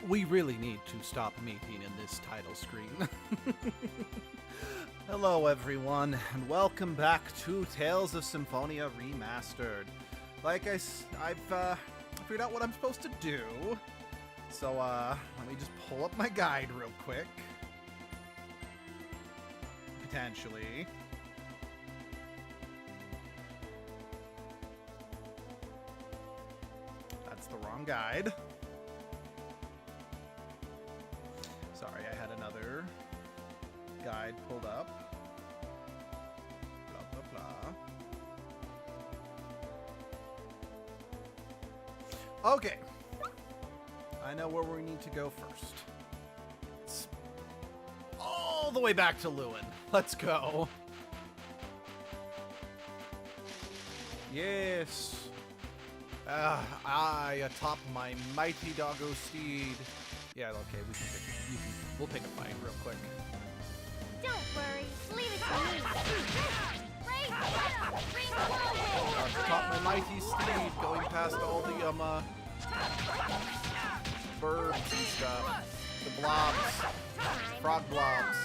We really need to stop meeting in this title screen. Hello everyone, and welcome back to Tales of Symphonia Remastered. Like I've figured out what I'm supposed to do. So, let me just pull up my guide real quick. Potentially. That's the wrong guide. Sorry, I had another guide pulled up. Blah, blah, blah. Okay. I know where we need to go first. It's all the way back to Lewin. Let's go. Yes. I atop my mighty doggo steed. Yeah, okay, we'll pick a fight real quick. Don't worry, leave it to me. Atop my mighty steed, going past all the birds and stuff, the blobs, frog blobs.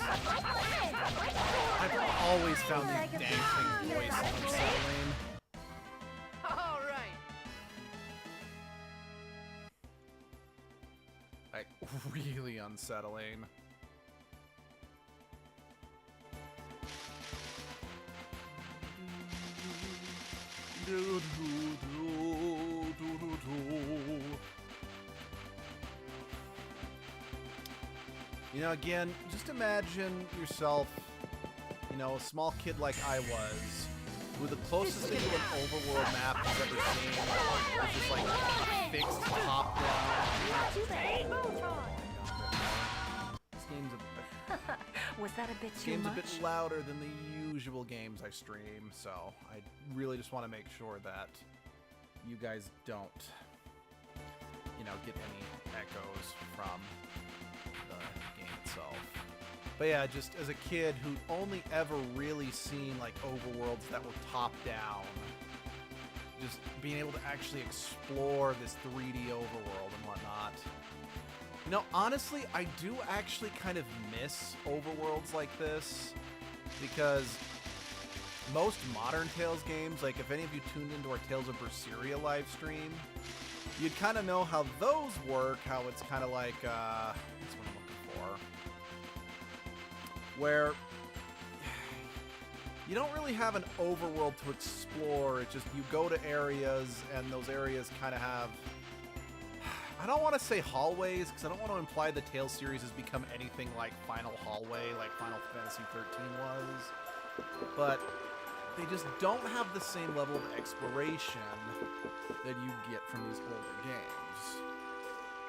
I've always found these dang things voice unsettling. Like, really unsettling. You know, again, just imagine yourself, you know, a small kid like I was, who the closest thing to an overworld map you've ever seen was just like fixed top down. This game's Was that a bit too game's much? a bit louder than the usual games I stream, so I really just want to make sure that you guys don't, you know, get any echoes from the game itself. But yeah, just as a kid who'd only ever really seen like overworlds that were top down, just being able to actually explore this 3D overworld and whatnot. You know, honestly, I do actually kind of miss overworlds like this, because most modern Tales games, like if any of you tuned into our Tales of Berseria live stream, you'd kind of know how those work, how it's kind of like, that's what I'm looking for, where you don't really have an overworld to explore. It's just you go to areas, and those areas kind of have, I don't want to say hallways, because I don't want to imply the Tales series has become anything like Final Hallway, like Final Fantasy 13 was, but they just don't have the same level of exploration that you get from these older games.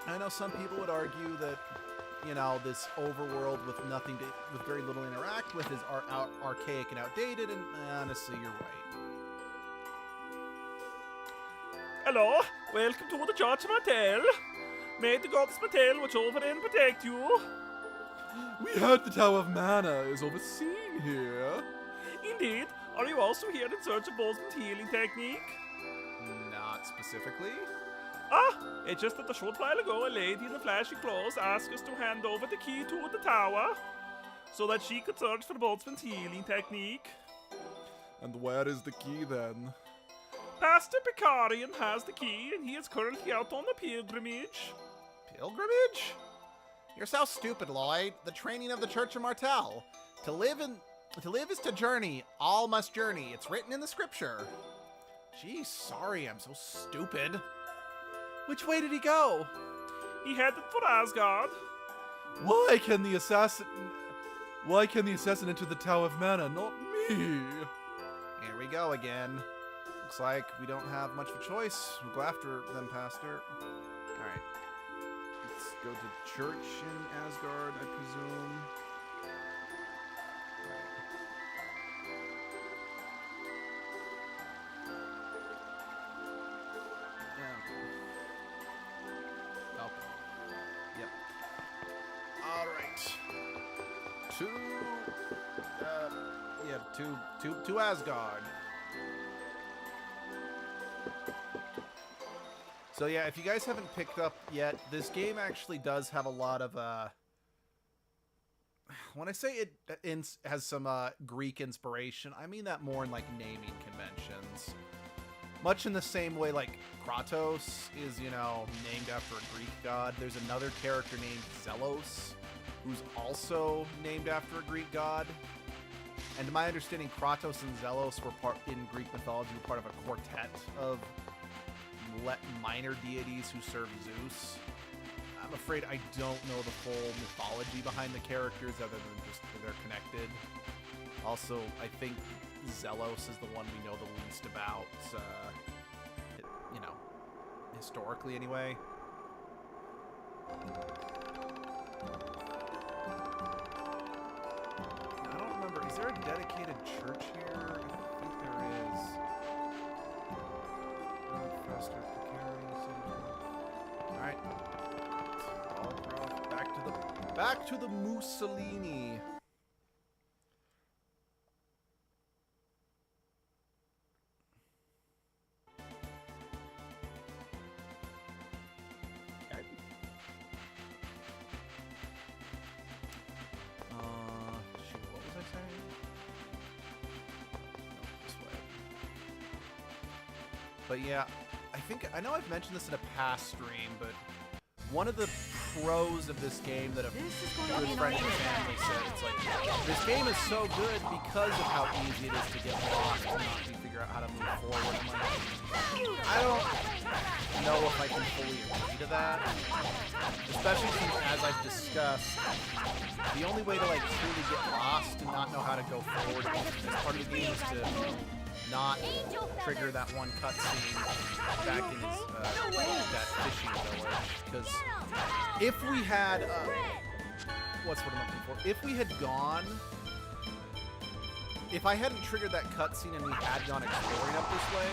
I know some people would argue that, you know, this overworld with with very little to interact with is archaic and outdated, and honestly, you're right. Hello, welcome to the Church of Martel. May the gods Martel watch over and protect you. We heard the Tower of Mana is overseen here. Indeed, are you also here in search of Boltzmann's healing technique? Not specifically. Ah, it's just that a short while ago a lady in the flashy clothes asked us to hand over the key to the tower so that she could search for Boltzmann's healing technique. And where is the key then? Pastor Picarian has the key, and he is currently out on a pilgrimage. Pilgrimage? You're so stupid, Lloyd. The training of the Church of Martel. To live is to journey. All must journey. It's written in the scripture. Gee, sorry, I'm so stupid. Which way did he go? He headed for Asgard. Why can the assassin enter the Tower of Mana, not me? Here we go again. Looks like we don't have much of a choice. We'll go after them, Pastor. Alright. Let's go to church in Asgard, I presume. Yep. Alright. To Asgard. So yeah, if you guys haven't picked up yet, this game actually does have a lot of, when I say it has some Greek inspiration, I mean that more in like naming conventions. Much in the same way like Kratos is, you know, named after a Greek god. There's another character named Zelos, who's also named after a Greek god. And to my understanding, Kratos and Zelos were in Greek mythology were part of a quartet of minor deities who serve Zeus. I'm afraid I don't know the full mythology behind the characters other than just that they're connected. Also, I think Zelos is the one we know the least about, you know, historically anyway. I don't remember. Is there a dedicated church here? I don't think there is. Alright. Back to the Mussolini. Okay. Shoot, what was I saying? No, this way. But yeah, I know I've mentioned this in a past stream, but one of the pros of this game that a good friend and family said, it's like, this game is so good because of how easy it is to get lost and not figure out how to move forward. I don't know if I can fully agree to that. Especially since, as I've discussed, the only way to like truly get lost and not know how to go forward in this part of the game is to not trigger that one cutscene back in his that fishing village. Because if we had what's what I'm looking for? If we had gone, if I hadn't triggered that cutscene and we had gone exploring up this way,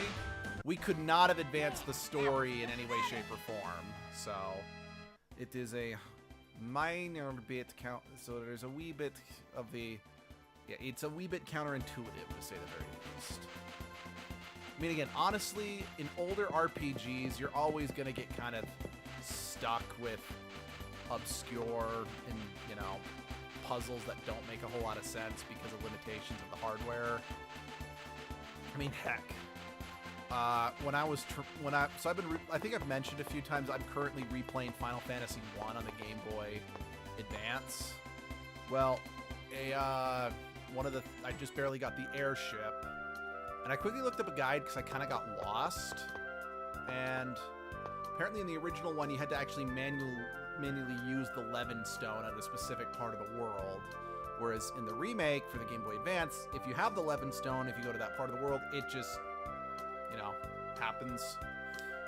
we could not have advanced the story in any way, shape, or form. So it is a minor bit count. So there's a wee bit of the. Yeah, it's a wee bit counterintuitive, to say the very least. I mean, again, honestly, in older RPGs, you're always going to get kind of stuck with obscure and, you know, puzzles that don't make a whole lot of sense because of limitations of the hardware. I mean, heck. When I was, I think I've mentioned a few times, I'm currently replaying Final Fantasy 1 on the Game Boy Advance. Well, I just barely got the airship, and I quickly looked up a guide because I kind of got lost, and apparently in the original one you had to actually manually use the Levin Stone at a specific part of the world, whereas in the remake for the Game Boy Advance, if you have the Levin Stone, if you go to that part of the world, it just, you know, happens.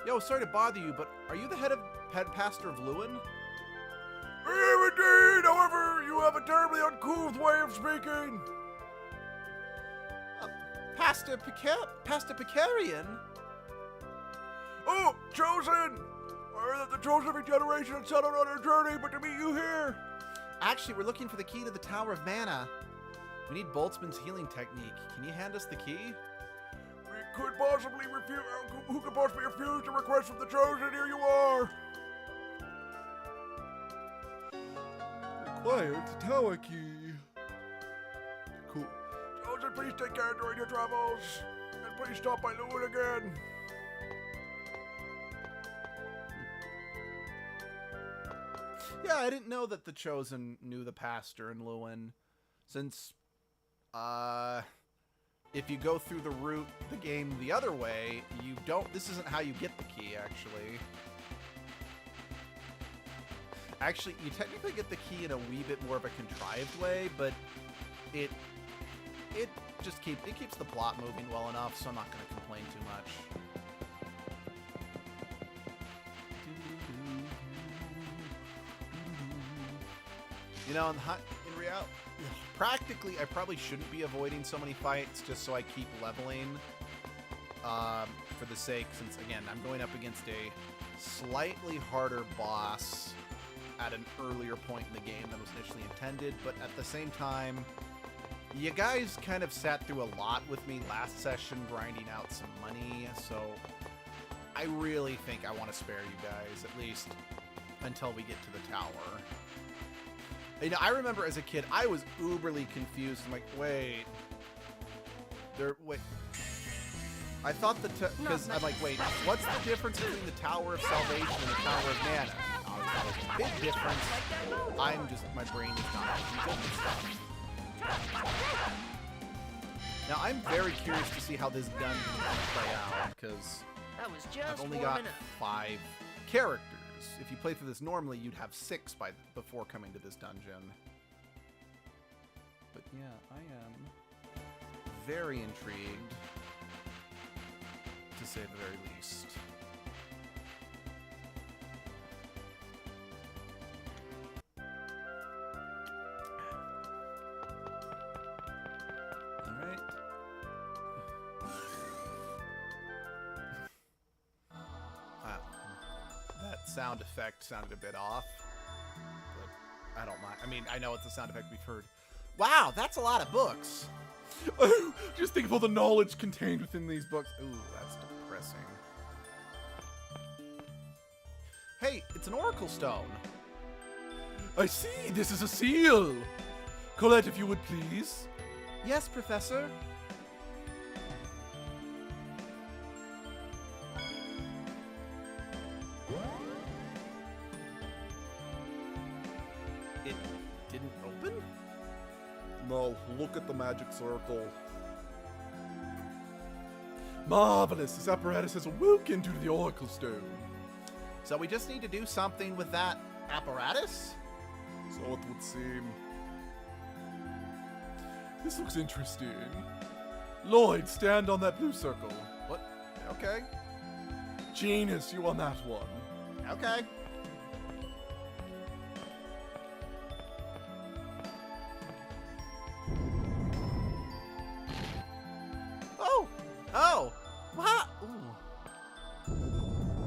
Yo, sorry to bother you, but are you the head pastor of Lewin? I am indeed, however, you have a terribly uncouth way of speaking. Pastor Picarian? Oh, chosen! I heard that the chosen of each generation had set out on their journey, but to meet you here. Actually, we're looking for the key to the Tower of Mana. We need Boltzmann's healing technique. Can you hand us the key? Who could possibly refuse the request from the chosen? Here you are. Required the tower key. Cool. Chosen, please take care during your travels. And please stop by Lewin again. Yeah, I didn't know that the Chosen knew the pastor in Lewin, since, if you go through the game the other way, you don't, this isn't how you get the key, actually. Actually, you technically get the key in a wee bit more of a contrived way, but it just keeps the plot moving well enough, so I'm not going to complain too much. You know, in reality, practically, I probably shouldn't be avoiding so many fights just so I keep leveling for the sake, since, again, I'm going up against a slightly harder boss at an earlier point in the game than was initially intended, but at the same time, you guys kind of sat through a lot with me last session grinding out some money, so I I really think I want to spare you guys, at least until we get to the tower. You know, I remember as a kid, I was uberly confused. I'm like, wait. Wait. I thought because I'm like, wait, what's the difference between the Tower of Salvation and the Tower of Mana? There's a big difference. My brain is not good with stuff. Now, I'm very curious to see how this dungeon is going to play out, because I've only got 5 characters. If you play through this normally, you'd have 6 before coming to this dungeon. But yeah, I am very intrigued, to say the very least. Alright. Wow. That sound effect sounded a bit off, but I don't mind. I mean, I know it's a sound effect we've heard. Wow, that's a lot of books. Oh, just think of all the knowledge contained within these books. Ooh, that's depressing. Hey, it's an oracle stone. I see, this is a seal. Colette, if you would please. Yes, Professor. It didn't open? No, look at the magic circle. Marvelous! This apparatus has awoken due to the Oracle Stone. So we just need to do something with that apparatus? So it would seem. This looks interesting. Lloyd, stand on that blue circle. What? Okay. Genius, you on that one. Okay. Oh! What? Ooh.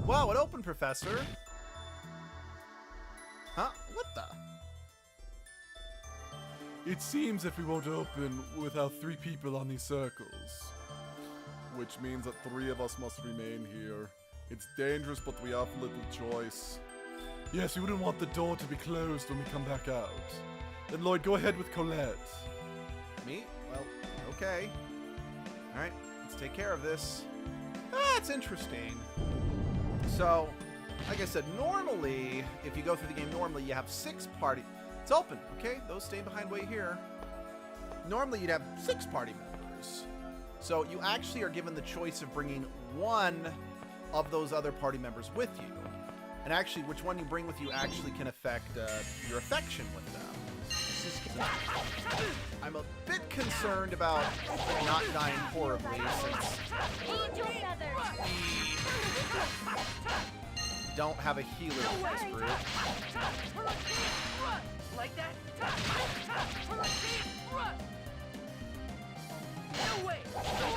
Wow, it opened, Professor. Huh? What the? It seems that we won't open without 3 people on these circles. Which means that 3 of us must remain here. It's dangerous, but we have little choice. Yes, we wouldn't want the door to be closed when we come back out. Then Lloyd, go ahead with Colette. Me? Well, okay. Alright, let's take care of this. Ah, it's interesting. So, like I said, normally, if you go through the game normally, you have 6 party... It's open, okay? Those staying behind way here. Normally, you'd have 6 party members. So, you actually are given the choice of bringing 1 of those other party members with you. And actually, which one you bring with you actually can affect your affection with them. I'm a bit concerned about not dying horribly since Angel feathers. we don't have a healer in this group. Like that? No way!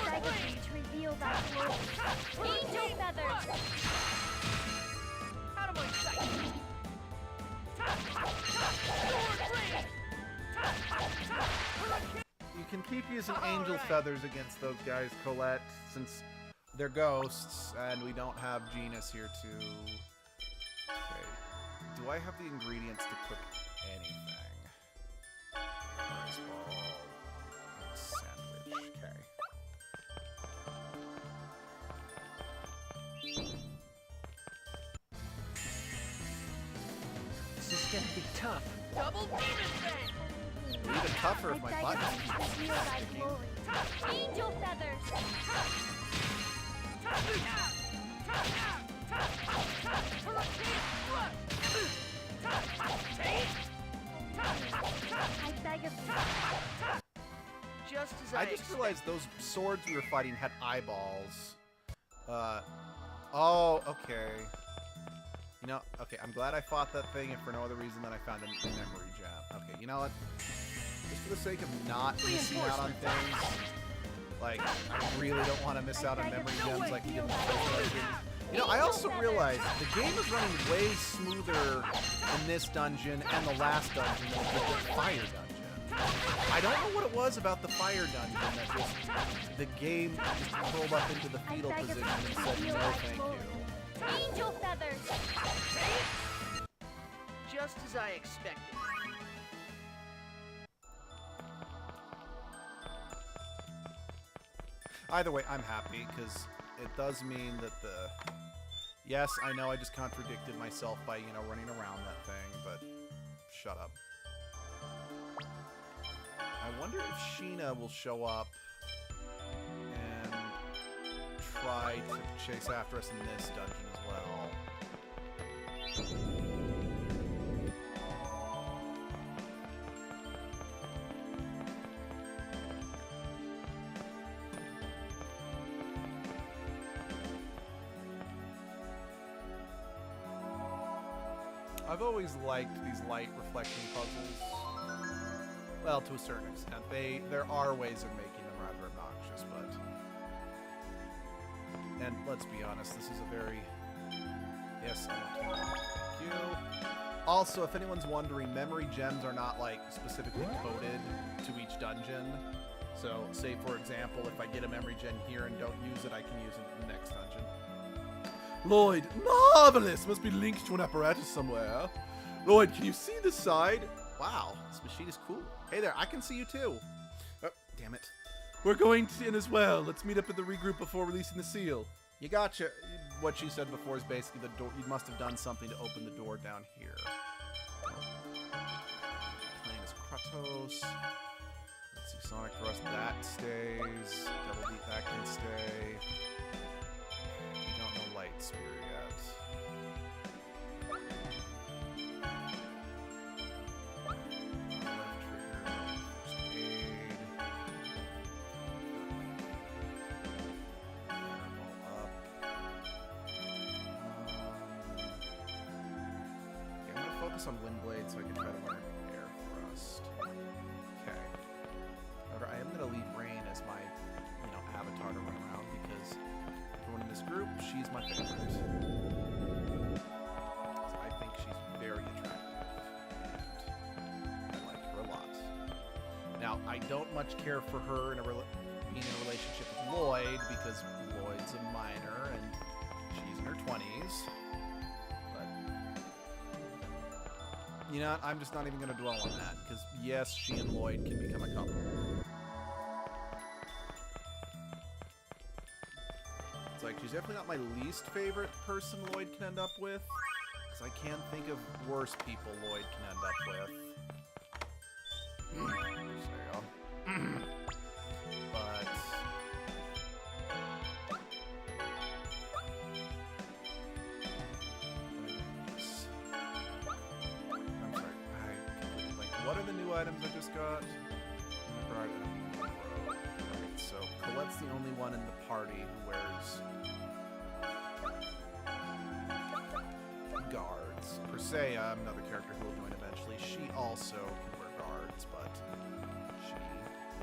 Dragon Reach, reveal thy glory. Angel feathers. Out of my sight! You can keep using angel feathers against those guys, Colette, since they're ghosts, and we don't have Genus here to... Okay. Do I have the ingredients to cook anything? Rice ball and sandwich. Okay. This is gonna be tough. Double demon thing! Even tougher if my buttons keep Reveal thy sticking. glory. Angel feathers. I beg of thee. Just as I just realized those swords we were fighting had eyeballs. Oh, okay. You know, okay, I'm glad I fought that thing, and for no other reason than I found a memory gem. Okay, you know what? Just for the sake of not missing out on things, like, I really don't want to miss out on memory gems like we did in the first dungeon. You know, I also realized the game is running way smoother in this dungeon and the last dungeon than it did the fire dungeon. I don't know what it was about the fire dungeon that just, the game just curled up into the fetal position and said no thank you. feathers. Just as I expected. Either way, I'm happy, because it does mean that the... Yes, I know I just contradicted myself by, you know, running around that thing, but shut up. I wonder if Sheena will show up and try to chase after us in this dungeon as well. I've always liked these light reflecting puzzles. Well, to a certain extent. There are ways of making them rather obnoxious, but... And let's be honest, this is a very... Yes, I don't know. Thank you. Also, if anyone's wondering, memory gems are not, like, specifically coded to each dungeon. So, say, for example, if I get a memory gem here and don't use it, I can use it in the next dungeon. Lloyd, marvelous! Must be linked to an apparatus somewhere. Lloyd, can you see the side? Wow, this machine is cool. Hey there, I can see you too. Oh, damn it. We're going in as well. Let's meet up at the regroup before releasing the seal. You gotcha. What she said before is basically the door. You must have done something to open the door down here. Playing as Kratos. Let's see, Sonic Thrust, that stays. Double Beat, that can stay. We don't know Light Spear yet. Left trigger, first aid. Fireball up. Okay, I'm gonna focus on Windblade so I can try to learn Air Thrust. Okay. However, I am gonna leave Rain as my, you know, avatar to run around because everyone in this group, she's my favorite. I think she's very attractive, and I like her a lot. Now, I don't much care for her in being in a relationship with Lloyd because Lloyd's a minor and she's in her 20s. But you know, I'm just not even going to dwell on that because yes, she and Lloyd can become a couple. It's like, she's definitely not my least favorite person Lloyd can end up with. Because I can't think of worse people Lloyd can end up with. There you go. But... I'm sorry, I completely blanked. What are the new items I just got? Right, so Colette's the only one in the party who wears guards. Persea, another character who will join eventually, she also can wear guards, but she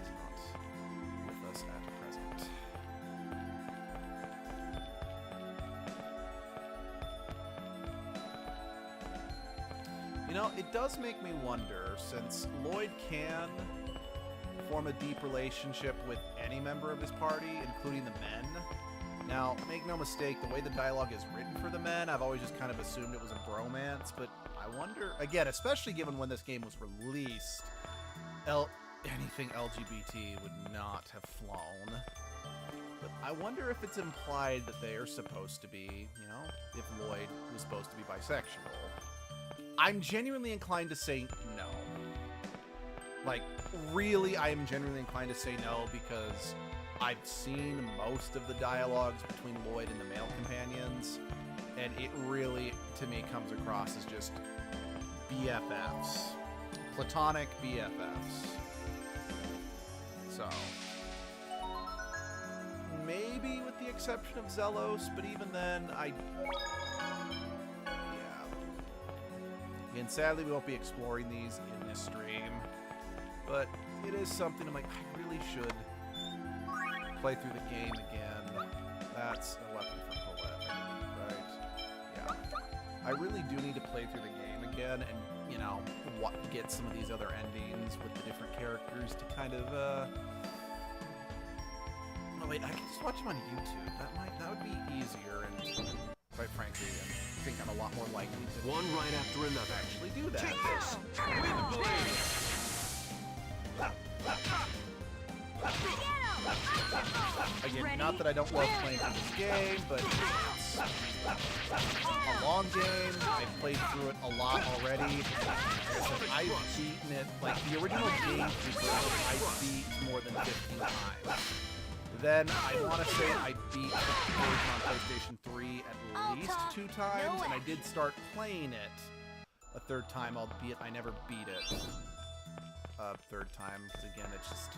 is not with us at present. You know, it does make me wonder, since Lloyd can form a deep relationship with any member of his party, including the men. Now, make no mistake, the way the dialogue is written for the men, I've always just kind of assumed it was a bromance, but I wonder, again, especially given when this game was released, anything LGBT would not have flown. But I wonder if it's implied that they are supposed to be, you know, if Lloyd was supposed to be bisexual. I'm genuinely inclined to say no. Like, really, I am genuinely inclined to say no because I've seen most of the dialogues between Lloyd and the male companions, and it really, to me, comes across as just BFFs. Platonic BFFs. So, maybe with the exception of Zelos, but even then, yeah. Again, sadly, we won't be exploring these in this stream. But it is something I'm like, I really should play through the game again. That's a weapon for Colette, right? Yeah. I really do need to play through the game again and, you know, get some of these other endings with the different characters to kind of, Oh wait, I can just watch them on YouTube. That would be easier and, quite frankly, lot more likely to One right after another. actually do that. Take this! Wind blade! Again, not that I don't love playing through this game, but it's a long game. I've played through it a lot already. I've beaten it, like the original GameCube version, I've beat more than 15 times. Then I want to say I beat the version on PlayStation 3 at least 2 times, and I did start playing it a 3rd time, albeit I never beat it a 3rd time, because again, it's just...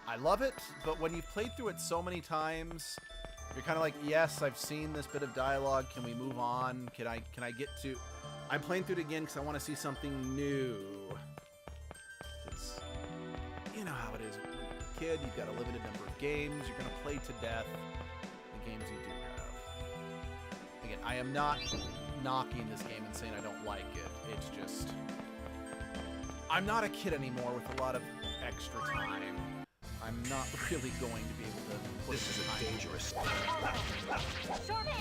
I love it, but when you've played through it so many times, you're kind of like, yes, I've seen this bit of dialogue. Can we move on? Can I get to... I'm playing through it again because I want to see something new. It's, you know how it is when you're a kid. You've got a limited number of games. You're going to play to death the games you do have. Again, I am not knocking this game and saying I don't like it. It's just... I'm not a kid anymore with a lot of extra time. I'm not really going to be able to put This is a dangerous...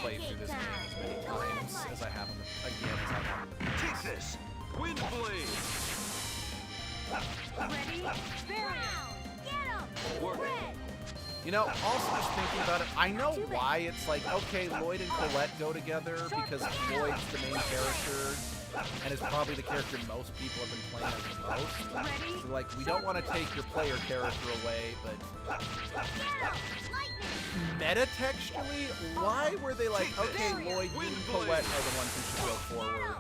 play through this game as many times as I have again as I have. Take this! Wind blade! Ready? Down! Get him! Work it! You know, also just thinking about it, I know why it's like, okay, Lloyd and Colette go together because Lloyd's the main character and is probably the character most people have been playing as the most. So like, we don't want to take your player character away, but metatextually, why were they like, okay, Lloyd, you and Colette are the ones who should go forward?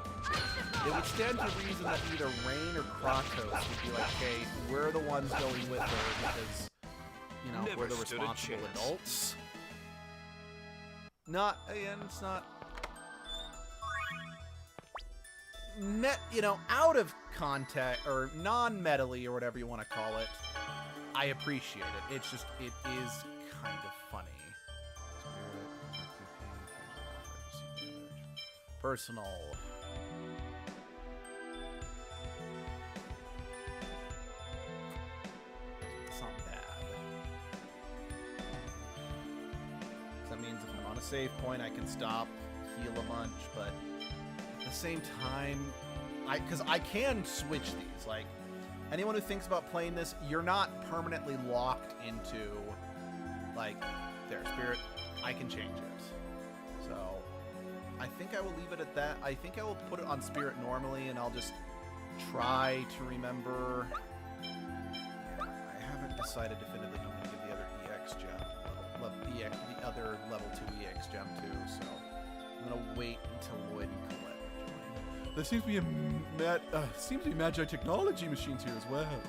It would stand to reason that either Rain or Kratos would be like, hey, we're the ones going with her because, you know, Never we're the stood a responsible chance. adults. Not, again, it's not... you know, out of context, or non-metally, or whatever you want to call it, I appreciate it. It's just, it is kind of funny. Personal. It's not bad. That means if I'm on a save point, I can stop, heal a bunch, but at the same time, because I can switch these. Like, anyone who thinks about playing this, you're not permanently locked into, like, there, Spirit, I can change it. So, I think I will leave it at that. I think I will put it on Spirit normally, and I'll just try to remember. Yeah, I haven't decided definitively who I'm going to give the other EX gem, the other level 2 EX gem to, so I'm going to wait until Lloyd and Colette. There seems to be Magi technology machines here as well.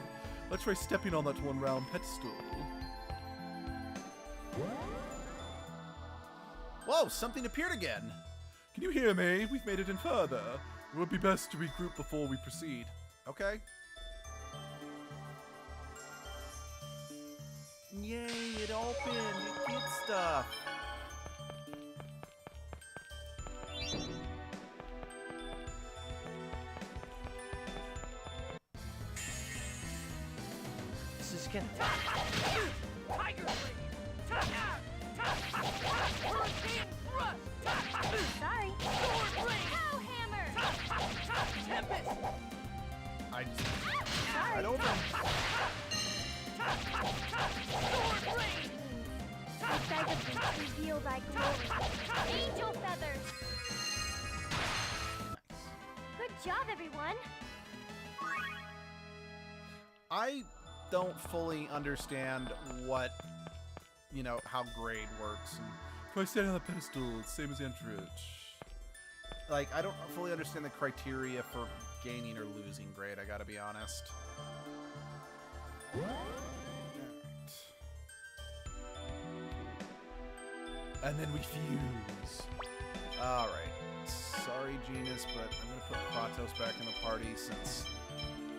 Let's try stepping on that one round pedestal. Whoa, something appeared again. Can you hear me? We've made it in further. It would be best to regroup before we proceed. Okay. Yay, it opened. It did stuff. This is gonna... Tiger Blade! Hurricane Thrust! Sorry. Sword Blade! Cow Hammer! Tempest! I just... Right over. Sword Blade! Outside of this, reveal thy glory. Angel Feathers! Nice. Good job, everyone! I don't fully understand what, you know, how grade works. And, Try standing on the pedestal, same as Entrich. like, I don't fully understand the criteria for gaining or losing grade, I gotta be honest. And then we fuse. Alright. Sorry, Genus, but I'm gonna put Kratos back in the party since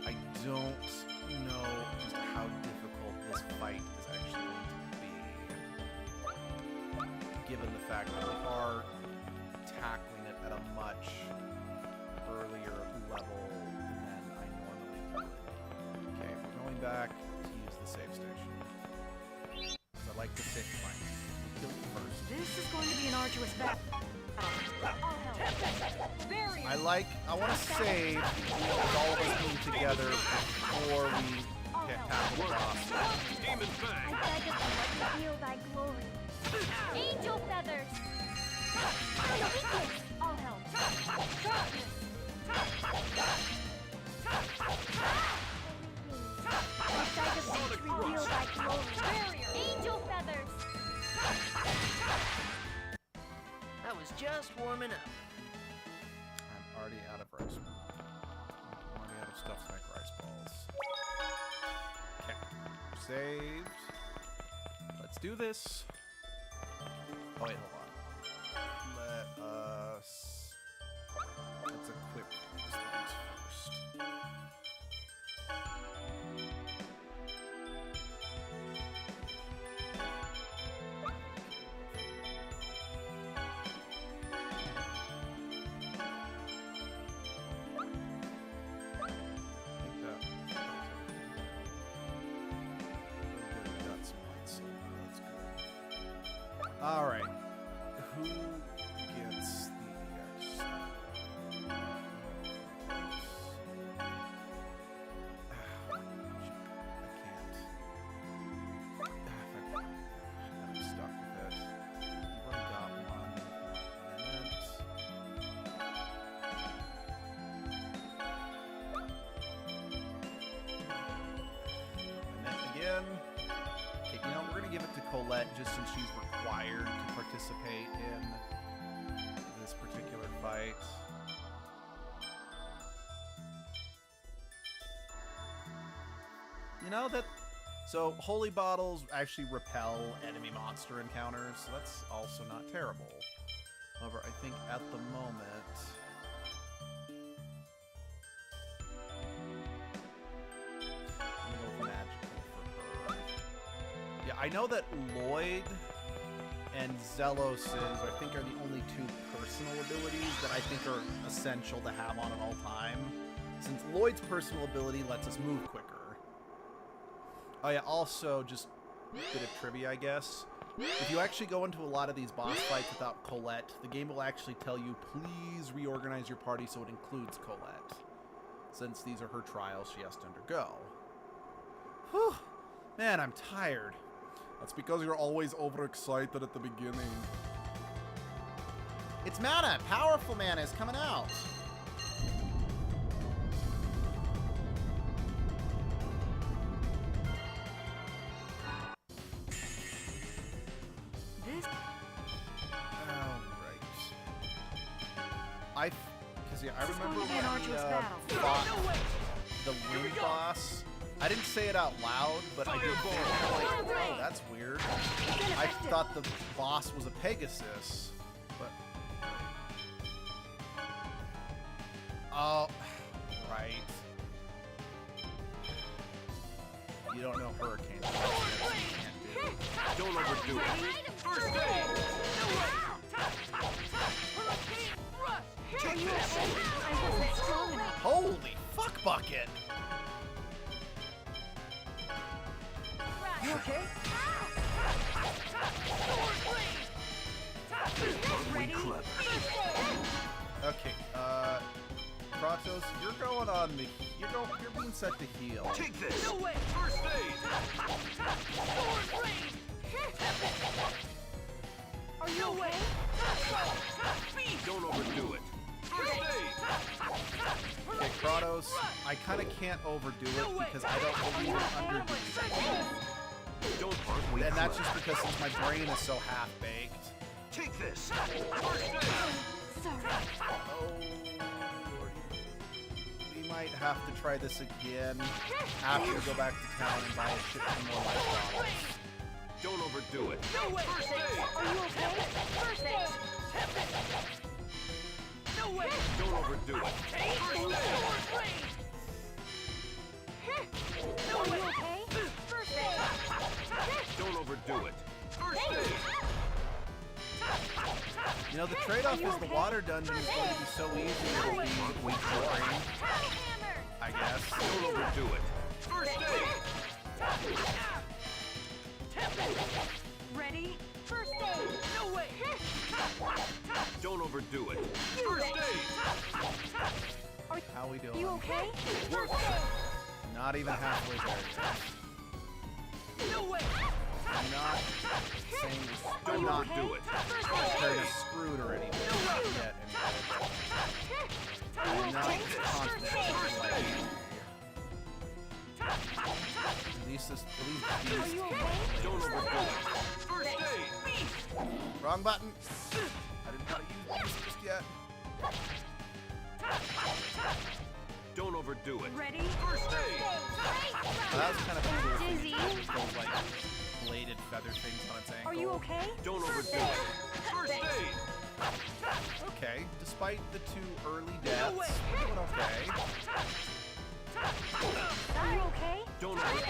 I don't know just how difficult this fight is actually going to be. Given the fact that we are tackling it at a much earlier level than I normally would. Okay, we're going back to use the save station. Because I like the save fight. We'll kill you first. This is going to be an arduous battle. I'll help. I want to save with all of us being together before we get past the boss. Demon I Fang. beg of you, reveal thy glory. Angel feathers! No weakness! I'll help. Sharpness! I beg of thee, reveal thy glory. Barrier! Angel feathers! I was just warming up. I'm already out of rice. I'm already out of stuff to make rice balls. Okay. Saved. Let's do this. Oh wait, hold on. Let's equip these things first. All right. Who gets the I'm stuck with it. You've already got one. And then again. Okay, you know, we're gonna give it to Colette just since she's required to participate in this particular fight. You know that... So, holy bottles actually repel enemy monster encounters, so that's also not terrible. However, I think at the moment... I'm gonna go with magical for her. Yeah, I know that Lloyd and Zelos's, I think, are the only two personal abilities that I think are essential to have on at all time. Since Lloyd's personal ability lets us move quicker. Oh yeah, also, just a bit of trivia, I guess. If you actually go into a lot of these boss fights without Colette, the game will actually tell you, please reorganize your party so it includes Colette. Since these are her trials she has to undergo. Whew. Man, I'm tired. That's because you're always overexcited at the beginning. It's mana! Powerful mana is coming out! Alright. Because yeah, I remember when we fought the wind boss. I didn't say it out loud, but I did feel like, oh, that's weird. I thought the boss was a Pegasus, but... Oh, right. You don't know Hurricane. Don't overdo it. First aid. Take this. I wasn't strong enough. Holy fuck bucket! You okay? Ready? Clever. Okay, Kratos, you're going on the... You're being set to heal. Take this. No way. First aid. Are you okay? Don't overdo it. First aid. Okay, Kratos, I kind of can't overdo it because I don't believe in underdoing. Don't part way And that's clever. just because since my brain is so half-baked. Take this. First aid. Sorry. Oh, Lord. We might have to try this again after we go back to town and buy a shit ton more life bottles. Don't overdo it. First aid. Are you okay? First aid. Don't overdo it. First aid. Are you okay? First aid. Don't overdo it. First aid. You know, the trade-off is the water dungeon is going to be so easy it'll be boring, Hammer. I guess. Don't overdo it. First aid. Ready? First aid. No way. Don't overdo it. First aid. okay? Not even halfway there yet. No way! I'm not saying Don't not overdo it. prepared to screwed or anything yet. Anyway. I'm not confident. At least these. Are you okay? Don't overdo it. First aid. Wrong button. I didn't know how to use this just yet. Don't overdo it. Ready? First aid. That was kind of a cool thing. Dizzy. Those like bladed feather things on its ankle. Are you okay? Don't overdo it. First aid. Okay, despite the 2 early deaths, we're doing okay. Are you okay? Don't overdo it.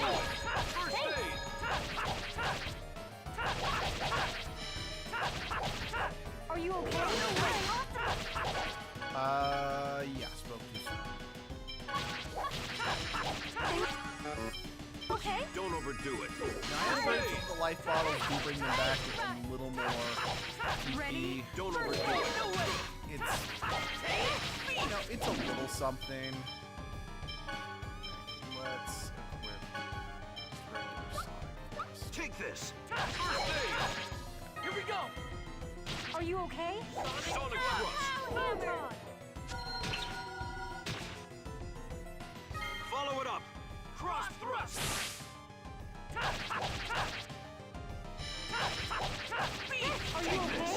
First aid. Are you okay? Yeah, spoke too soon. Okay. Don't overdo it. Now, I am grateful the life bottles do bring them back with a little more Ready? PP. Don't overdo it. It's, you know, it's a little something. Let's equip regular Sonic. Take this. First aid. Here we go. Are you okay? Sonic thrust. Follow it up. Cross thrust. Are you okay?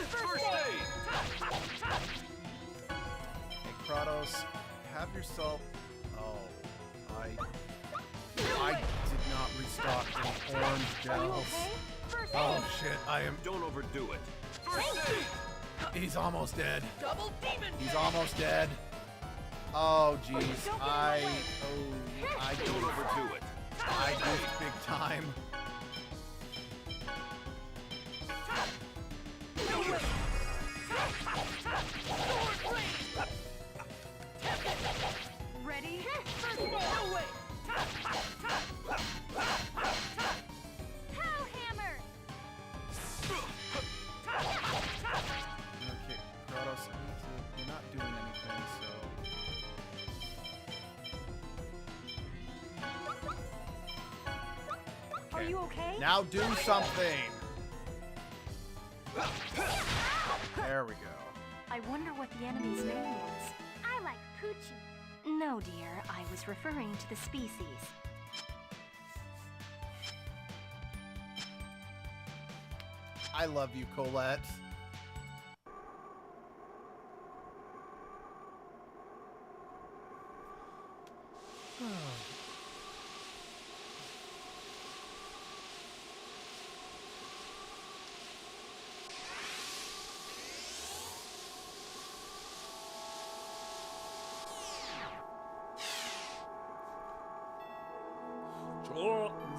First aid. Hey, Kratos, have yourself. Oh, I did not restock any orange Are you gels. okay? Oh shit, I am. Don't overdo it. First aid. He's almost dead. Double demon. He's almost dead. Oh jeez, Don't get I Don't overdo it. I goofed big time. Ready? Hellhammer! Okay, Kratos, you're not doing anything, so. Are you okay? Now do something! There we go. I wonder what the enemy's name was. I like Poochie. No, dear, I was referring to the species. I love you, Colette.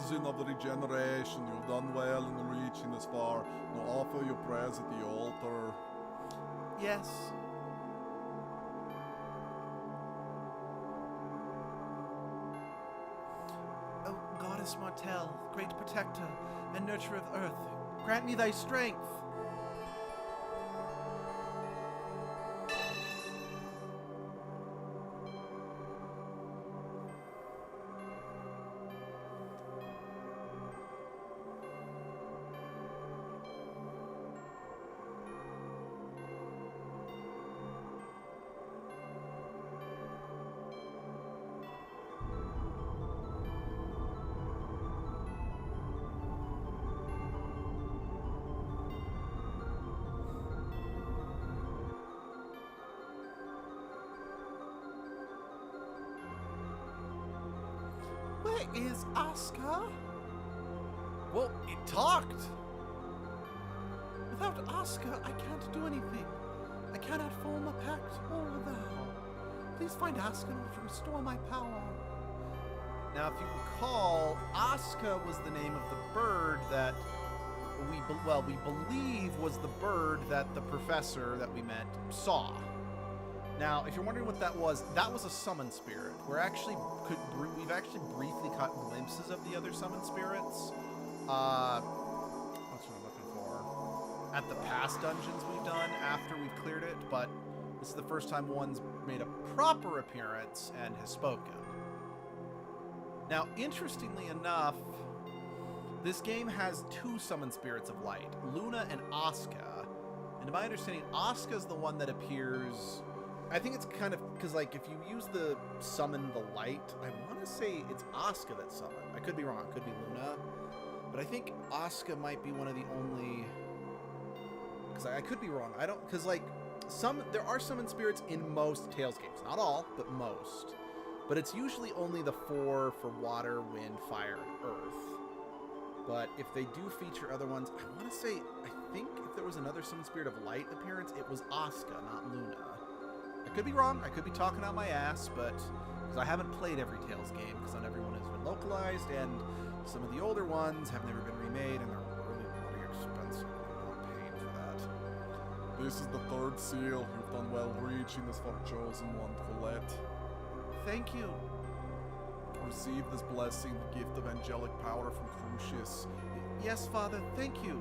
Sin of the regeneration, you've done well in reaching this far. Now offer your prayers at the altar. Yes. Oh, Goddess Martel, great protector and nurturer of earth, grant me thy strength. Where is Asuka? Well, it talked. Without Asuka, I can't do anything. I cannot form a pact or a vow. Please find Asuka to restore my power. Now, if you recall, Asuka was the name of the bird that we believe was the bird that the professor that we met saw. Now, if you're wondering what that was a summon spirit. We've actually briefly caught glimpses of the other summon spirits. What's what I'm looking for? At the past dungeons we've done after we've cleared it, but This is the first time one's made a proper appearance and has spoken. Now, interestingly enough, this game has two summon spirits of light, Luna and Asuka. And to my understanding, Asuka's the one that appears... I think it's kind of... Because, like, if you use the summon the light, I want to say it's Asuka that's summoned. I could be wrong. It could be Luna. But I think Asuka might be one of the only... Because I could be wrong. I don't... Because, like, there are summon spirits in most Tales games. Not all, but most. But it's usually only the 4 for water, wind, fire, and earth. But if they do feature other ones, I want to say, I think if there was another summon spirit of light appearance, it was Asuka, not Luna. I could be wrong. I could be talking out my ass, but because I haven't played every Tales game, because not everyone has been localized, and some of the older ones have never been remade, and they're really bloody expensive. I'm not paying for that. This is the 3rd seal. You've done well reaching this for chosen one, Colette. Thank you. Receive this blessing, the gift of angelic power from Crucius. Yes, Father, thank you.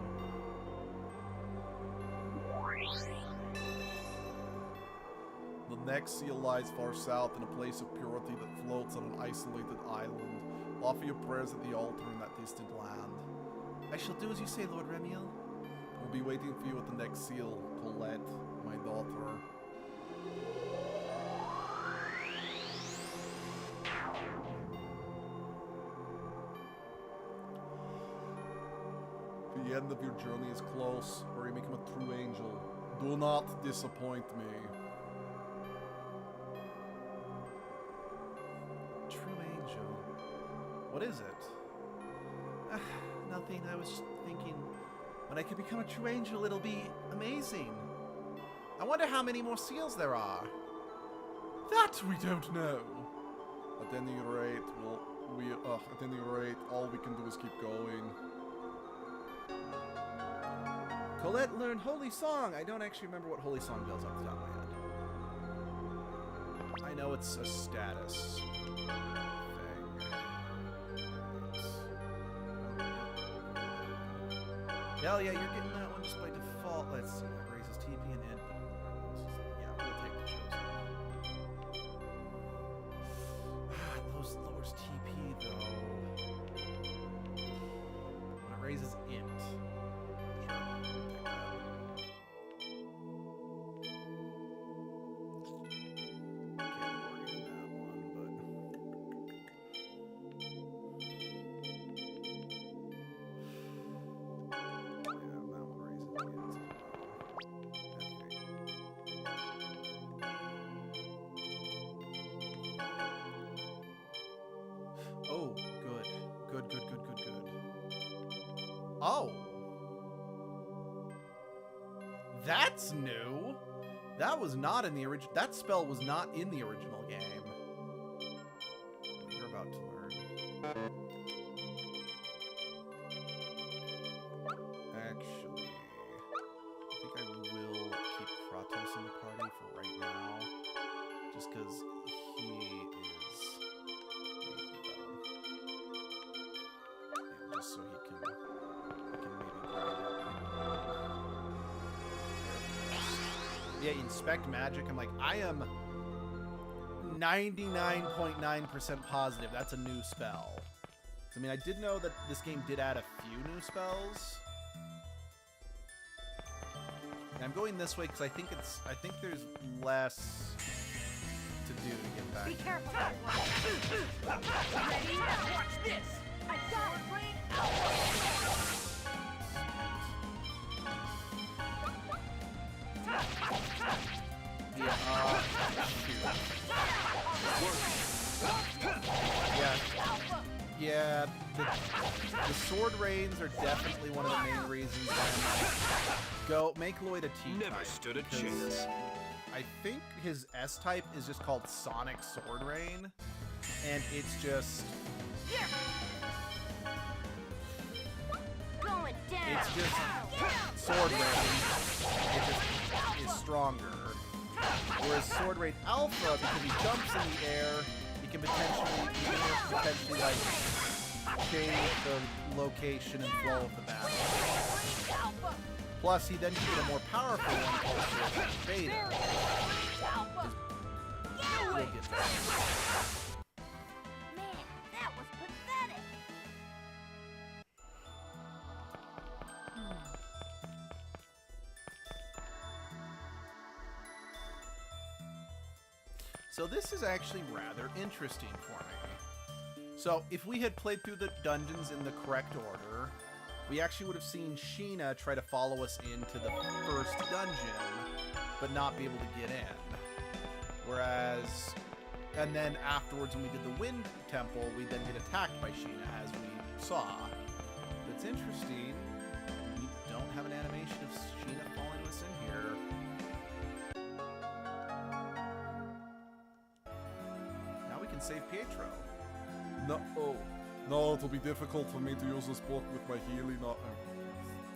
The next seal lies far south in a place of purity that floats on an isolated island. Offer your prayers at the altar in that distant land. I shall do as you say, Lord Remiel. We'll be waiting for you at the next seal, Colette, my daughter. The end of your journey is close, where you become a true angel. Do not disappoint me. True angel. What is it? Nothing. I was just thinking, when I can become a true angel, it'll be amazing. I wonder how many more seals there are. That we don't know. At any rate, all we can do is keep going. Colette learned Holy Song. I don't actually remember what Holy Song does off the top of my head. I know it's a status thing. Hell yeah, you're getting that one just by default. Let's see. That raises TP and input. Yeah, we'll take the chosen. Those lowers TP though. When it raises int. Oh! That's new! That was not in the original... That spell was not in the original game. You're about to learn. Actually, I think I will keep Kratos in the party for right now. Just because he is... just so he can maybe grind it. Yeah, inspect magic. I'm like, I am 99.9% positive that's a new spell. I mean, I did know that this game did add a few new spells. And I'm going this way because I think there's less to do to get back. Be careful. Ready? Watch this. I got it. Rain out. Yeah, the sword rains are definitely one of the main reasons why I'm like, go make Lloyd a T-type. Never stood a chance. I think his S-type is just called Sonic Sword Rain, and it's just... Going down. It's just Sword Rain. It just is stronger. Whereas Sword Rain Alpha, because he jumps in the air, he can potentially like change the location and flow of the battle. Plus, he then can get a more powerful one called Beta. So this is actually rather interesting for me. So if we had played through the dungeons in the correct order, we actually would have seen Sheena try to follow us into the first dungeon, but not be able to get in. Whereas, and then afterwards when we did the Wind Temple, we then get attacked by Sheena, as we saw. But it's interesting, we don't have an animation of Sheena following us in here. Now we can save Pietro. No, oh, no, it'll be difficult for me to use this book with my Healy not.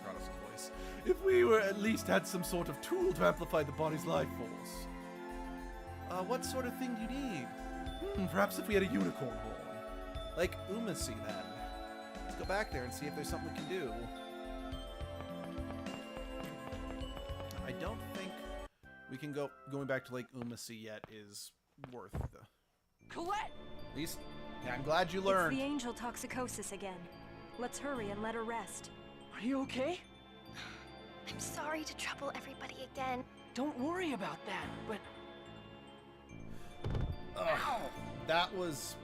Kratos' voice. If we were at least had some sort of tool to amplify the body's life force. What sort of thing do you need? Perhaps if we had a unicorn horn. Like Umasi then. Let's go back there and see if there's something we can do. I don't think we can going back to Lake Umasi yet is worth the... Colette! At least, yeah, I'm glad you learned. It's the angel toxicosis again. Let's hurry and let her rest. Are you okay? I'm sorry to trouble everybody again. Don't worry about that, but... Ugh, that was...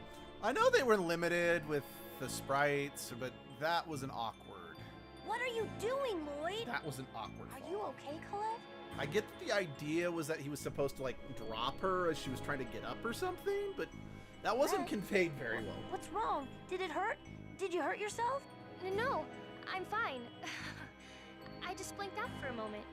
I know they were limited with the sprites, but that was an awkward. What are you doing, Lloyd? That was an awkward Are fall. you okay, Colette? I get that the idea was that he was supposed to, like, drop her as she was trying to get up or something, but that wasn't conveyed very well. What's wrong? Did it hurt? Did you hurt yourself? No, I'm fine. I just blinked out for a moment.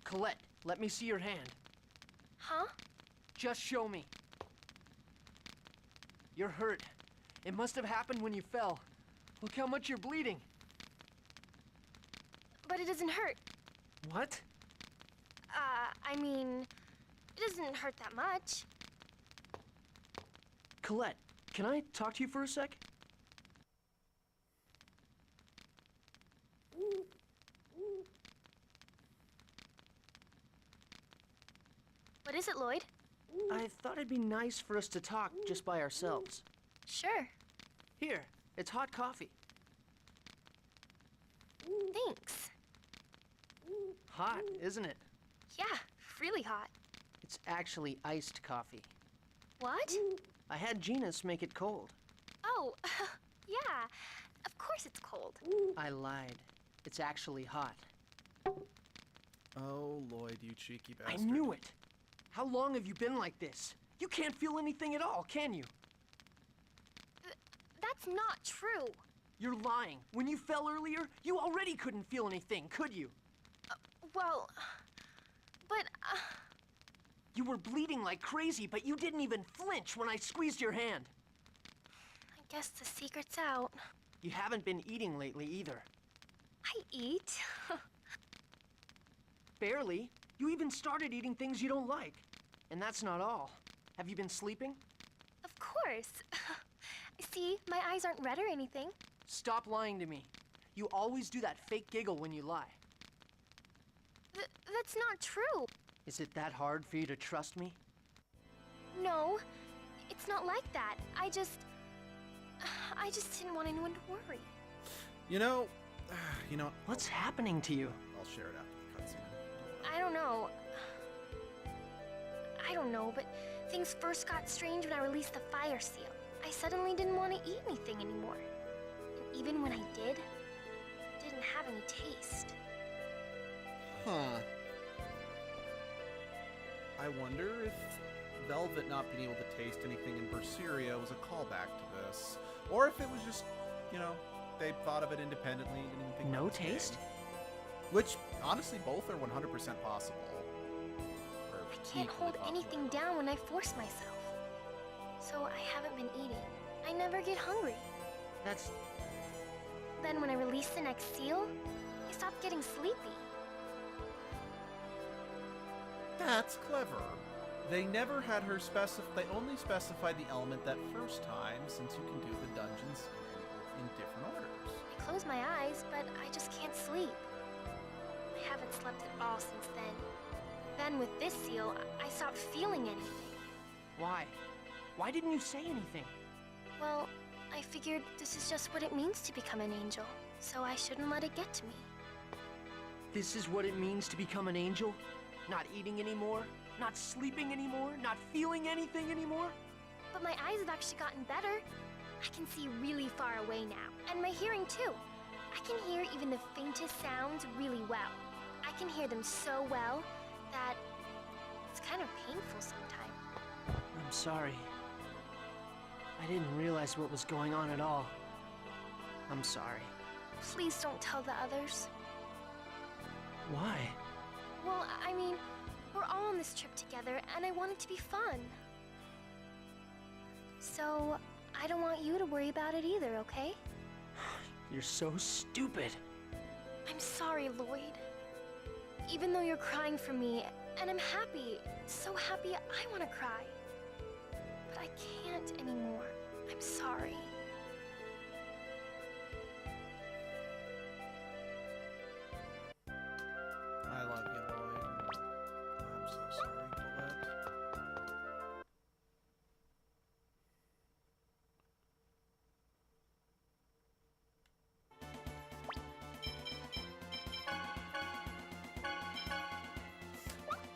Colette, let me see your hand. Huh? Just show me. You're hurt. It must have happened when you fell. Look how much you're bleeding. But it doesn't hurt. What? I mean, it doesn't hurt that much. Colette, can I talk to you for a sec? What is it, Lloyd? I thought it'd be nice for us to talk just by ourselves. Sure. Here, it's hot coffee. Thanks. Hot, isn't it? Yeah, really hot. It's actually iced coffee. What? I had Genus make it cold. Oh, yeah. Of course it's cold. I lied. It's actually hot. Oh, Lloyd, you cheeky I bastard. knew it. How long have you been like this? You can't feel anything at all, can you? That's not true. You're lying. When you fell earlier, you already couldn't feel anything, could you? Well, but, You were bleeding like crazy, but you didn't even flinch when I squeezed your hand. I guess the secret's out. You haven't been eating lately either. I eat. Barely. You even started eating things you don't like. And that's not all. Have you been sleeping? Of course. See, my eyes aren't red or anything. Stop lying to me. You always do that fake giggle when you lie. That's not true. Is it that hard for you to trust me? No, it's not like that. I just didn't want anyone to worry. You know, What's happening to you? I'll share it after the cutscene. I don't know. But things first got strange when I released the fire seal. I suddenly didn't want to eat anything anymore. And even when I did, it didn't have any taste. Huh. I wonder if Velvet not being able to taste anything in Berseria was a callback to this. Or if it was just, they thought of it independently and didn't even think No about the taste? game. Which, honestly, both are 100% possible. Or I can't equally hold possible. anything down when I force myself. So I haven't been eating. I never get hungry. That's... Then when I released the next seal, I stopped getting sleepy. That's clever. They never had her they only specified the element that first time, since you can do the dungeons in different orders. I close my eyes, but I just can't sleep. I haven't slept at all since then. Then with this seal, I stopped feeling anything. Why? Why didn't you say anything? Well, I figured this is just what it means to become an angel, so I shouldn't let it get to me. This is what it means to become an angel? Not eating anymore? Not sleeping anymore? Not feeling anything anymore? But my eyes have actually gotten better. I can see really far away now, and my hearing too. I can hear even the faintest sounds really well. I can hear them so well that it's kind of painful sometimes. I'm sorry. I didn't realize what was going on at all. I'm sorry. Please don't tell the others. Why? Well, I mean, we're all on this trip together, and I want it to be fun. So, I don't want you to worry about it either, okay? You're so stupid. I'm sorry, Lloyd. Even though you're crying for me, and I'm happy, so happy I want to cry. But I can't anymore. I'm sorry. I love you, Lloyd. I'm so sorry, Colette.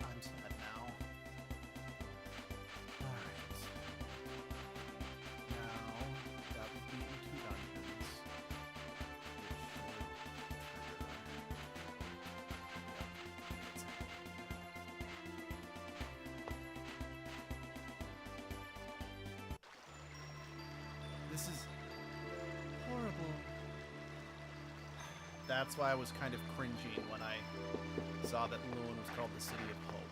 I'm sad now. Alright. Now that we've beaten 2 dungeons, it should trigger. This is horrible. That's why I was kind of cringing when I saw that Loon was called the City of Hope.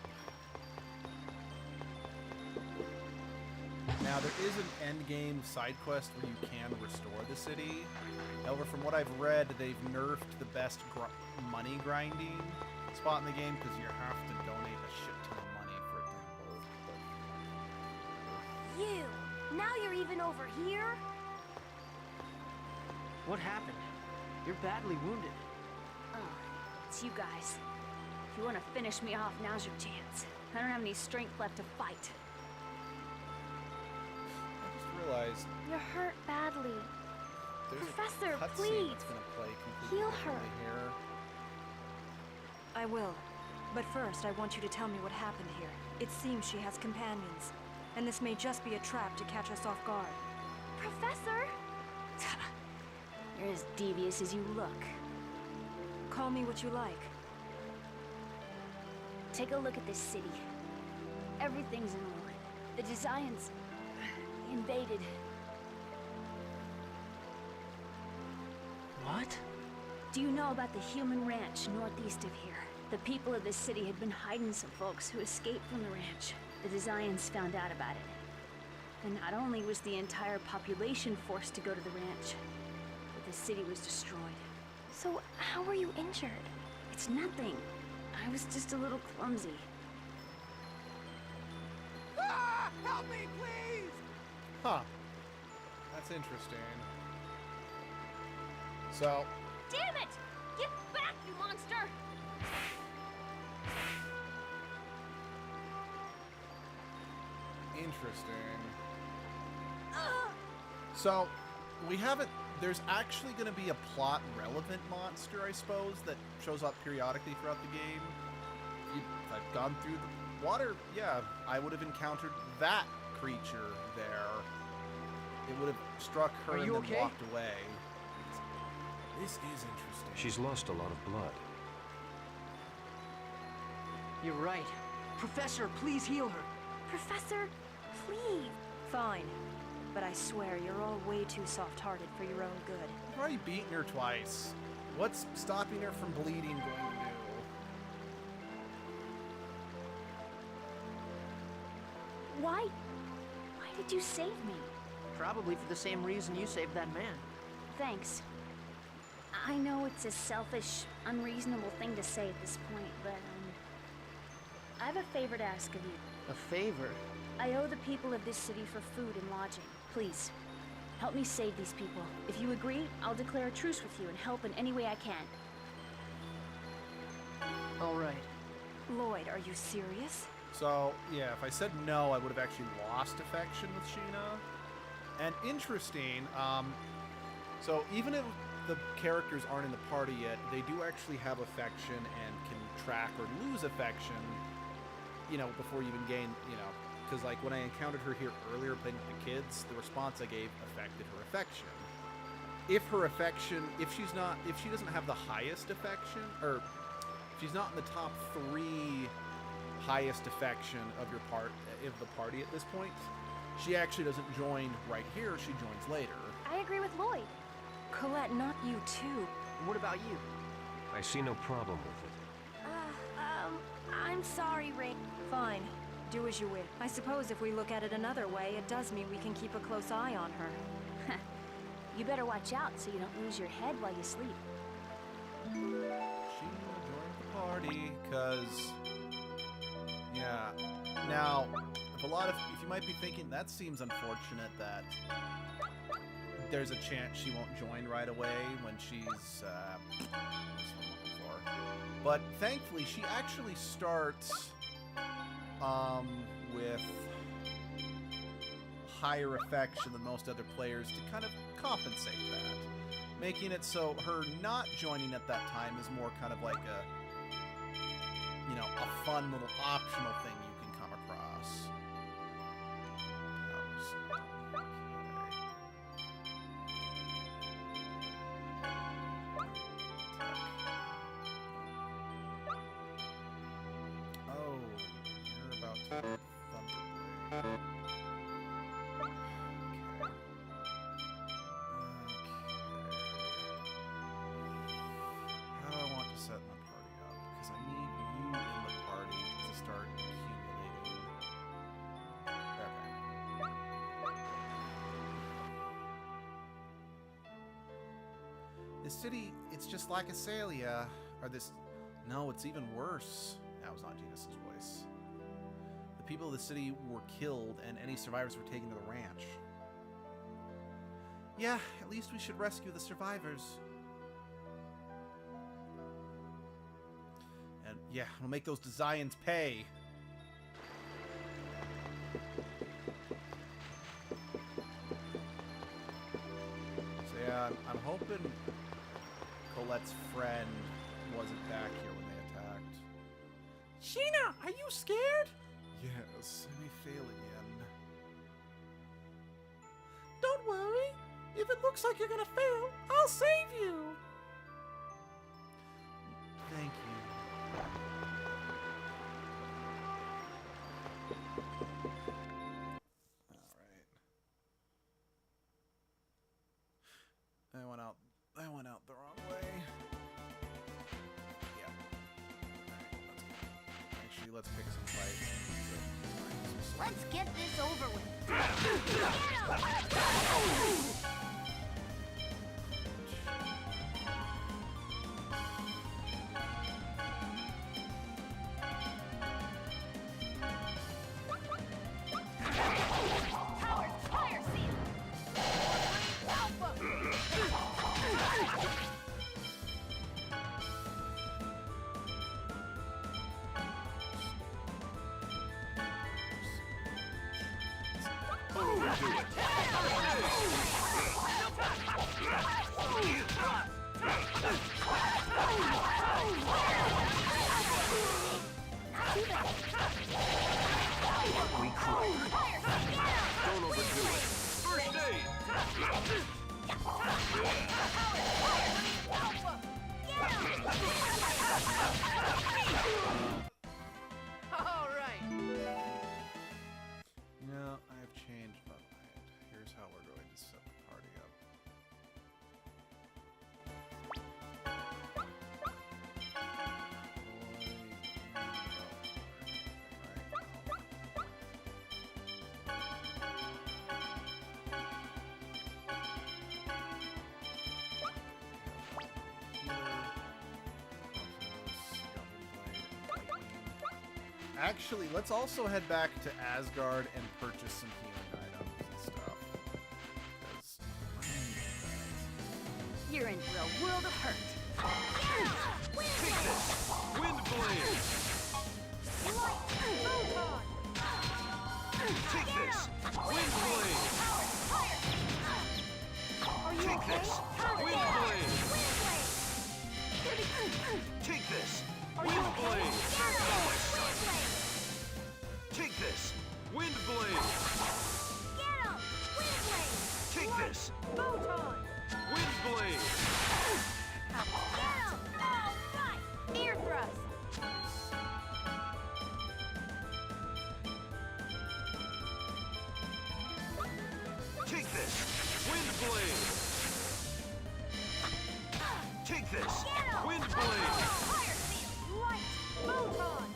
Now, there is an endgame side quest where you can restore the city. However, from what I've read, they've nerfed the best money grinding spot in the game because you have to donate a shit ton of money for it to work. You! Now you're even over here? What happened? You're badly wounded. Oh, it's you guys. If you want to finish me off, now's your chance. I don't have any strength left to fight. I just realized You're hurt badly. there's Professor, a cutscene please, that's going to play completely heal her. differently here. I will. But first, I want you to tell me what happened here. It seems she has companions, and this may just be a trap to catch us off guard. Professor? You're as devious as you look. Call me what you like. Take a look at this city. Everything's in ruin. The designs invaded. What? Do you know about the human ranch northeast of here? The people of this city had been hiding some folks who escaped from the ranch. The Designs found out about it. And not only was the entire population forced to go to the ranch, but the city was destroyed. So, how were you injured? It's nothing. I was just a little clumsy. Ah! Help me, please! Huh. That's interesting. So, Damn it! Get back, you monster! interesting. So, we haven't... There's actually going to be a plot-relevant monster, I suppose, that shows up periodically throughout the game. If I've gone through the water, yeah, I would have encountered that creature there. It would have struck her Are and you then okay? walked away. This is interesting. She's lost a lot of blood. You're right. Professor, please heal her. Professor, please. Fine. But I swear, you're all way too soft-hearted for your own good. I've already beaten her twice. What's stopping her from bleeding going to do? Why did you save me? Probably for the same reason you saved that man. Thanks. I know it's a selfish, unreasonable thing to say at this point, but, I have a favor to ask of you. A favor? I owe the people of this city for food and lodging. Please, help me save these people. If you agree, I'll declare a truce with you and help in any way I can. All right. Lloyd, are you serious? So, yeah, if I said no, I would have actually lost affection with Sheena. And interesting, so even if the characters aren't in the party yet, they do actually have affection and can track or lose affection, you know, before you even gain, you know, because like when I encountered her here earlier playing with the kids, the response I gave affected her affection. If her affection, if she doesn't have the highest affection, or if she's not in the top 3 highest affection of the party at this point, she actually doesn't join right here, she joins later. I agree with Lloyd. Colette, not you too. What about you? I see no problem with it. I'm sorry, Rain. Fine. Do as you wish. I suppose if we look at it another way, it does mean we can keep a close eye on her. You better watch out so you don't lose your head while you sleep. She joined the party, cause yeah. Now, if you might be thinking that seems unfortunate that there's a chance she won't join right away when she's what's what I'm looking for. But thankfully, she actually starts with higher affection than most other players to kind of compensate that, making it so her not joining at that time is more kind of like a, you know, a fun little optional thing you can come across. Oh, you're about to Thunderblade. How do I want to set my party up? Because I need you in the party to start accumulating. Okay. This city, it's just like Asalia. Or this... No, it's even worse. That was not Genus's voice. The people of the city were killed, and any survivors were taken to the ranch. Yeah, at least we should rescue the survivors. And yeah, we'll make those Desians pay. So yeah, I'm hoping Colette's friend wasn't back here when they attacked. Sheena, are you scared? Yes, let me fail again. Don't worry. If it looks like you're gonna fail, I'll save you. Thank you. All right. I went out the wrong way. Yeah. Actually, let's pick some fight. Let's get this over with. Actually, let's also head back to Asgard and purchase some healing items and stuff. Because You're in for a world of hurt. Take this! Wind blade! Take this! Wind blade! Take this! Wind blade! Take this! Wind blade! Take this! Wind blade! Take this! Photon! Wind blade! Ear thrust! Take this! Wind blade! Take this! Wind blade! Light! Photon!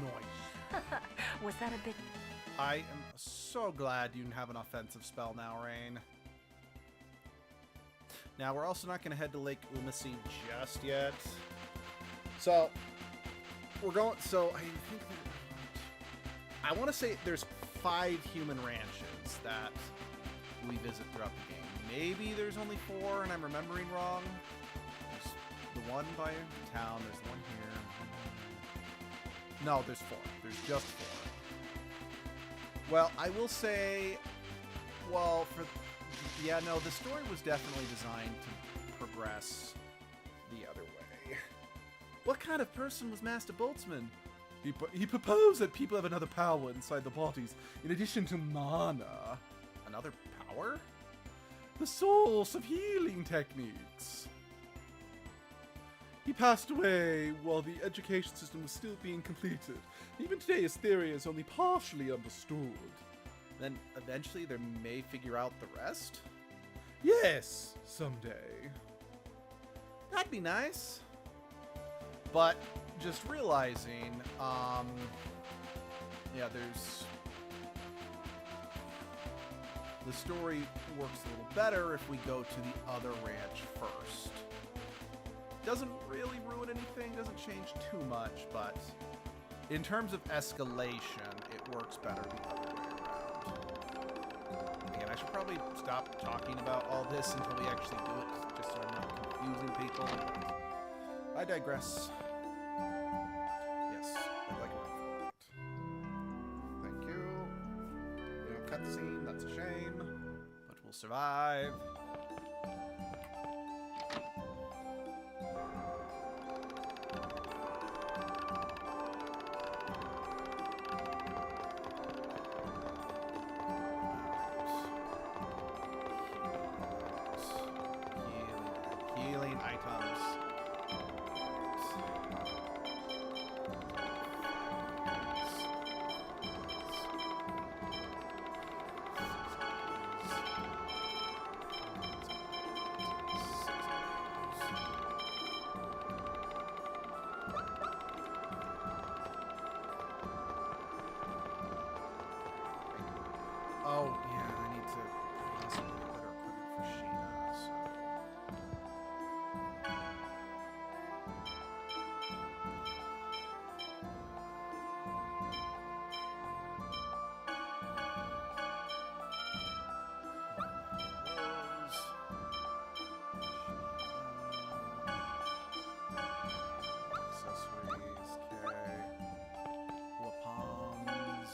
Noise. Was that a bit... I am so glad you have an offensive spell now, Rain. Now, we're also not going to head to Lake Umasi just yet. So, we're going... So, I think... I want to say there's 5 human ranches that we visit throughout the game. Maybe there's only 4, and I'm remembering wrong. There's the one by town. There's the one here. No, there's 4. There's just 4. Well, I will say, well, yeah, no, the story was definitely designed to progress the other way. What kind of person was Master Boltzmann? He proposed that people have another power inside their bodies, in addition to mana. Another power? The source of healing techniques. He passed away while the education system was still being completed. Even today, his theory is only partially understood. Then, eventually, they may figure out the rest? Yes, someday. That'd be nice. But, just realizing, yeah, there's... The story works a little better if we go to the other ranch first. Doesn't really ruin anything, doesn't change too much, but in terms of escalation, it works better the other way around. Again, I should probably stop talking about all this until we actually do it, just so I'm not confusing people. I digress. Yes, I'd like it. Thank you. No cutscene, that's a shame, but we'll survive. Healing items. Oh, yeah, I need to possibly get better equipment for Sheena, so... Accessories, okay. Weapons.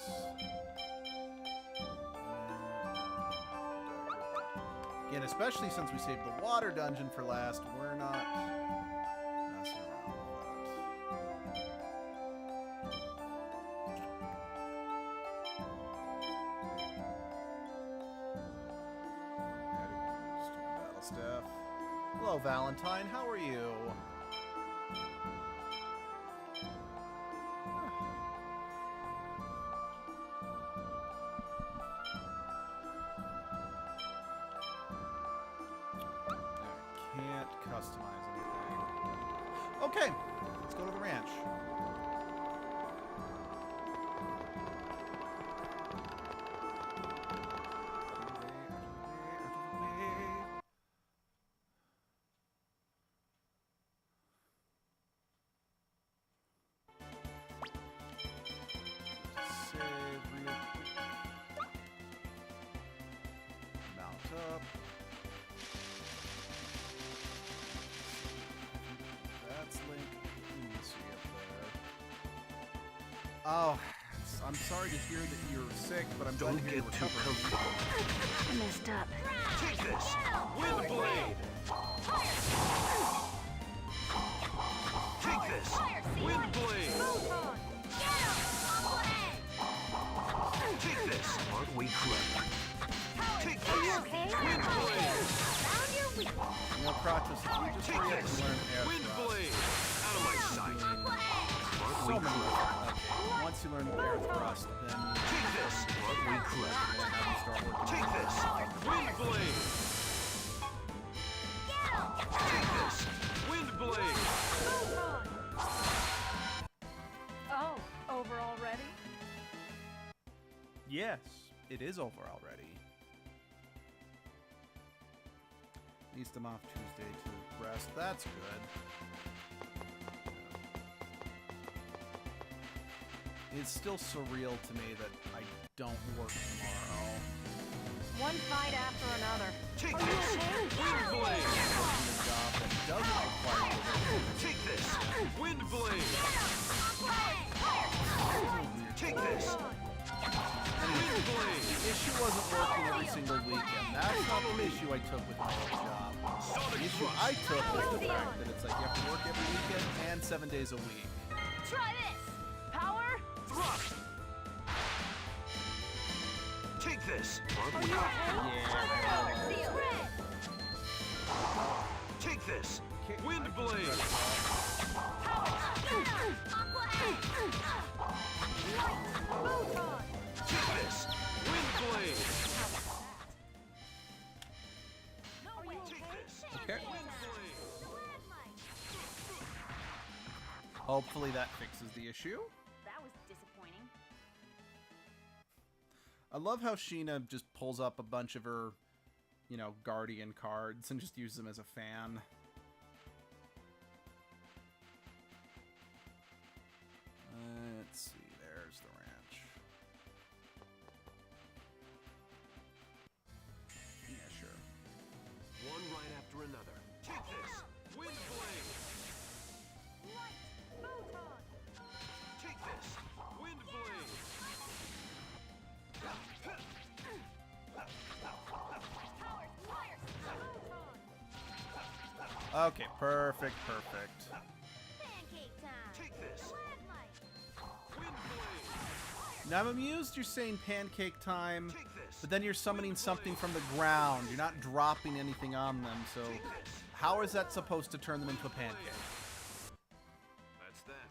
Again, especially since we saved the water dungeon for last, we're not messing around with that. Battle staff. Hello, Valentine. How are you? Can't customize anything. Okay, let's go to the ranch. Save real quick. Mount up. That's Link. Let's see up there. Oh, I'm sorry to hear that you're sick, but I'm glad Don't to hear get you're too recovering. comfortable. I messed up. Take this! Wind blade! Take this! Wind blade! Take this! Aren't we clever? Take this! Wind blade! You know, Kratos, if you just Take hurry up this! and learn air Wind thrust, blade! Out of my sight! Aren't so we many. clever? Okay, once you learn air thrust, then Take this! Aren't we clever? we'll have you start working. Take this! Wind blade! Take this! Wind blade! Oh, over already? Yes, it is over already. At least I'm off Tuesday to rest. That's good. It's still surreal to me that I don't work tomorrow. One fight after another. Take this! Wind blade! Working a job that doesn't require me Take this! Wind blade! Take this! Wind blade! The issue wasn't working every single weekend. That's not the issue I took with my old job. The issue I took was the fact that it's like you have to work every weekend and 7 days a week. Try this! Power! Thrust! Take this! Take this! Wind blade! Take this! Wind blade! Take this! Okay. Wind blade! Hopefully that fixes the issue. That was disappointing. I love how Sheena just pulls up a bunch of her, you know, Guardian cards and just uses them as a fan. Let's see, there's the ranch. Yeah, sure. One right after another. Take this! Wind blade! Take this! Wind blade! Okay, perfect, perfect. Take this! Wind blade! Now I'm amused you're saying pancake time, Take this! but then you're summoning something from the ground. You're not dropping anything on them, so how is that supposed to turn them into a pancake? That's that.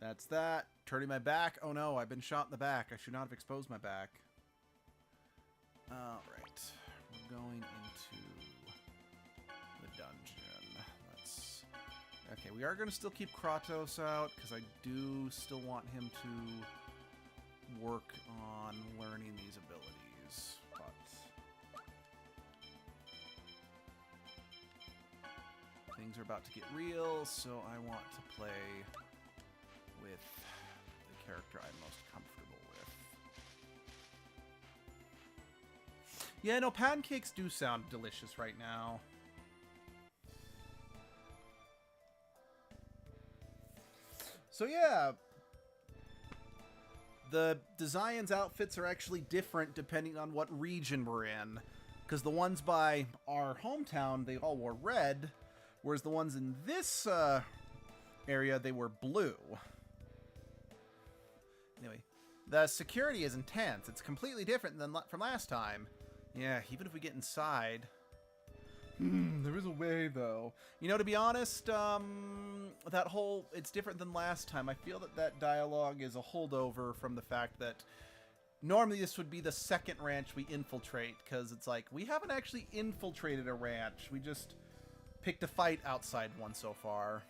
That's that. Turning my back. Oh no, I've been shot in the back. I should not have exposed my back. Alright. We're going into the dungeon. Let's... Okay, we are going to still keep Kratos out, because I do still want him to work on learning these abilities. But... things are about to get real, so I want to play with the character I'm most comfortable with. Yeah, no, pancakes do sound delicious right now. So yeah, the Design's outfits are actually different depending on what region we're in. Because the ones by our hometown, they all wore red, whereas the ones in this area, they were blue. Anyway, the security is intense. It's completely different than from last time. Yeah, even if we get inside. There is a way, though. You know, to be honest, that whole, it's different than last time. I feel that that dialogue is a holdover from the fact that normally this would be the second ranch we infiltrate, because it's like, we haven't actually infiltrated a ranch. We just picked a fight outside one so far.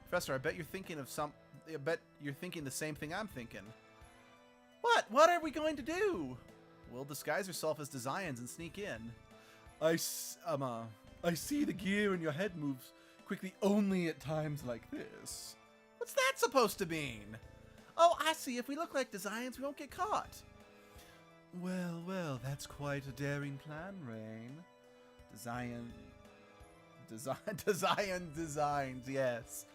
Professor, I bet you're thinking of I bet you're thinking the same thing I'm thinking. What? What are we going to do? We'll disguise ourselves as Desians and sneak in. I see the gear in your head moves quickly only at times like this. What's that supposed to mean? Oh, I see. If we look like Desians, we won't get caught. Well, well, that's quite a daring plan, Rain. Designs, yes.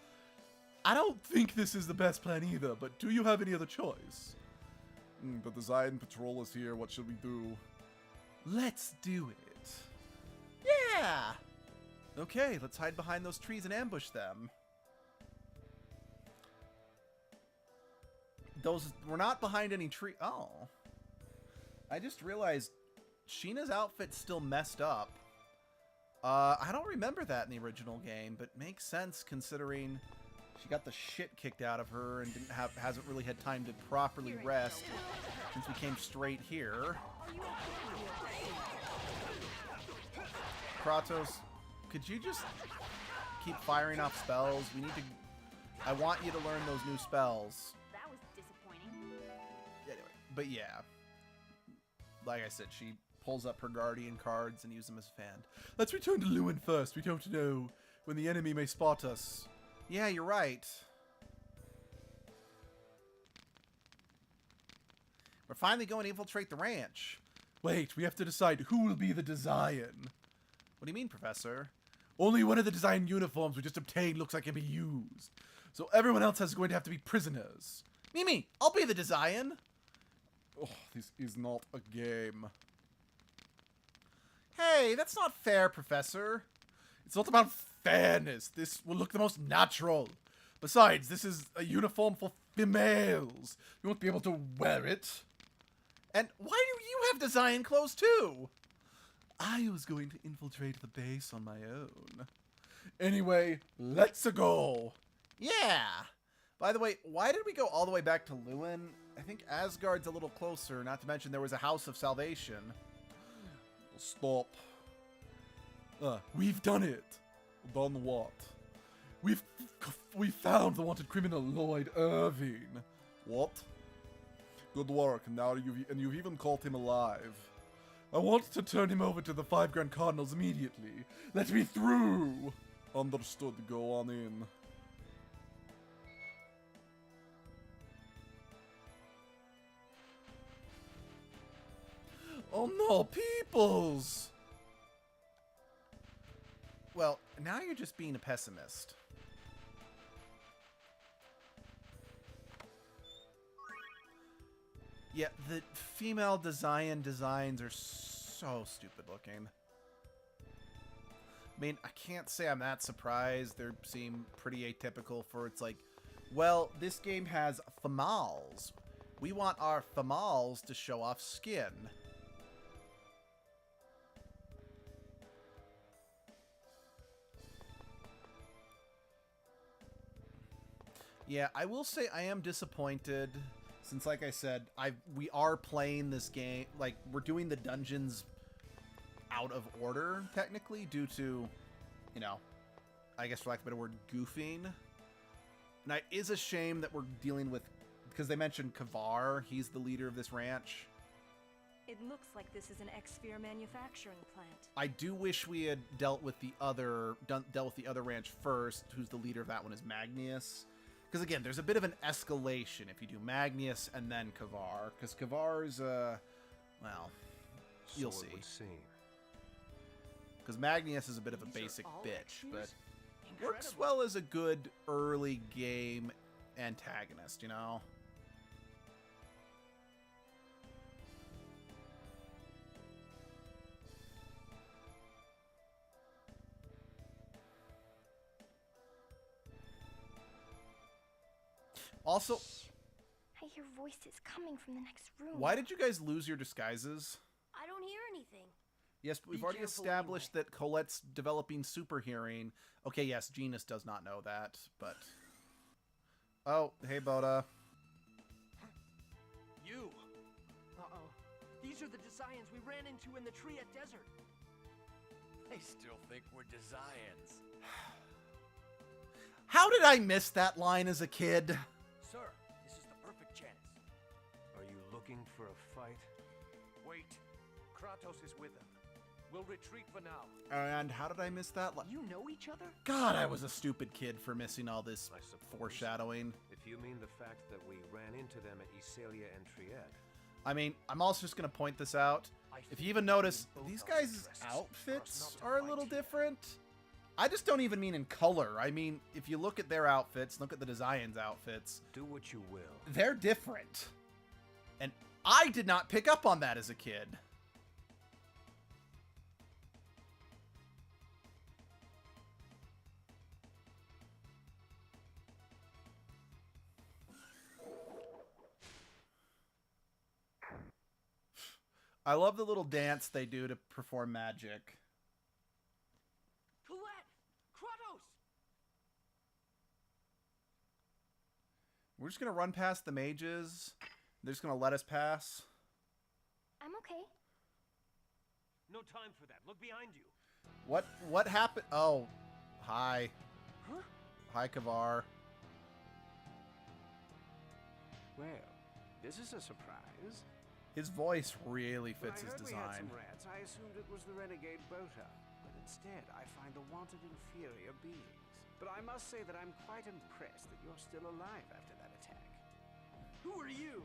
I don't think this is the best plan either, but do you have any other choice? The design patrol is here. What should we do? Let's do it. Yeah! Okay, let's hide behind those trees and ambush them. We're not behind any tree. Oh. I just realized Sheena's outfit's still messed up. I don't remember that in the original game, but makes sense considering she got the shit kicked out of her and hasn't really had time to properly rest since we came straight here. Kratos, could you just keep firing off spells? We need to... I want you to learn those new spells. That was disappointing. Anyway, but yeah. Like I said, she pulls up her Guardian cards and uses them as a fan. Let's return to Lewin first. We don't know when the enemy may spot us. Yeah, you're right. We're finally going to infiltrate the ranch. Wait, we have to decide who will be the Design. What do you mean, Professor? Only one of the Design uniforms we just obtained looks like it can be used. So everyone else is going to have to be prisoners. Mimi, I'll be the Design. Oh, this is not a game. Hey, that's not fair, Professor. It's not about fairness. This will look the most natural. Besides, this is a uniform for females. You won't be able to wear it. And why do you have Design clothes too? I was going to infiltrate the base on my own. Anyway, let's go. Yeah. By the way, why did we go all the way back to Lewin? I think Asgard's a little closer, not to mention there was a House of Salvation. Stop. We've done it. Done what? We found the wanted criminal Lloyd Irving. What? Good work. Now you've even caught him alive. I want to turn him over to the 5 Grand Cardinals immediately. Let me through. Understood. Go on in. Oh no, Peoples! Well, now you're just being a pessimist. Yeah, the female designs are so stupid looking. I mean, I can't say I'm that surprised. They seem pretty atypical for it's like, well, this game has females. We want our females to show off skin. Yeah, I will say I am disappointed since, like I said, we are playing this game, like, we're doing the dungeons out of order, technically, due to, you know, I guess for lack of a better word, goofing. And it is a shame that we're dealing with, because they mentioned Kavar, he's the leader of this ranch. It looks like this is an X-Sphere manufacturing plant. I do wish we had dealt with the other ranch first, who's the leader of that one is Magnius. Because, again, there's a bit of an escalation if you do Magnius and then Kavar. Because Kavar's, well, you'll see. Because Magnius is a bit of a basic bitch, but works well as a good early game antagonist, you know? Also, I hear voices coming from the next room. why did you guys lose your disguises? I don't hear anything. Yes, but we've already established that Colette's developing super hearing. Okay, yes, Genus does not know that, but... Oh, hey, Boda. You! Uh-oh. These are the Designs we ran into in the Triet Desert. They still think we're Designs. How did I miss that line as a kid? Sir, this is the perfect chance. Are you looking for a fight? Wait. Kratos is with them. We'll retreat for now. And how did I miss that line? You know each other? God, I was a stupid kid for missing all this I suppose. foreshadowing. If you mean the fact that we ran into them at Iselia and Triet. I mean, I'm also just going to point this out. If you even notice, these guys' outfits are a little different. I just don't even mean in color. I mean, if you look at their outfits, look at the Designs' outfits. Do what you will. They're different. And I did not pick up on that as a kid. I love the little dance they do to perform magic. Colette! Kratos! We're just gonna run past the mages. They're just gonna let us pass. I'm okay. No time for that. Look behind you. What happened? Oh, hi. Huh? Hi, Kavar. Well, this is a surprise. His voice really fits his When I heard we had design. some rats, I assumed it was the renegade boater. But instead, I find the wanted inferior beings. But I must say that I'm quite impressed that you're still alive after that attack. Who are you?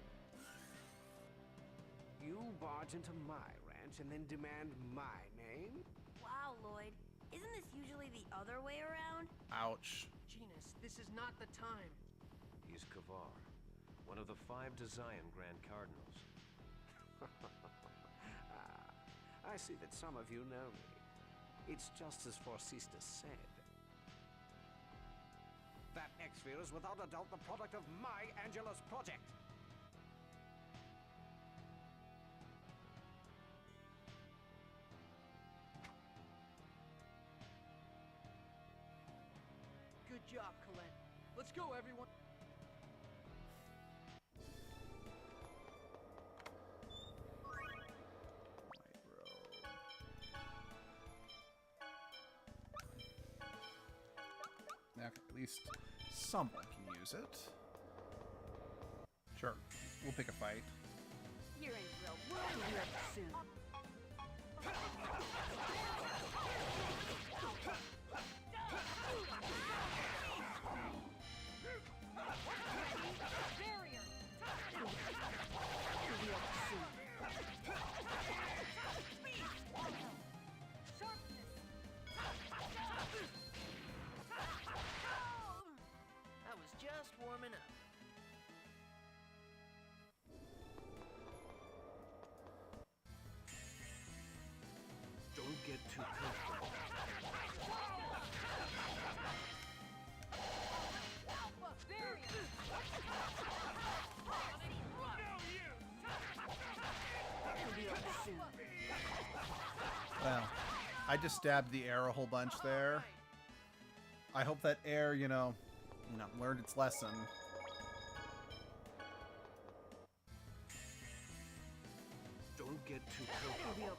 You barge into my ranch and then demand my name? Wow, Lloyd. Isn't this usually the other way around? Ouch. Genus, this is not the time. He's Kavar, one of the 5 Desian Grand Cardinals. I see that some of you know me. It's just as Forcista said. That X-Sphere is without a doubt the product of my Angelus project. Good job, Colette. Let's go, everyone. Okay, at least someone can use it. Sure, we'll pick a fight. You're in real soon. I was just warming up. Don't get too comfortable. Well, I just stabbed the air a whole bunch there. I hope that air, learned its lesson. Don't get too comfortable.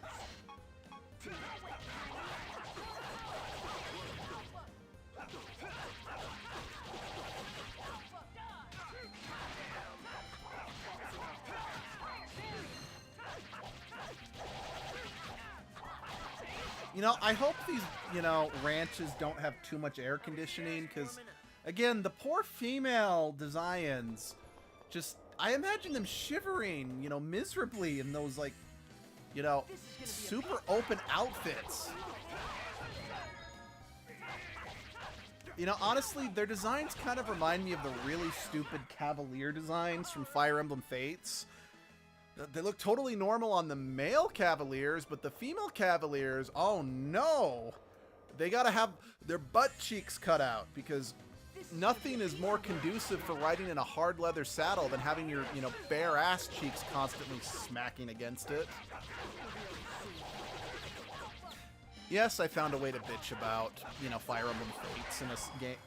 I hope these, ranches don't have too much air conditioning, because, again, the poor female designs, I imagine them shivering, miserably in those, super open outfits. Honestly, their designs kind of remind me of the really stupid Cavalier designs from Fire Emblem Fates. They look totally normal on the male Cavaliers, but the female Cavaliers, oh no! They gotta have their butt cheeks cut out, because nothing is more conducive for riding in a hard leather saddle than having your, bare ass cheeks constantly smacking against it. Yes, I found a way to bitch about, Fire Emblem Fates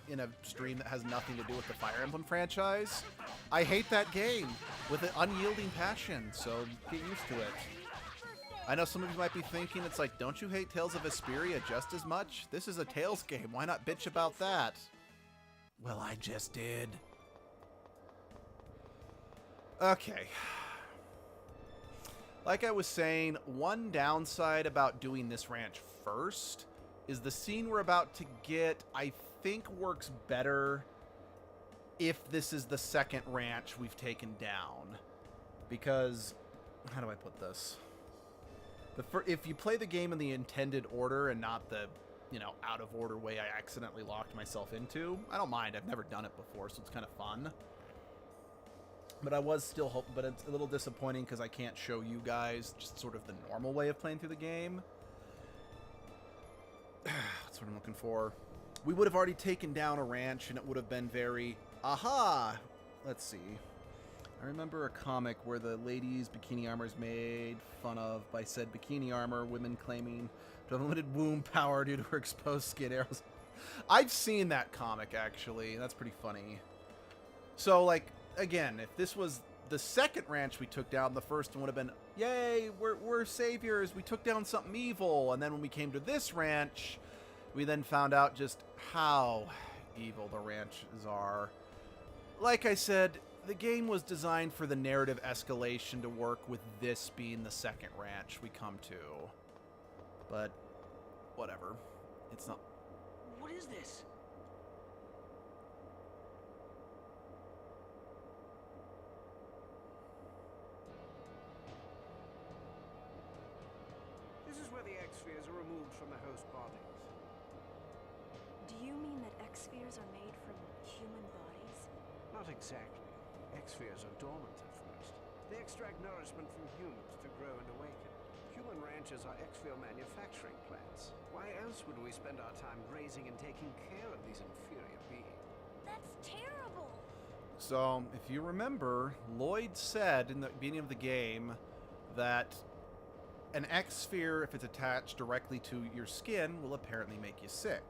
in a stream that has nothing to do with the Fire Emblem franchise. I hate that game with an unyielding passion, so get used to it. I know some of you might be thinking, it's like, don't you hate Tales of Vesperia just as much? This is a Tales game, why not bitch about that? Well, I just did. Okay. Like I was saying, one downside about doing this ranch first is the scene we're about to get, I think, works better if this is the second ranch we've taken down. Because, how do I put this? If you play the game in the intended order and not the, out of order way I accidentally locked myself into, I don't mind. I've never done it before, so it's kind of fun. But I was still hoping, but it's a little disappointing because I can't show you guys just sort of the normal way of playing through the game. That's what I'm looking for. We would have already taken down a ranch, and it would have been very... Aha! Let's see. I remember a comic where the lady's bikini armor is made fun of by said bikini armor, women claiming to have limited womb power due to her exposed skin arrows. I've seen that comic, actually. That's pretty funny. So, like, again, if this was the second ranch we took down, the first one would have been, yay, we're saviors, we took down something evil. And then when we came to this ranch, we then found out just how evil the ranches are. Like I said, the game was designed for the narrative escalation to work, with this being the second ranch we come to. But, whatever. It's not... What is this? This is where the X-spheres are removed from the host bodies. Do you mean that X-spheres are made from human bodies? Not exactly. X-spheres are dormant at first. They extract nourishment from humans to grow and awaken. Human ranches are X-sphere manufacturing plants. Why else would we spend our time raising and taking care of these inferior beings? That's terrible! So, if you remember, Lloyd said in the beginning of the game that an X-sphere, if it's attached directly to your skin, will apparently make you sick.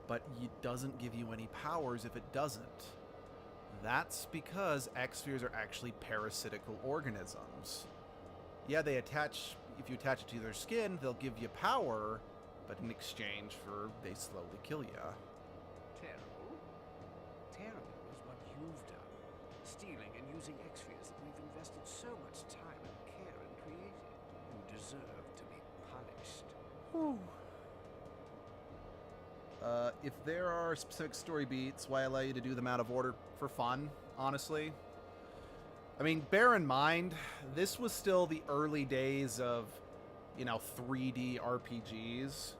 But it doesn't give you any powers if it doesn't. That's because X-spheres are actually parasitical organisms. Yeah, they attach, if you attach it to their skin, they'll give you power, but in exchange for, they slowly kill you. Terrible? Terrible is what you've done. Stealing and using X-spheres that we've invested so much time and care in creating. You deserve to be punished. Whew. If there are specific story beats, why allow you to do them out of order? For fun, honestly. I mean, bear in mind, this was still the early days of, 3D RPGs.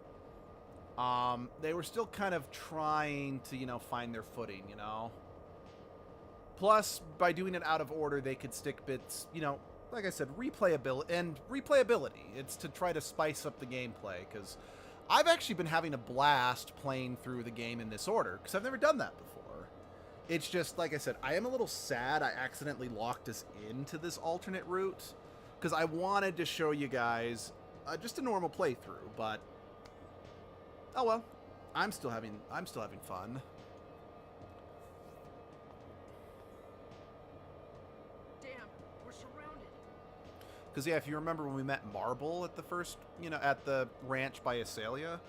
They were still kind of trying to, find their footing, Plus, by doing it out of order, they could stick bits, like I said, replayability. It's to try to spice up the gameplay, because I've actually been having a blast playing through the game in this order, because I've never done that before. It's just, like I said, I am a little sad I accidentally locked us into this alternate route, because I wanted to show you guys just a normal playthrough, but oh well, I'm still having fun. Damn, we're surrounded. Because yeah, if you remember when we met Marble at the first, at the ranch by Asalia,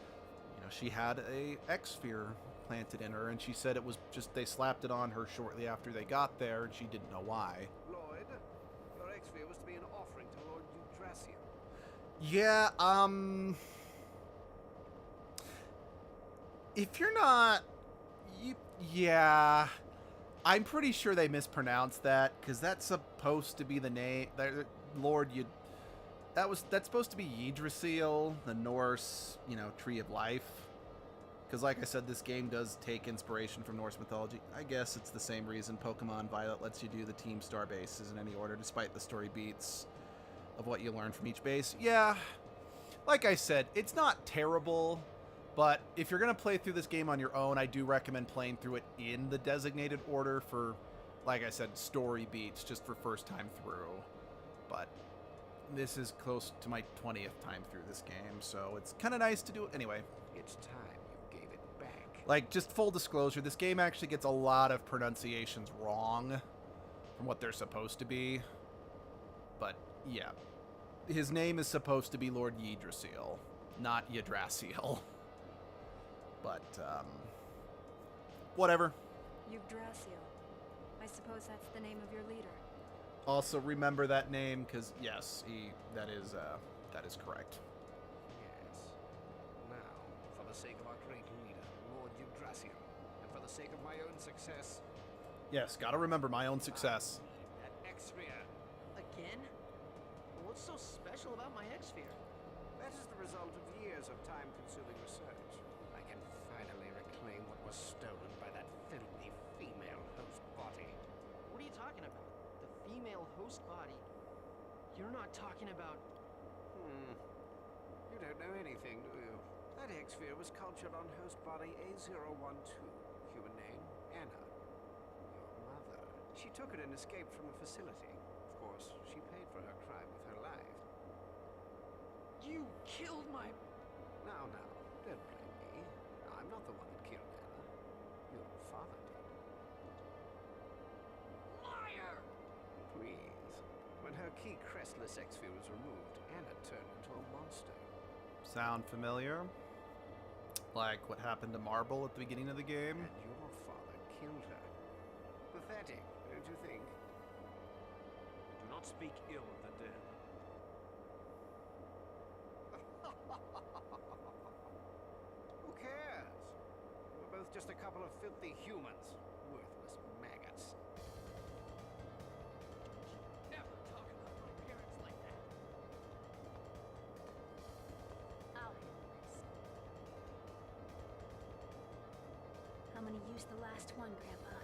she had a X-sphere planted in her, and she said it was just they slapped it on her shortly after they got there, and she didn't know why. Lloyd, your X-sphere was to be an offering to Lord Yggdrasil. Yeah, if you're not... yeah... I'm pretty sure they mispronounced that, because that's supposed to be the name... Lord, that's supposed to be Yggdrasil, the Norse, tree of life. Because like I said, this game does take inspiration from Norse mythology. I guess it's the same reason Pokemon Violet lets you do the Team Star bases in any order, despite the story beats of what you learn from each base. Yeah, like I said, it's not terrible, but if you're going to play through this game on your own, I do recommend playing through it in the designated order for, like I said, story beats, just for first time through. But this is close to my 20th time through this game, so it's kind of nice to do it anyway. It's time you gave it back. Like, just full disclosure, this game actually gets a lot of pronunciations wrong from what they're supposed to be. But, yeah. His name is supposed to be Lord Yggdrasil, not Yggdrasil. But, whatever. Yggdrasil. I suppose that's the name of your leader. Also, remember that name, because, yes, that is correct. Yes. Now, for the sake of our great leader, Lord Yggdrasil, and for the sake of my own success... Yes, gotta remember my own success. That X-sphere. Again? What's so special about my X-sphere? That is the result of years of time-consuming research. I can finally reclaim what was stolen by that filthy female host body. What are you talking about? female host body. You're not talking about... You don't know anything, do you? That X-sphere was cultured on host body A012. Human name, Anna. Your mother. She took it and escaped from the facility. Of course, she paid for her crime with her life. You killed my... Now, don't blame me. I'm not the one that killed Anna. Your father did. Liar! Please. When her key crestless X-sphere was removed, Anna turned into a monster. Sound familiar? Like what happened to Marble at the beginning of the game? And your father killed her. Pathetic, don't you think? Do not speak ill of the dead. Who cares? We're both just a couple of filthy humans. Worthless maggots. Never talk about my parents like that. I'll handle this. I'm gonna use the last one, Grandpa.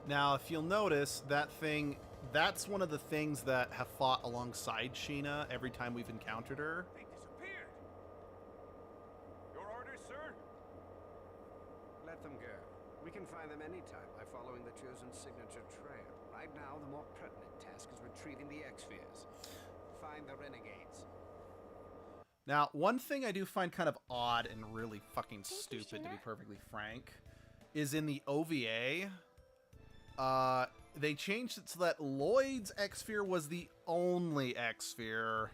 Now, if you'll notice, that thing, that's one of the things that have fought alongside Sheena every time we've encountered her. They disappeared. Your orders, sir? Let them go. We can find them anytime by following the chosen signature trail. Right now, the more pertinent task is retrieving the X-spheres. Find the renegades. Now, one thing I do find kind of odd and really fucking Thank you, stupid, to be Sheena. perfectly frank, is in the OVA, they changed it so that Lloyd's X-sphere was the only X-sphere.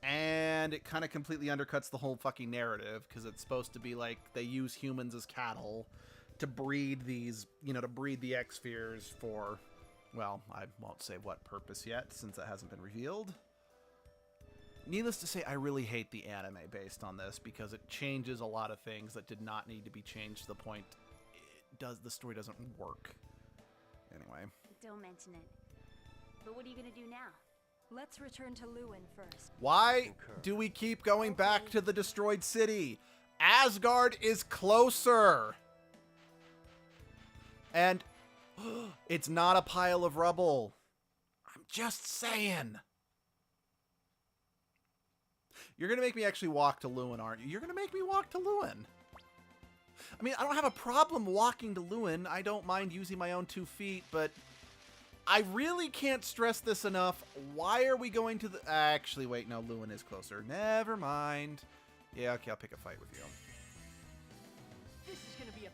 And it kind of completely undercuts the whole fucking narrative, because it's supposed to be like they use humans as cattle to breed these, to breed the X-spheres for, well, I won't say what purpose yet, since it hasn't been revealed. Needless to say, I really hate the anime based on this, because it changes a lot of things that did not need to be changed to the point the story doesn't work. Anyway. Don't mention it. But what are you gonna do now? Let's return to Lewin first. Why do we keep going back to the destroyed city? Asgard is closer! And it's not a pile of rubble. I'm just saying. You're gonna make me actually walk to Lewin, aren't you? You're gonna make me walk to Lewin. I mean, I don't have a problem walking to Lewin. I don't mind using my own 2 feet, but I really can't stress this enough. Why are we going to the... Actually, wait, no, Lewin is closer. Never mind. Yeah, okay, I'll pick a fight with you. This is gonna be a...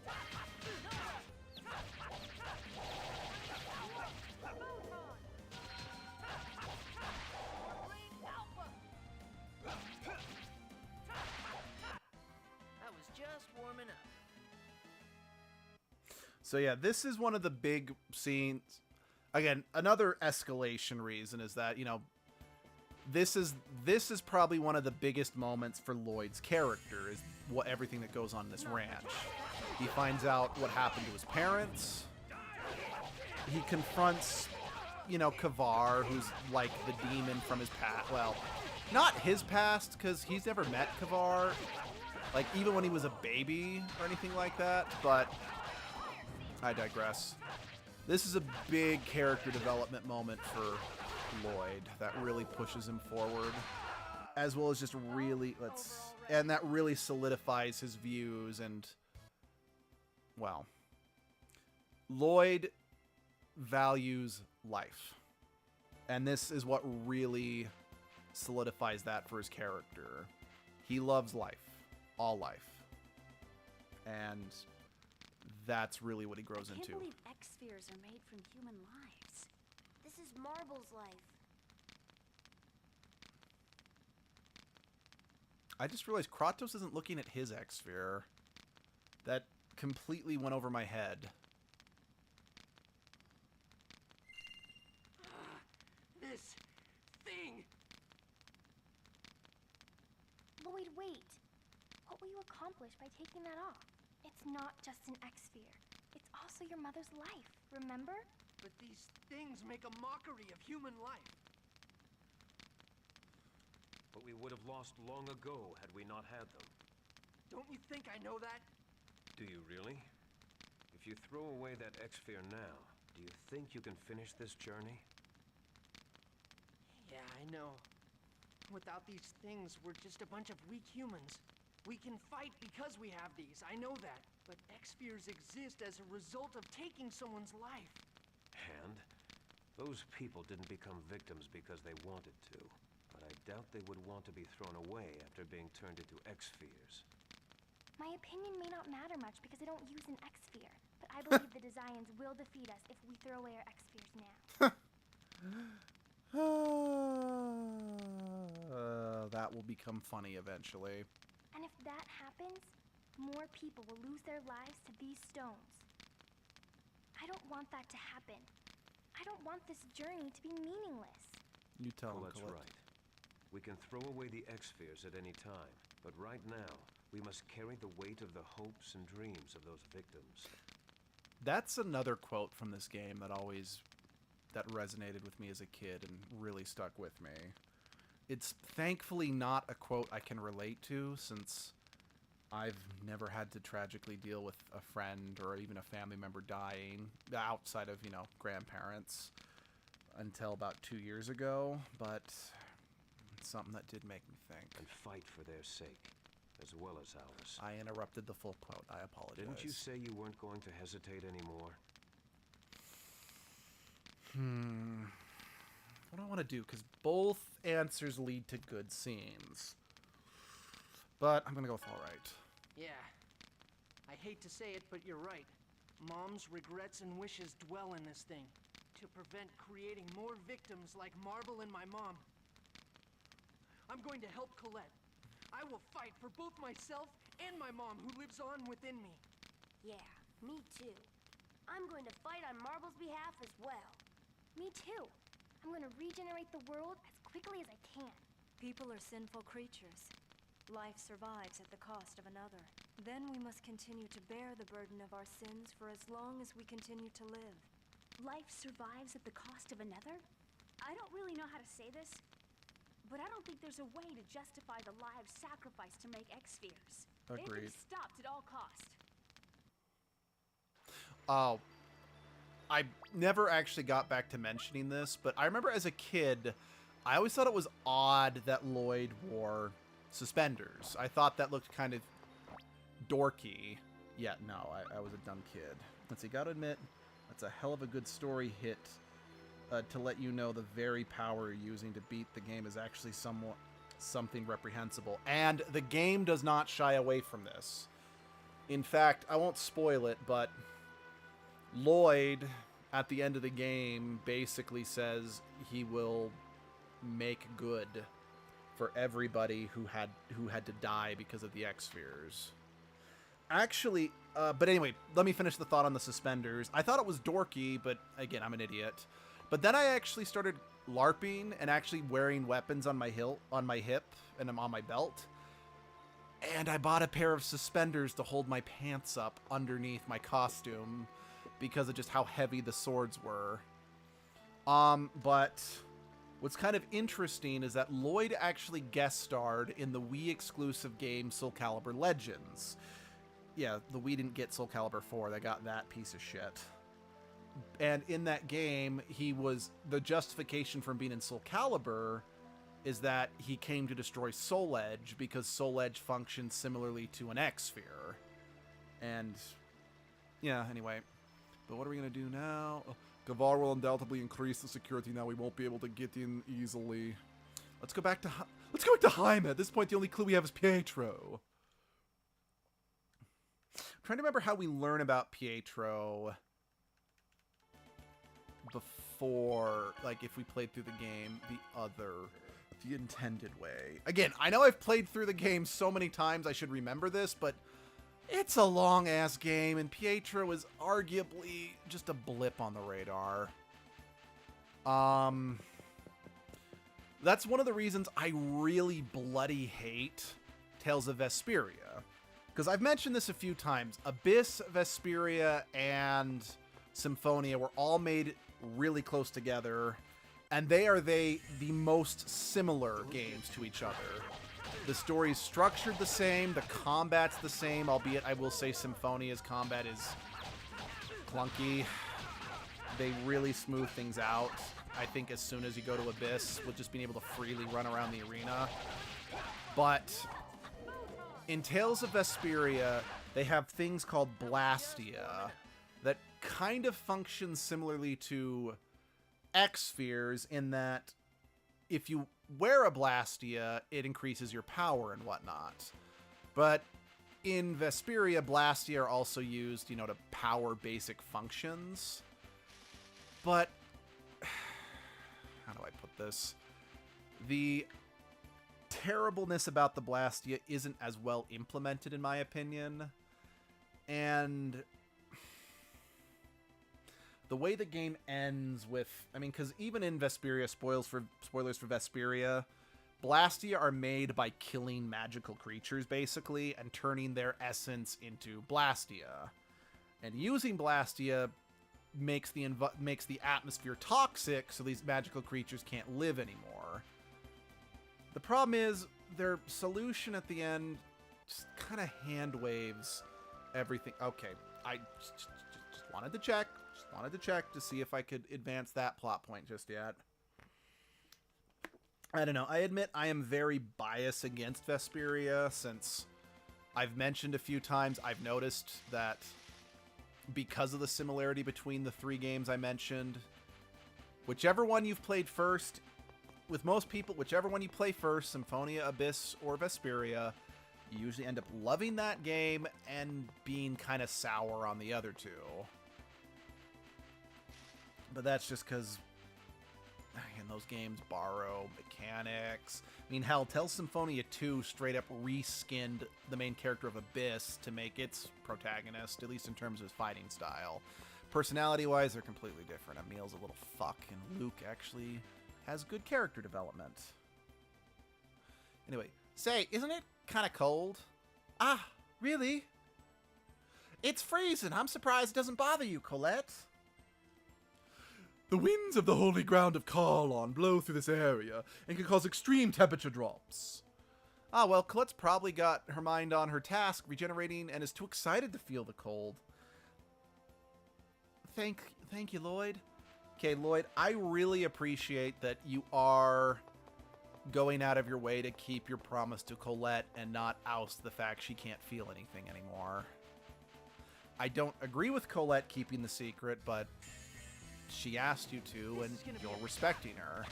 I was just warming up. So yeah, this is one of the big scenes. Again, another escalation reason is that, this is probably one of the biggest moments for Lloyd's character, is everything that goes on in this ranch. He finds out what happened to his parents. He confronts, Kavar, who's like the demon from his past. Well, not his past, because he's never met Kavar, like even when he was a baby or anything like that, but I digress. This is a big character development moment for Lloyd that really pushes him forward, as well as just really and that really solidifies his views. And well, Lloyd values life, and this is what really solidifies that for his character. He loves life, all life, and that's really what he grows I can't into. believe X-spheres are made from human lives. This is Marble's life. I just realized Kratos isn't looking at his X-sphere. That completely went over my head. This thing. Lloyd, wait. What will you accomplish by taking that off? It's not just an X-sphere. It's also your mother's life, remember? But these things make a mockery of human life. But we would have lost long ago had we not had them. Don't you think I know that? Do you really? If you throw away that X-Sphere now, do you think you can finish this journey? Yeah, I know. Without these things, we're just a bunch of weak humans. We can fight because we have these, I know that. But X-Spheres exist as a result of taking someone's life. And those people didn't become victims because they wanted to. But I doubt they would want to be thrown away after being turned into X-Spheres. My opinion may not matter much because I don't use an X-Sphere. But I believe the Desians will defeat us if we throw away our X-Spheres now. That will become funny eventually. And if that happens, more people will lose their lives to these stones. I don't want that to happen. I don't want this journey to be meaningless. You tell Well, him, that's Colette. right. We can throw away the X-Spheres at any time, but right now, we must carry the weight of the hopes and dreams of those victims. That's another quote from this game that resonated with me as a kid and really stuck with me. It's thankfully not a quote I can relate to, since I've never had to tragically deal with a friend or even a family member dying outside of, grandparents until about 2 years ago, but it's something that did make me think. And fight for their sake, as well as ours. I interrupted the full quote. I apologize. Didn't you say you weren't going to hesitate anymore? What do I want to do? Because both answers lead to good scenes. But I'm going to go with all right. Yeah. I hate to say it, but you're right. Mom's regrets and wishes dwell in this thing, to prevent creating more victims like Marble and my mom. I'm going to help Colette. I will fight for both myself and my mom, who lives on within me. Yeah, me too. I'm going to fight on Marble's behalf as well. Me too. I'm gonna regenerate the world as quickly as I can. People are sinful creatures. Life survives at the cost of another. Then we must continue to bear the burden of our sins for as long as we continue to live. Life survives at the cost of another? I don't really know how to say this, but I don't think there's a way to justify the lives sacrificed to make X-Spheres. They have to Agreed. be stopped at all cost. Oh, I never actually got back to mentioning this, but I remember as a kid, I always thought it was odd that Lloyd wore suspenders. I thought that looked kind of dorky. Yeah, no, I was a dumb kid. Let's see, gotta admit, that's a hell of a good story hit to let you know the very power you're using to beat the game is actually something reprehensible. And the game does not shy away from this. In fact, I won't spoil it, but Lloyd, at the end of the game, basically says he will make good for everybody who had to die because of the X-Spheres. Actually, but anyway, let me finish the thought on the suspenders. I thought it was dorky, but again, I'm an idiot. But then I actually started LARPing and actually wearing weapons on my hip and on my belt. And I bought a pair of suspenders to hold my pants up underneath my costume because of just how heavy the swords were. But what's kind of interesting is that Lloyd actually guest starred in the Wii exclusive game Soul Calibur Legends. Yeah, the Wii didn't get Soul Calibur 4, they got that piece of shit. And in that game, the justification for being in Soul Calibur is that he came to destroy Soul Edge because Soul Edge functions similarly to an X-Sphere. And, yeah, anyway. But what are we going to do now? Oh, Gavar will undoubtedly increase the security now. We won't be able to get in easily. let's go back to Jaime. At this point, the only clue we have is Pietro. I'm trying to remember how we learn about Pietro before, like, if we played through the game the intended way. Again, I know I've played through the game so many times I should remember this, but it's a long-ass game, and Pietro is arguably just a blip on the radar. That's one of the reasons I really bloody hate Tales of Vesperia. Because I've mentioned this a few times. Abyss, Vesperia, and Symphonia were all made really close together, and they are the most similar games to each other. The story's structured the same, the combat's the same, albeit I will say Symphonia's combat is clunky. They really smooth things out. I think as soon as you go to Abyss, with just being able to freely run around the arena. But in Tales of Vesperia, they have things called Blastia that kind of function similarly to X-Spheres in that if you wear a Blastia, it increases your power and whatnot. But in Vesperia, Blastia are also used, you know, to power basic functions. But how do I put this? The terribleness about the Blastia isn't as well implemented, in my opinion. And the way the game ends with, I mean, because even in Vesperia, spoilers for Vesperia, Blastia are made by killing magical creatures, basically, and turning their essence into Blastia. And using Blastia makes the atmosphere toxic, so these magical creatures can't live anymore. The problem is, their solution at the end just kind of hand waves everything. Okay, I just wanted to check. Just wanted to check to see if I could advance that plot point just yet. I don't know. I admit I am very biased against Vesperia, since I've mentioned a few times, I've noticed that because of the similarity between the three games I mentioned, whichever one you've played first, with most people, whichever one you play first, Symphonia, Abyss, or Vesperia, you usually end up loving that game and being kind of sour on the other two. But that's just because, again, those games borrow mechanics. I mean, hell, Tales Symphonia 2 straight up reskinned the main character of Abyss to make its protagonist, at least in terms of his fighting style. Personality-wise, they're completely different. Emil's a little fuck, and Luke actually has good character development. Anyway, say, isn't it kind of cold? Ah, really? It's freezing. I'm surprised it doesn't bother you, Colette. The winds of the holy ground of Karlon blow through this area and can cause extreme temperature drops. Ah, well, Colette's probably got her mind on her task, regenerating, and is too excited to feel the cold. Thank you, Lloyd. Okay, Lloyd, I really appreciate that you are going out of your way to keep your promise to Colette and not oust the fact she can't feel anything anymore. I don't agree with Colette keeping the secret, but she asked you to, and you're respecting her.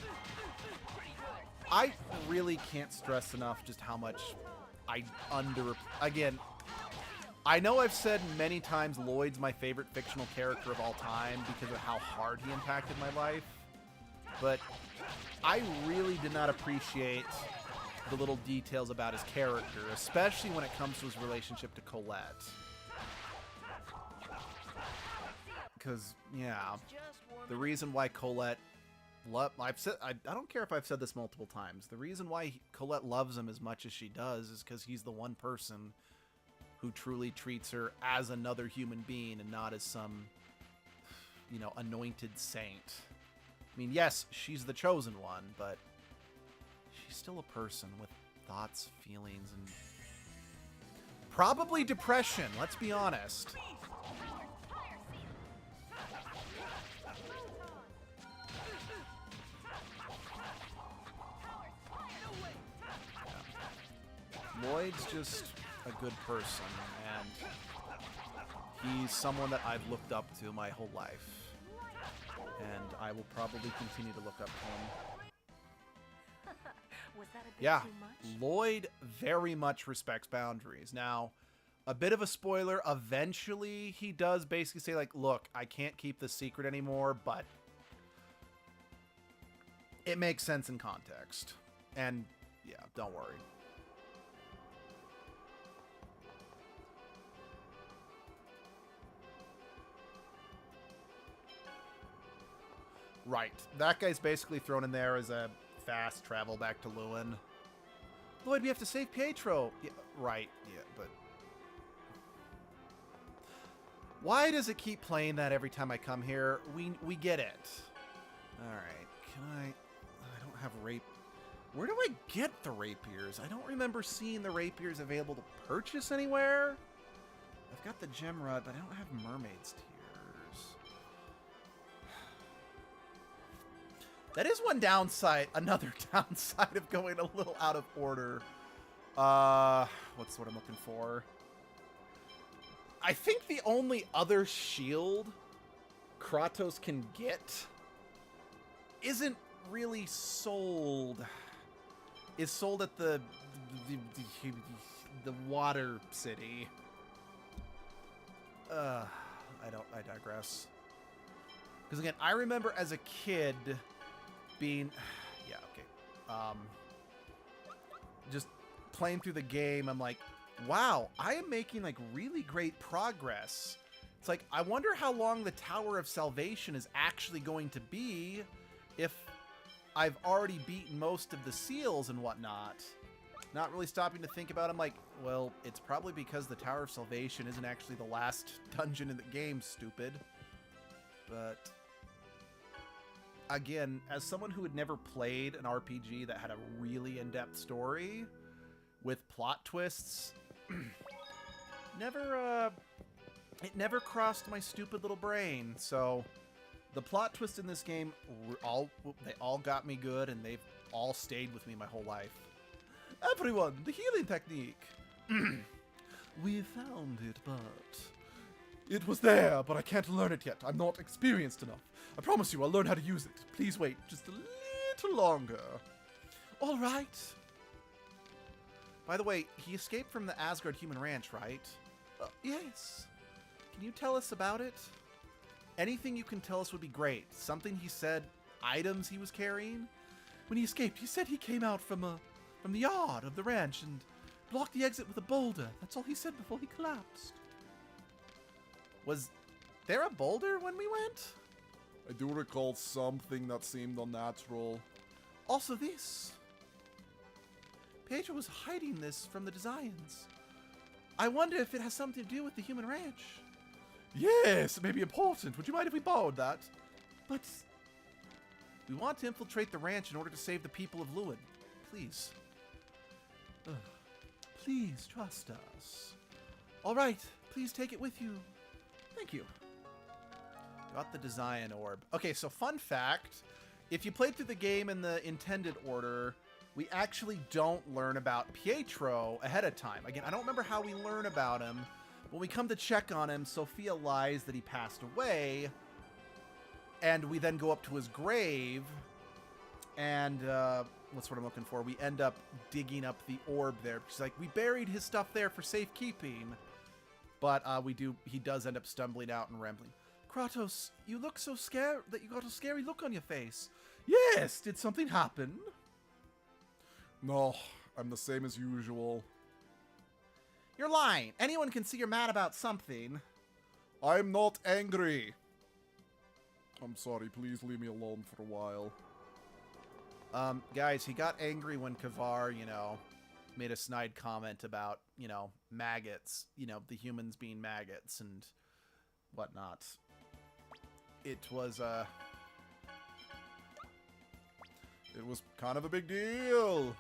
I really can't stress enough just how much Again, I know I've said many times Lloyd's my favorite fictional character of all time because of how hard he impacted my life, but I really did not appreciate the little details about his character, especially when it comes to his relationship to Colette. Because, yeah, the reason why Colette I don't care if I've said this multiple times. The reason why Colette loves him as much as she does is because he's the one person who truly treats her as another human being and not as some, you know, anointed saint. I mean, yes, she's the chosen one, but she's still a person with thoughts, feelings, and probably depression, let's be honest. Lloyd's just a good person, and he's someone that I've looked up to my whole life. And I will probably continue to look up to him. Was that a bit Yeah, too much? Lloyd very much respects boundaries. Now, a bit of a spoiler, eventually he does basically say, like, look, I can't keep this secret anymore, but it makes sense in context. And, yeah, don't worry. Right. That guy's basically thrown in there as a fast travel back to Lewin. Lloyd, we have to save Pietro. Yeah, right. Yeah, but why does it keep playing that every time I come here? We get it. All right. Can I don't have rape. Where do I get the rapiers? I don't remember seeing the rapiers available to purchase anywhere. I've got the gem rod, but I don't have mermaid's tears. That is one downside, another downside of going a little out of order. What's what I'm looking for? I think the only other shield Kratos can get isn't really sold. Is sold at the water city. I digress. Because again, I remember as a kid being, yeah, okay. Just playing through the game, I'm like, wow, I am making like really great progress. It's like, I wonder how long the Tower of Salvation is actually going to be if I've already beaten most of the seals and whatnot. Not really stopping to think about it. I'm like, well, it's probably because the Tower of Salvation isn't actually the last dungeon in the game, stupid. But again, as someone who had never played an RPG that had a really in-depth story with plot twists, it never crossed my stupid little brain. So the plot twists in this game, they all got me good, and they've all stayed with me my whole life. Everyone, the healing technique. We found it, but it was there, but I can't learn it yet. I'm not experienced enough. I promise you I'll learn how to use it. Please wait just a little longer. All right. By the way, he escaped from the Asgard Human Ranch, right? Yes. Can you tell us about it? Anything you can tell us would be great. Something he said, items he was carrying. When he escaped, he said he came out from the yard of the ranch and blocked the exit with a boulder. That's all he said before he collapsed. Was there a boulder when we went? I do recall something that seemed unnatural. Also this. Pedro was hiding this from the designs. I wonder if it has something to do with the human ranch. Yes, it may be important. Would you mind if we borrowed that? But we want to infiltrate the ranch in order to save the people of Lewin. Please. Please trust us. All right, please take it with you. Thank you. Got the Design Orb. Okay, so fun fact. If you played through the game in the intended order, we actually don't learn about Pietro ahead of time. Again, I don't remember how we learn about him. When we come to check on him, Sophia lies that he passed away. And we then go up to his grave. And, what's what I'm looking for? We end up digging up the orb there. She's like, we buried his stuff there for safekeeping. But, he does end up stumbling out and rambling. Kratos, you look so scared that you got a scary look on your face. Yes, did something happen? No, I'm the same as usual. You're lying. Anyone can see you're mad about something. I'm not angry. I'm sorry, please leave me alone for a while. Guys, he got angry when Kavar, made a snide comment about, maggots, the humans being maggots and whatnot. It was kind of a big deal.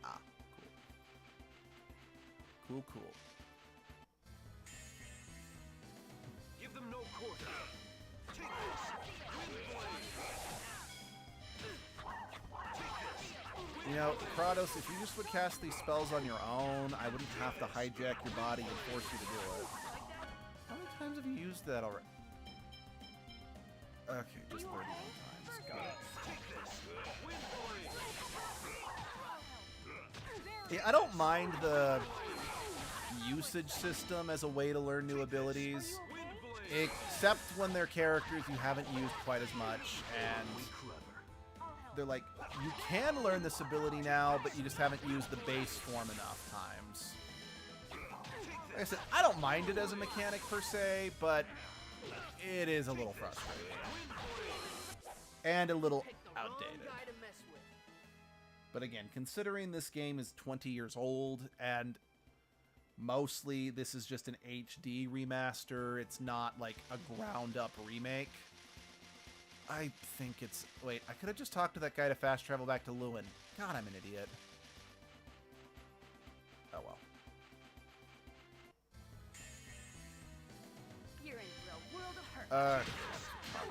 Ah, cool. Cool. Give them no quarter. Take Kratos, if you just would cast these spells on your own, I wouldn't have to hijack your body and force you to do it. How many times have you used that already? Okay, just 31 times. Got it. Yeah, I don't mind the usage system as a way to learn new abilities, except when they're characters you haven't used quite as much, and they're like, you can learn this ability now, but you just haven't used the base form enough times. Like I said, I don't mind it as a mechanic per se, but it is a little frustrating. And a little outdated. But again, considering this game is 20 years old, and mostly this is just an HD remaster, it's not like a ground-up remake, I think it's... Wait, I could have just talked to that guy to fast travel back to Lewin. God, I'm an idiot. Oh, well. You're in a world of hurt.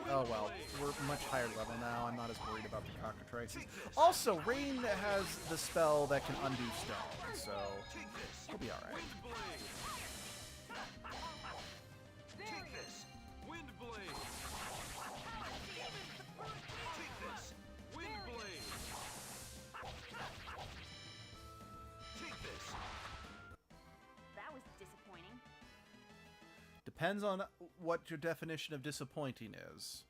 Oh, well. We're much higher level now. I'm not as worried about the cockatrices. Also, Rain has the spell that can undo stone, so we'll be alright. Take this! Wind blade! Take this! Wind blade! Take this! That was disappointing. Depends on what your definition of disappointing is.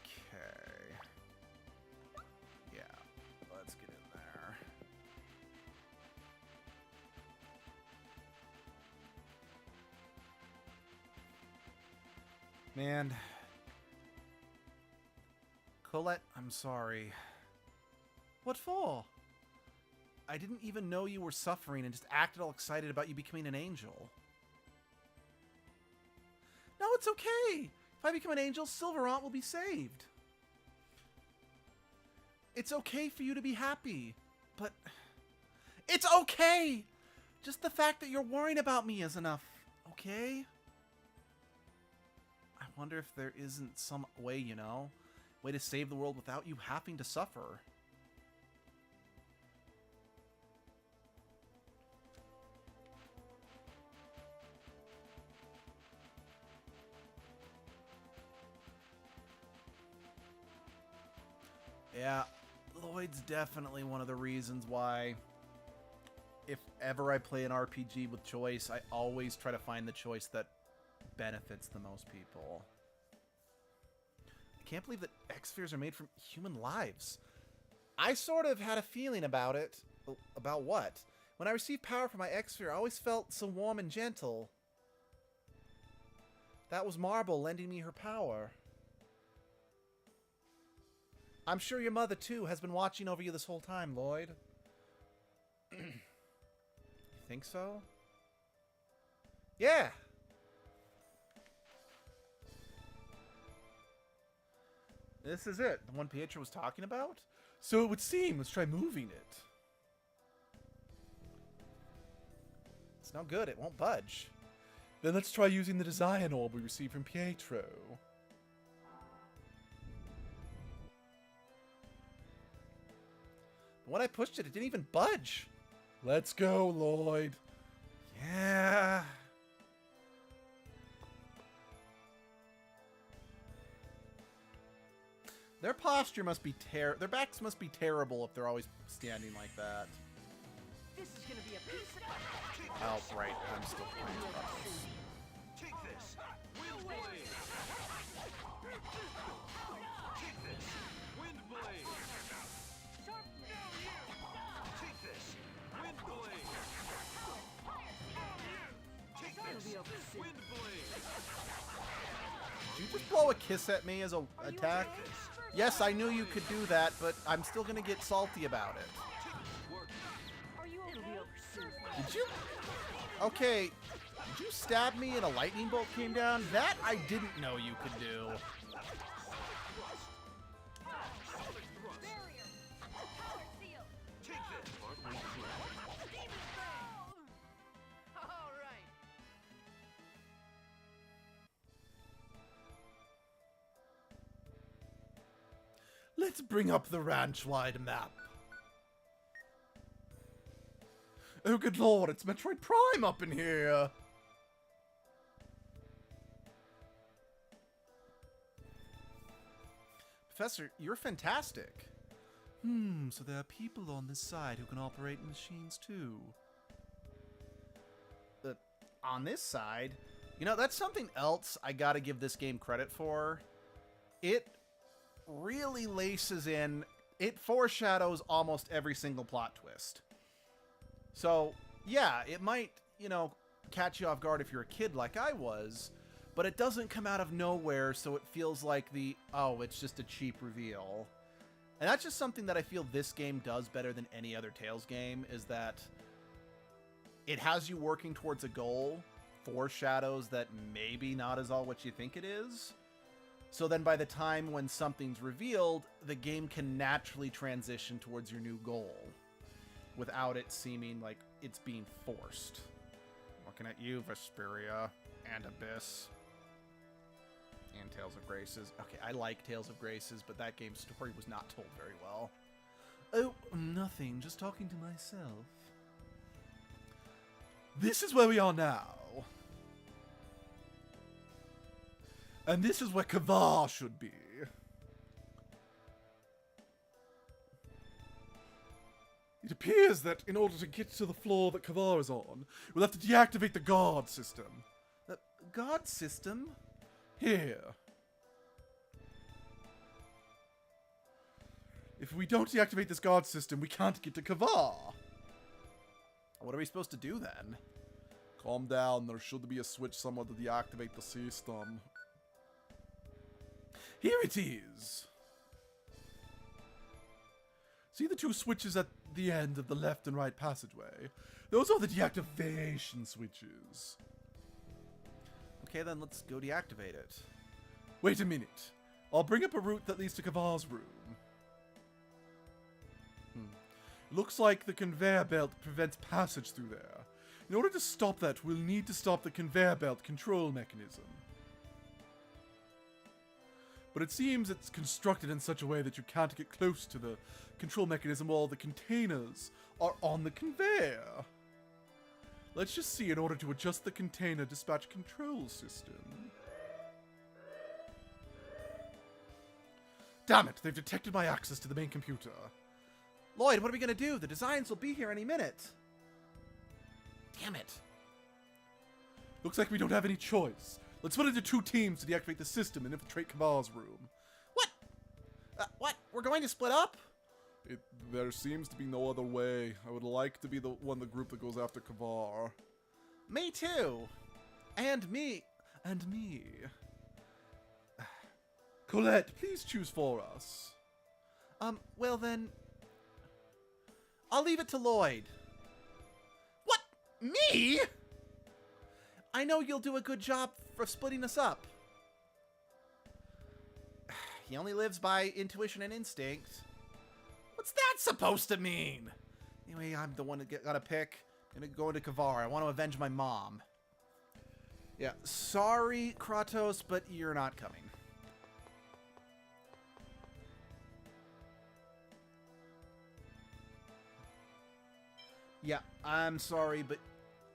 Okay. Yeah, let's get in there. Man. Colette, I'm sorry. What for? I didn't even know you were suffering and just acted all excited about you becoming an angel. No, it's okay. If I become an angel, Silverant will be saved. It's okay for you to be happy, but... It's okay! Just the fact that you're worrying about me is enough, okay? I wonder if there isn't some way, you know? Way to save the world without you having to suffer. Yeah, Lloyd's definitely one of the reasons why if ever I play an RPG with choice, I always try to find the choice that benefits the most people. I can't believe that X-Spheres are made from human lives. I sort of had a feeling about it. About what? When I received power from my X-Sphere, I always felt so warm and gentle. That was Marble lending me her power. I'm sure your mother, too, has been watching over you this whole time, Lloyd. You think so? Yeah. This is it. The one Pietro was talking about? So it would seem. Let's try moving it. It's no good. It won't budge. Then let's try using the design orb we received from Pietro. But when I pushed it, it didn't even budge. Let's go, Lloyd. Yeah. Their posture must be their backs must be terrible if they're always standing like that. This is gonna be a piece of... Oh, right. I'm still playing buttons. Take this! Wind blade! Take this! Wind blade! Take this! Wind blade! Take this! Wind blade! Did you just blow a kiss at me as a attack? Yes, I knew you could do that, but I'm still gonna get salty about it. Did you? Okay, did you stab me and a lightning bolt came down? That I didn't know you could do. Let's bring up the ranch-wide map. Oh, good lord, it's Metroid Prime up in here! Professor, you're fantastic. So there are people on this side who can operate machines too. On this side? You know, that's something else I gotta give this game credit for. It really laces in, it foreshadows almost every single plot twist. So, yeah, it might, you know, catch you off guard if you're a kid like I was, but it doesn't come out of nowhere, so it feels like oh, it's just a cheap reveal. And that's just something that I feel this game does better than any other Tales game, is that it has you working towards a goal, foreshadows that maybe not is all what you think it is. So then by the time when something's revealed, the game can naturally transition towards your new goal without it seeming like it's being forced. Looking at you, Vesperia, and Abyss, and Tales of Graces. Okay, I like Tales of Graces, but that game's story was not told very well. Oh, nothing, just talking to myself. This is where we are now. And this is where Kavar should be. It appears that in order to get to the floor that Kavar is on, we'll have to deactivate the guard system. The guard system? Here. If we don't deactivate this guard system, we can't get to Kavar. What are we supposed to do then? Calm down, there should be a switch somewhere to deactivate the system. Here it is! See the two switches at the end of the left and right passageway? Those are the deactivation switches. Okay, then let's go deactivate it. Wait a minute. I'll bring up a route that leads to Kavar's room. Looks like the conveyor belt prevents passage through there. In order to stop that, we'll need to stop the conveyor belt control mechanism. But it seems it's constructed in such a way that you can't get close to the control mechanism while the containers are on the conveyor. Let's just see in order to adjust the container dispatch control system. Damn it, they've detected my access to the main computer. Lloyd, what are we gonna do? The designs will be here any minute. Damn it. Looks like we don't have any choice. Let's split into two teams to deactivate the system and infiltrate Kavar's room. What? What? We're going to split up? There seems to be no other way. I would like to be the group that goes after Kavar. Me too. And me. And me. Colette, please choose for us. Well then, I'll leave it to Lloyd. What? Me? I know you'll do a good job for splitting us up. He only lives by intuition and instinct. What's that supposed to mean? Anyway, I'm the one that got to pick. I'm gonna go into Kavar. I want to avenge my mom. Yeah, sorry, Kratos, but you're not coming. Yeah, I'm sorry, but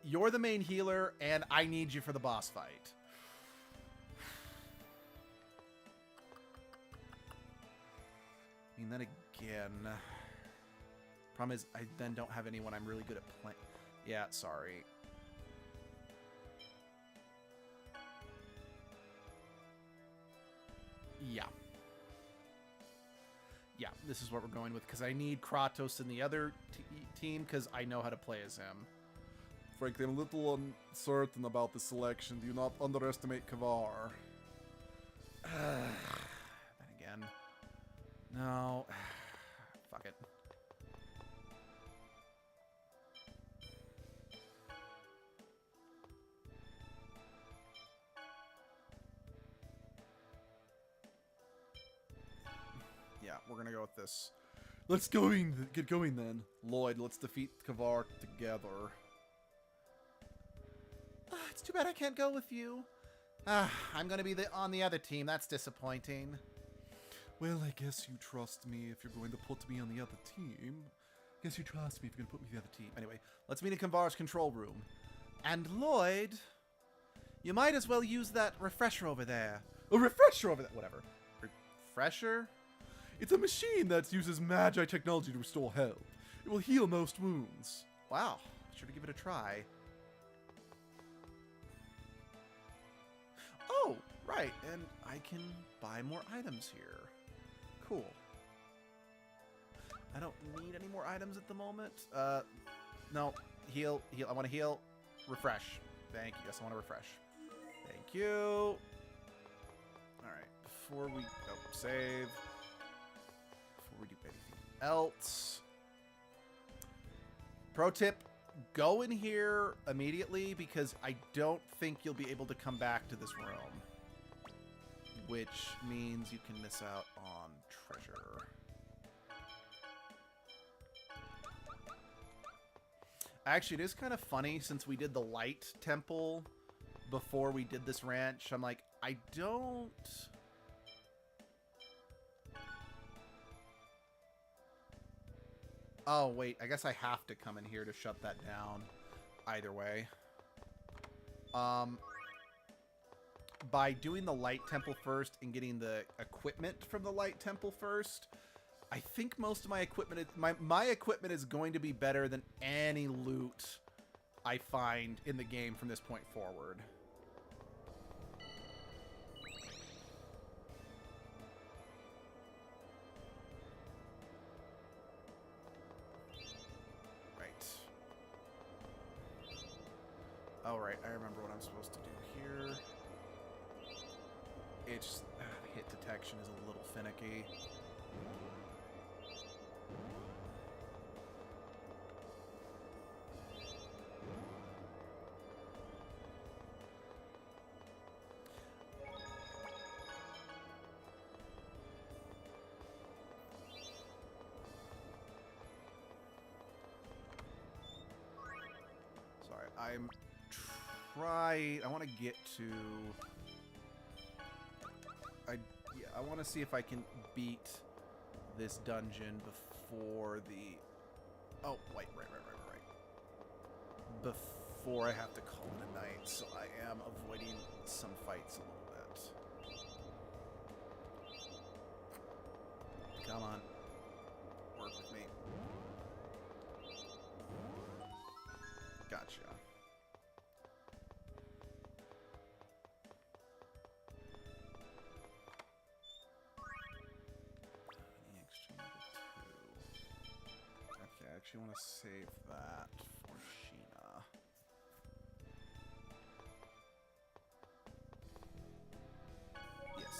you're the main healer, and I need you for the boss fight. I mean, then again... Problem is, I then don't have anyone I'm really good at playing. Yeah, sorry. Yeah. Yeah, this is what we're going with, because I need Kratos in the other team, because I know how to play as him. Frankly, I'm a little uncertain about the selection. Do not underestimate Kavar. Then again. No. Fuck it. Yeah, we're gonna go with this. Let's get going then. Lloyd, let's defeat Kavar together. It's too bad I can't go with you. I'm gonna be on the other team. That's disappointing. Well, I guess you trust me if you're going to put me on the other team. Guess you trust me if you're gonna put me on the other team. Anyway, let's meet in Kavar's control room. And Lloyd, you might as well use that refresher over there. A refresher over there. Whatever. Refresher? It's a machine that uses Magi technology to restore health. It will heal most wounds. Wow. Sure to give it a try. Oh, right. And I can buy more items here. Cool. I don't need any more items at the moment. No. Heal. I want to heal. Refresh. Thank you. Yes, I want to refresh. Thank you. Alright. Before we... Oh, save. Before we do else. Pro tip, go in here immediately because I don't think you'll be able to come back to this room. Which means you can miss out on treasure. Actually, it is kind of funny since we did the light temple before we did this ranch. I'm like, I don't... Oh, wait. I guess I have to come in here to shut that down. Either way. By doing the light temple first and getting the equipment from the light temple first, I think most of my equipment is, my equipment is going to be better than any loot I find in the game from this point forward. Alright, I remember what I'm supposed to do here. It's hit detection is a little finicky. Sorry, I'm I want to get to... I want to see if I can beat this dungeon before the... Oh, wait, right. Before I have to call it a night, so I am avoiding some fights a little bit. Come on. Work with me. Gotcha. I actually want to save that for Sheena. Yes,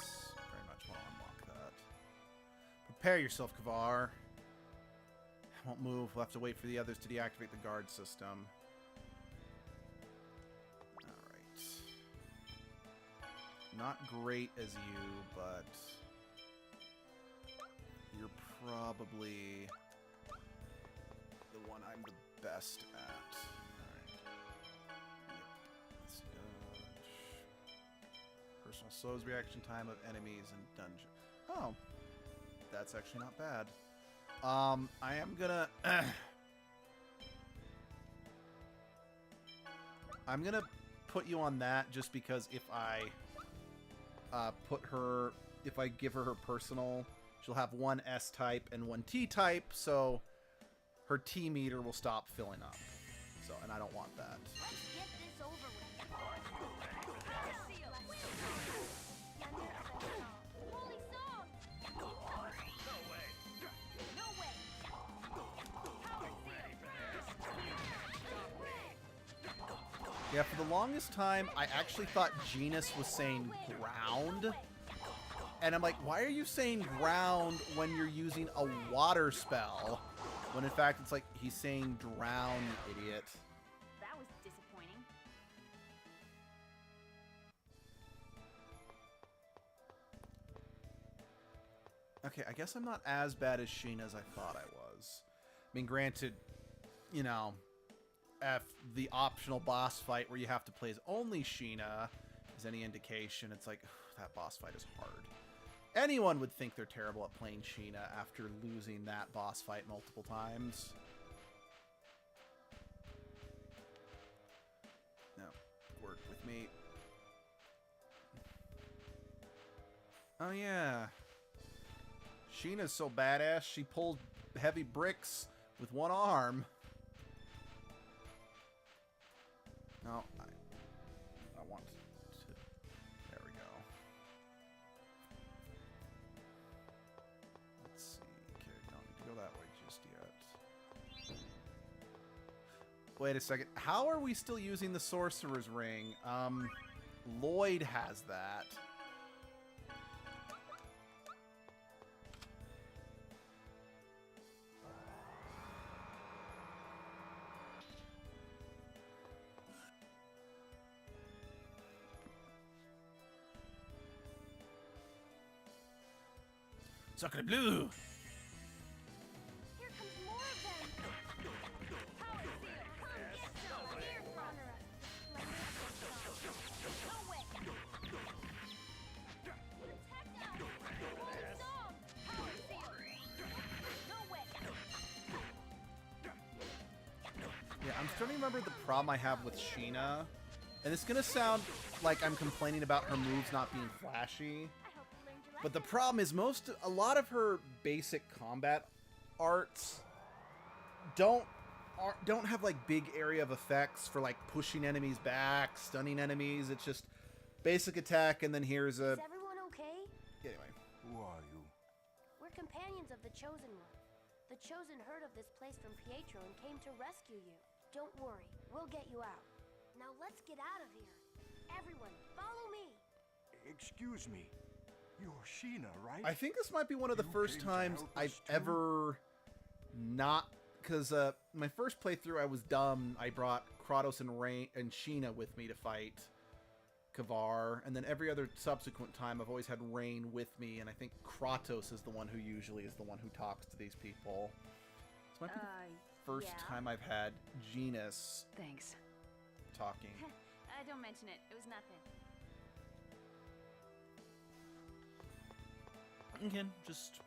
very much want to unlock that. Prepare yourself, Kavar. I won't move. We'll have to wait for the others to deactivate the guard system. Alright. Not great as you, but you're probably... the one I'm the best at. Alright. Yep. Let's dodge. Personal slows reaction time of enemies in dungeon. Oh. That's actually not bad. I am gonna... I'm gonna put you on that just because if I if I give her personal, she'll have one S-type and one T-type, so her T meter will stop filling up. So, and I don't want that. Let's get this over with. Holy song! No way! No way! Yeah, for the longest time, I actually thought Genus was saying ground. And I'm like, why are you saying ground when you're using a water spell? When in fact, it's like, he's saying drown, you idiot. That was disappointing. Okay, I guess I'm not as bad as Sheena as I thought I was. I mean, granted, you know, if the optional boss fight where you have to play as only Sheena is any indication, it's like, that boss fight is hard. Anyone would think they're terrible at playing Sheena after losing that boss fight multiple times. No, work with me. Oh yeah. Sheena's so badass, she pulled heavy bricks with one arm. No, I want to... There we go. Let's see. Okay, don't need to go that way just yet. Wait a second. How are we still using the Sorcerer's Ring? Lloyd has that. Sacre bleu! Here comes more of them! Power Seal, come get some! Here, honor us! No way! Protect us! Holy song! Power Seal! No way! Yeah, I'm starting to remember the problem I have with Sheena. And it's gonna sound like I'm complaining about her moves not being flashy. I hope you learned your lesson. But the problem is a lot of her basic combat arts don't have like big area of effects for like pushing enemies back, stunning enemies. It's just basic attack, and then here's a... Is everyone okay? Anyway. Who are you? We're companions of the Chosen One. The Chosen heard of this place from Pietro and came to rescue you. Don't worry, we'll get you out. Now let's get out of here. Everyone, follow me. Excuse me. You're Sheena, right? I think this might be one of the You first came to times help I've us too? ever not... Because my first playthrough, I was dumb. I brought Kratos and Sheena with me to fight Kavar. And then every other subsequent time, I've always had Rain with me. And I think Kratos is the one who usually is the one who talks to these people. This might be the first time I've had Genus Thanks. talking. Don't mention it. It was nothing. Again, just...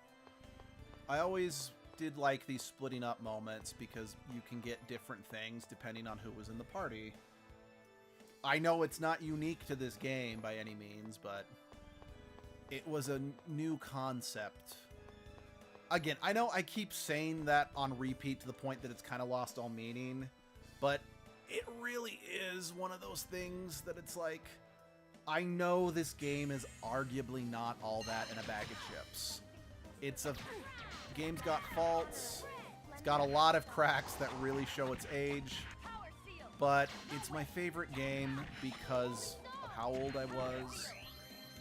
I always did like these splitting up moments because you can get different things depending on who was in the party. I know it's not unique to this game by any means, but it was a new concept. Again, I know I keep saying that on repeat to the point that it's kind of lost all meaning, but it really is one of those things that it's like, I know this game is arguably not all that in a bag of chips. Game's got faults, it's got a lot of cracks that really show its age, but it's my favorite game because of how old I was,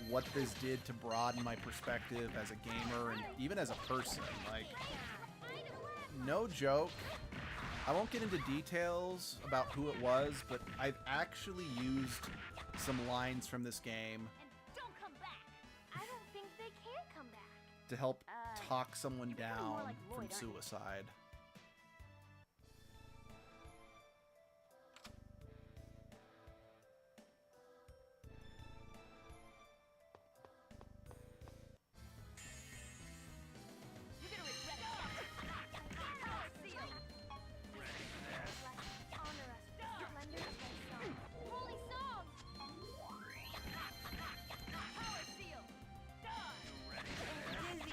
what this did to broaden my perspective as a gamer and even as a person. Like, no joke, I won't get into details about who it was, but I've actually used some lines from this game And don't come back! I don't think they can come back. to help talk someone you're kinda down more like from Lloyd, aren't you? suicide. You're gonna regret it. Power Seal! Honor us. Splendor of thy song. Holy song! Power Seal! Die! Dizzy!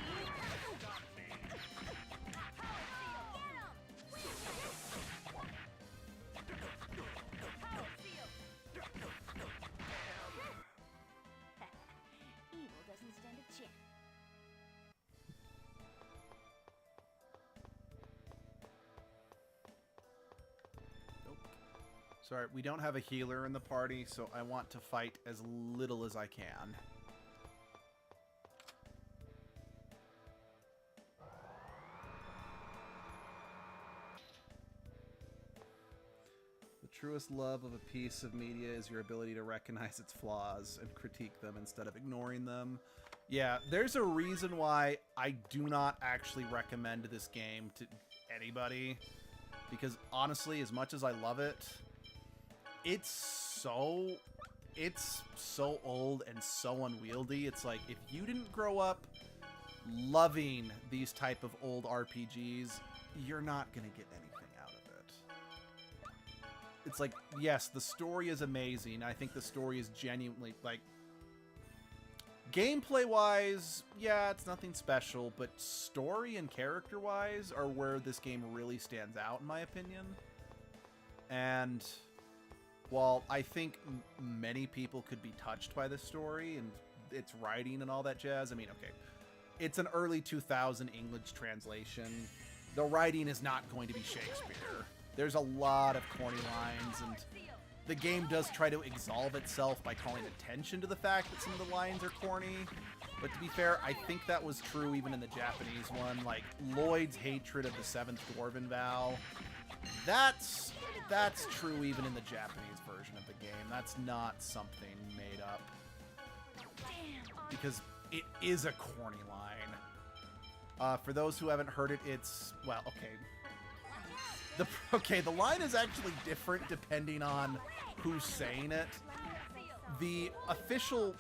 Power Seal! Get him! Power Seal! Evil doesn't stand a chance. Nope. Sorry, we don't have a healer in the party, so I want to fight as little as I can. The truest love of a piece of media is your ability to recognize its flaws and critique them instead of ignoring them. Yeah, there's a reason why I do not actually recommend this game to anybody. Because honestly, as much as I love it, it's so old and so unwieldy. It's like, if you didn't grow up loving these type of old RPGs, you're not gonna get anything out of it. It's like, yes, the story is amazing. I think the story is genuinely, like, gameplay-wise, yeah, it's nothing special, but story and character-wise are where this game really stands out, in my opinion. And while I think many people could be touched by this story and its writing and all that jazz, I mean, okay, it's an early 2000 English translation. The writing is not going to be Shakespeare. There's a lot of corny lines, and the game does try to absolve itself by calling attention to the fact that some of the lines are corny. But to be fair, I think that was true even in the Japanese one. Like, Lloyd's hatred of the Seventh Dwarven Vow, that's true even in the Japanese version of the game. That's not something made up. Because it is a corny line. For those who haven't heard it, it's, well, okay. The line is actually different depending on who's saying it. The official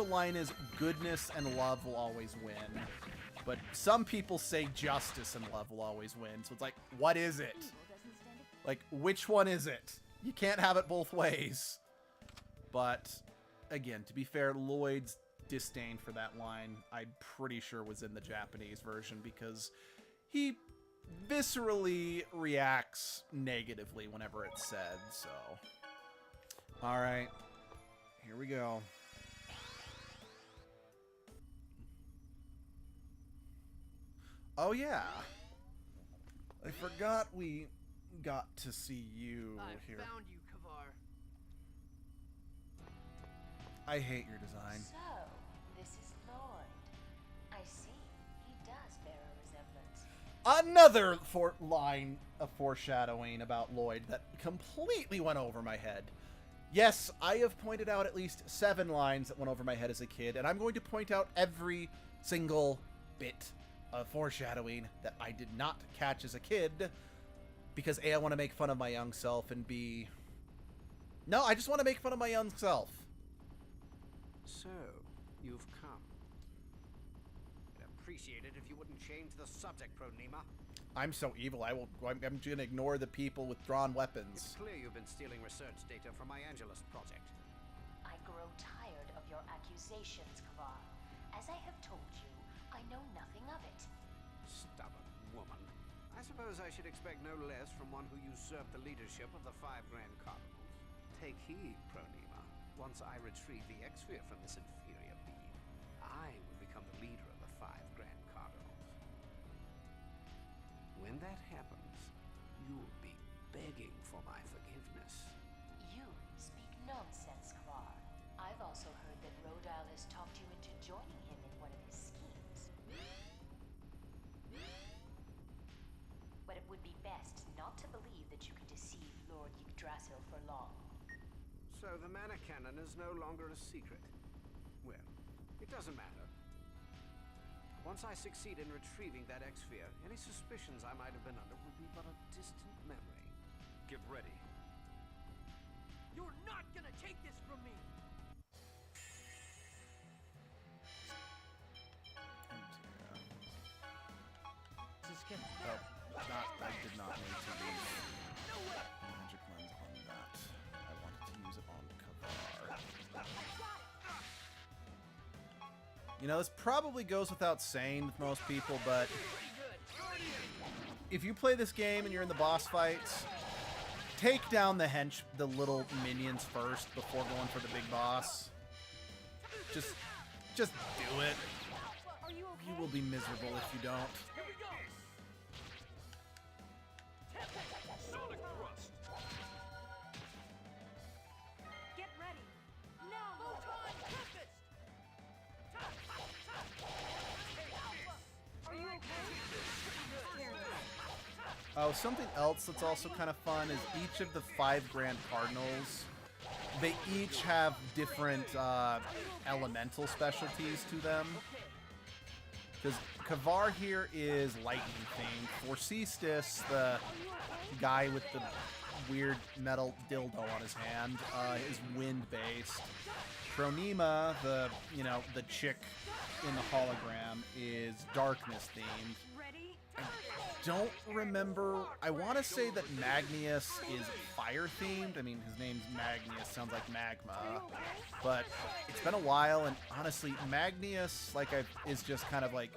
line is goodness and love will always win. But some people say justice and love will always win. So it's like, what is it? Like, which one is it? You can't have it both ways. But again, to be fair, Lloyd's disdain for that line, I'm pretty sure was in the Japanese version because he viscerally reacts negatively whenever it's said. So, all right, here we go. Oh yeah, I forgot we got to see you here. I found you, Kavar. I hate your design. So, this is Lloyd. I see. He does bear a resemblance. Another line of foreshadowing about Lloyd that completely went over my head. Yes, I have pointed out at least 7 lines that went over my head as a kid, and I'm going to point out every single bit of foreshadowing that I did not catch as a kid, because A, I want to make fun of my young self, and B, no, I just want to make fun of my young self. So, you've come. I'd appreciate it if you wouldn't change the subject, Pronema. I'm so evil, I'm gonna ignore the people with drawn weapons. It's clear you've been stealing research data from my Angelus project. I grow tired of your accusations, Kavar. As I have told you, I know nothing of it. Stubborn woman. I suppose I should expect no less from one who usurped the leadership of the 5 Grand Cardinals. Take heed, Pronema. Once I retrieve the X-Sphere from this inferior being, I will become the leader of the 5 Grand Cardinals. When that happens, you'll be begging for my forgiveness. You speak nonsense, Kavar. I've also heard that Rodile has talked you into joining him in one of his schemes. But it would be best not to believe that you can deceive Lord Yggdrasil for long. So the mana cannon is no longer a secret. Well, it doesn't matter. Once I succeed in retrieving that X-Sphere, any suspicions I might have been under will be but a distant memory. Get ready. You're not gonna take this from me! I did not need to use magic lens on that. I wanted to use it on Kavar. You know, this probably goes without saying with most people, but if you play this game and you're in the boss fights, take down the little minions first before going for the big boss. Just do it. You will be miserable if you don't. Get ready. Now, Are you okay? Oh, something else that's also kind of fun is each of the 5 Grand Cardinals, they each have different elemental specialties to them. Because Kavar here is lightning themed. Forcestis, the guy with the weird metal dildo on his hand, is wind based. Pronema, the chick in the hologram, is darkness themed. I don't remember. I want to say that Magnius is fire themed. I mean, his name's Magnius, sounds like magma. But it's been a while, and honestly, Magnius is just kind of like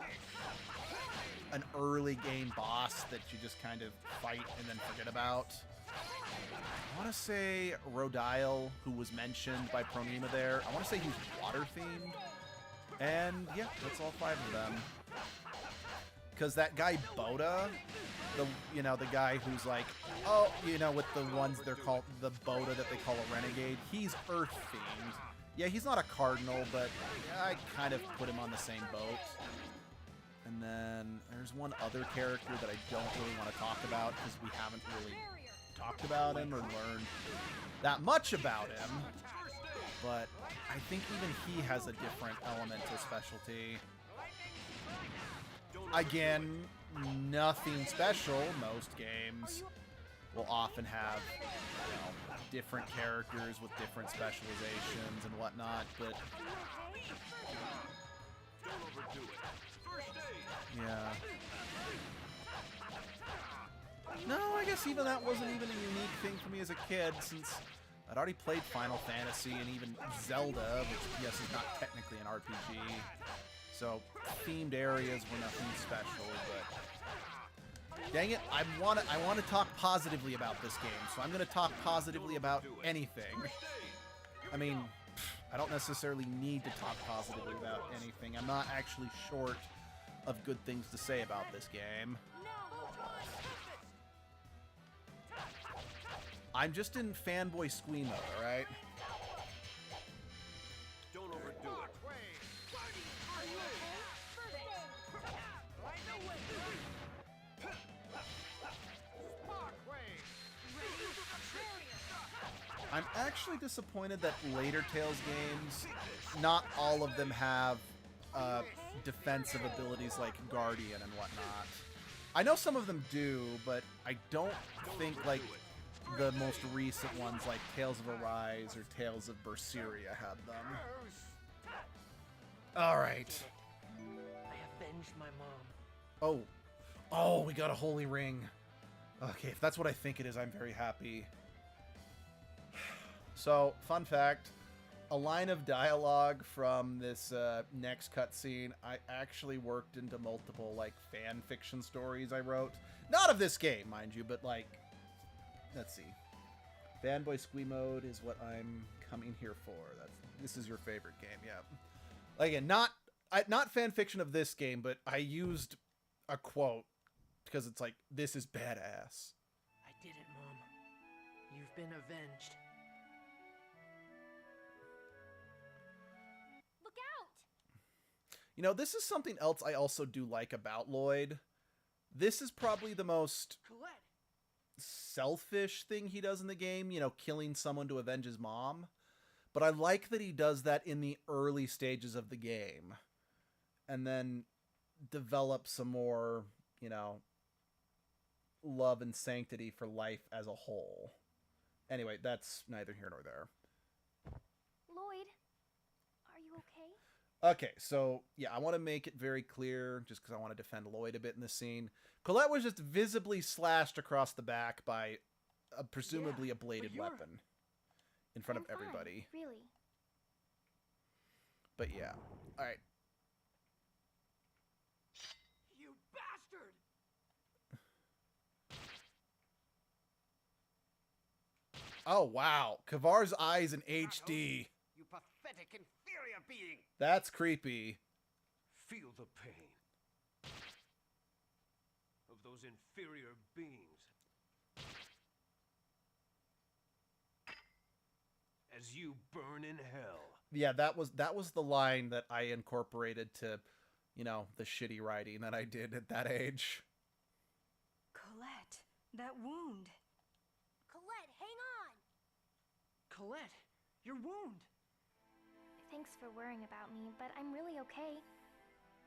an early game boss that you just kind of fight and then forget about. I want to say Rodile, who was mentioned by Pronema there, I want to say he's water themed. And yeah, that's all 5 of them. Because that guy Boda, the guy who's like, with the ones they're called, the Boda that they call a renegade, he's Earth themed. Yeah, he's not a cardinal, but I kind of put him on the same boat. And then there's one other character that I don't really want to talk about because we haven't really talked about him or learned that much about him. But I think even he has a different elemental specialty. again, nothing special. Most games will often have, you know, different characters with different specializations and whatnot, but yeah. No, I guess even that wasn't even a unique thing for me as a kid, since I'd already played Final Fantasy and even Zelda, which, yes, is not technically an RPG. So, themed areas were nothing special, but dang it, I want to talk positively about this game, so I'm going to talk positively about anything. I mean, I don't necessarily need to talk positively about anything. I'm not actually short of good things to say about this game. I'm just in fanboy squee mode, alright? Don't overdo it. I'm actually disappointed that later Tales games, not all of them have defensive abilities like Guardian and whatnot. I know some of them do, but I don't think like the most recent ones like Tales of Arise or Tales of Berseria had them. Alright. I avenged my mom. Oh, we got a holy ring. Okay, if that's what I think it is, I'm very happy. So, fun fact, a line of dialogue from this next cutscene, I actually worked into multiple, like, fan fiction stories I wrote. Not of this game, mind you, but, like, let's see. Fanboy Squee Mode is what I'm coming here for. This is your favorite game, yeah. Again, not fan fiction of this game, but I used a quote because it's like, this is badass. I did it, Mom. You've been avenged. Look out! You know, this is something else I also do like about Lloyd. This is probably the most Colette! selfish thing he does in the game, you know, killing someone to avenge his mom. But I like that he does that in the early stages of the game. And then develop some more, you know, love and sanctity for life as a whole. Anyway, that's neither here nor there. Lloyd, are you okay? Okay, so, yeah, I want to make it very clear, just because I want to defend Lloyd a bit in this scene. Colette was just visibly slashed across the back by presumably a bladed weapon in front of everybody. Fine, really. But yeah, alright. You bastard! Oh, wow. Kavar's eyes in HD. You pathetic, inferior being! That's creepy. Feel the pain of those inferior beings. As you burn in hell. Yeah, that was the line that I incorporated to, you know, the shitty writing that I did at that age. Colette, that wound. Colette, hang on! Colette, your wound! Thanks for worrying about me, but I'm really okay.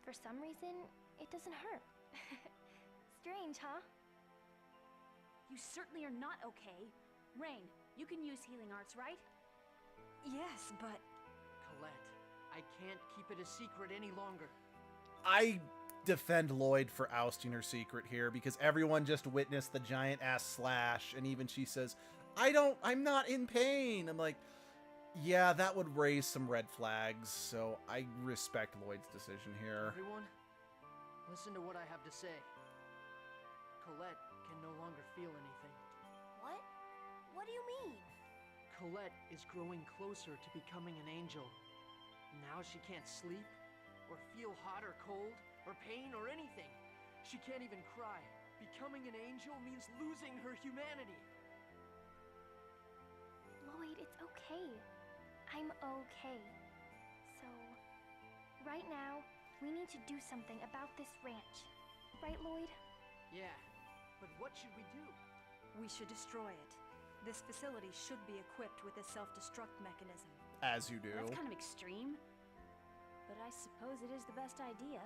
For some reason, it doesn't hurt. Strange, huh? You certainly are not okay. Rain, you can use healing arts, right? Yes, but... Colette, I can't keep it a secret any longer. I defend Lloyd for ousting her secret here because everyone just witnessed the giant ass slash, and even she says, I'm not in pain. I'm like, yeah, that would raise some red flags, so I respect Lloyd's decision here. Everyone, listen to what I have to say. Colette can no longer feel anything. What? What do you mean? Colette is growing closer to becoming an angel. Now she can't sleep, or feel hot or cold, or pain or anything. She can't even cry. Becoming an angel means losing her humanity. Lloyd, it's okay. I'm okay. So, right now, we need to do something about this ranch. Right, Lloyd? Yeah, but what should we do? We should destroy it. This facility should be equipped with a self-destruct mechanism. As you do. That's kind of extreme, but I suppose it is the best idea.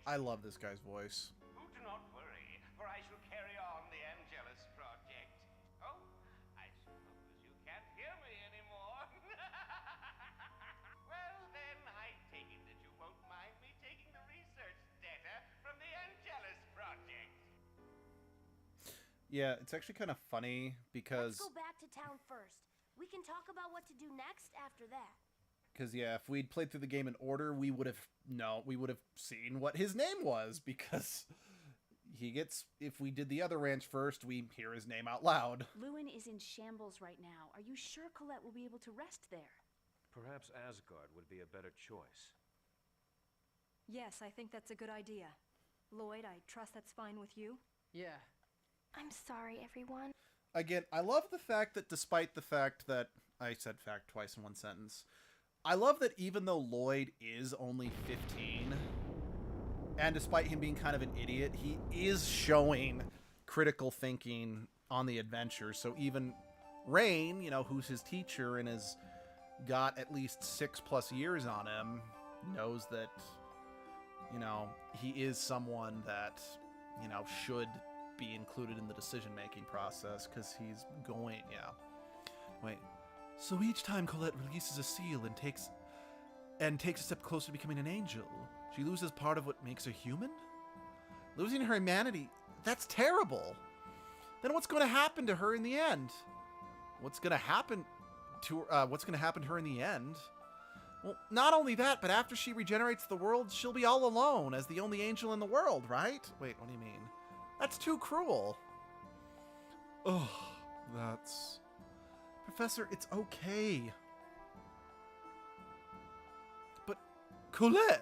I love this guy's voice. Oh, do not worry, for I shall carry on the Angelus project. Oh, I suppose you can't hear me anymore. Well, then, I take it that you won't mind me taking the research data from the Angelus project. Yeah, it's actually kind of funny because... Let's go back to town first. We can talk about what to do next after that. Because, yeah, if we'd played through the game in order, we would have seen what his name was, because he gets... If we did the other ranch first, we hear his name out loud. Lewin is in shambles right now. Are you sure Colette will be able to rest there? Perhaps Asgard would be a better choice. Yes, I think that's a good idea. Lloyd, I trust that's fine with you? Yeah. I'm sorry, everyone. Again, I love the fact that despite the fact that... I said fact twice in one sentence. I love that even though Lloyd is only 15, and despite him being kind of an idiot, he is showing critical thinking on the adventure. So even Rain, you know, who's his teacher and has got at least 6+ years on him, knows that, you know, he is someone that, you know, should be included in the decision-making process, because he's going... Yeah. Wait. So each time Colette releases a seal and takes a step closer to becoming an angel, she loses part of what makes her human? Losing her humanity, that's terrible. Then what's going to happen to her in the end? What's going to happen to her in the end? Well, not only that, but after she regenerates the world, she'll be all alone as the only angel in the world, right? Wait, what do you mean? That's too cruel. Oh, that's... Professor, it's okay. But, Colette!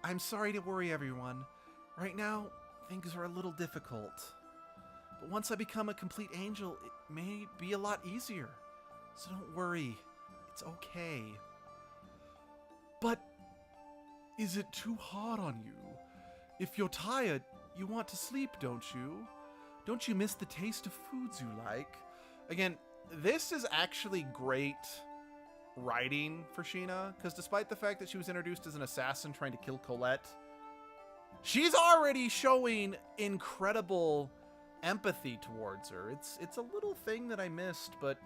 I'm sorry to worry everyone. Right now, things are a little difficult. But once I become a complete angel, it may be a lot easier. So don't worry. It's okay. But, is it too hard on you? If you're tired, you want to sleep, don't you? Don't you miss the taste of foods you like? Again, this is actually great writing for Sheena, because despite the fact that she was introduced as an assassin trying to kill Colette, she's already showing incredible empathy towards her. It's a little thing that I missed, but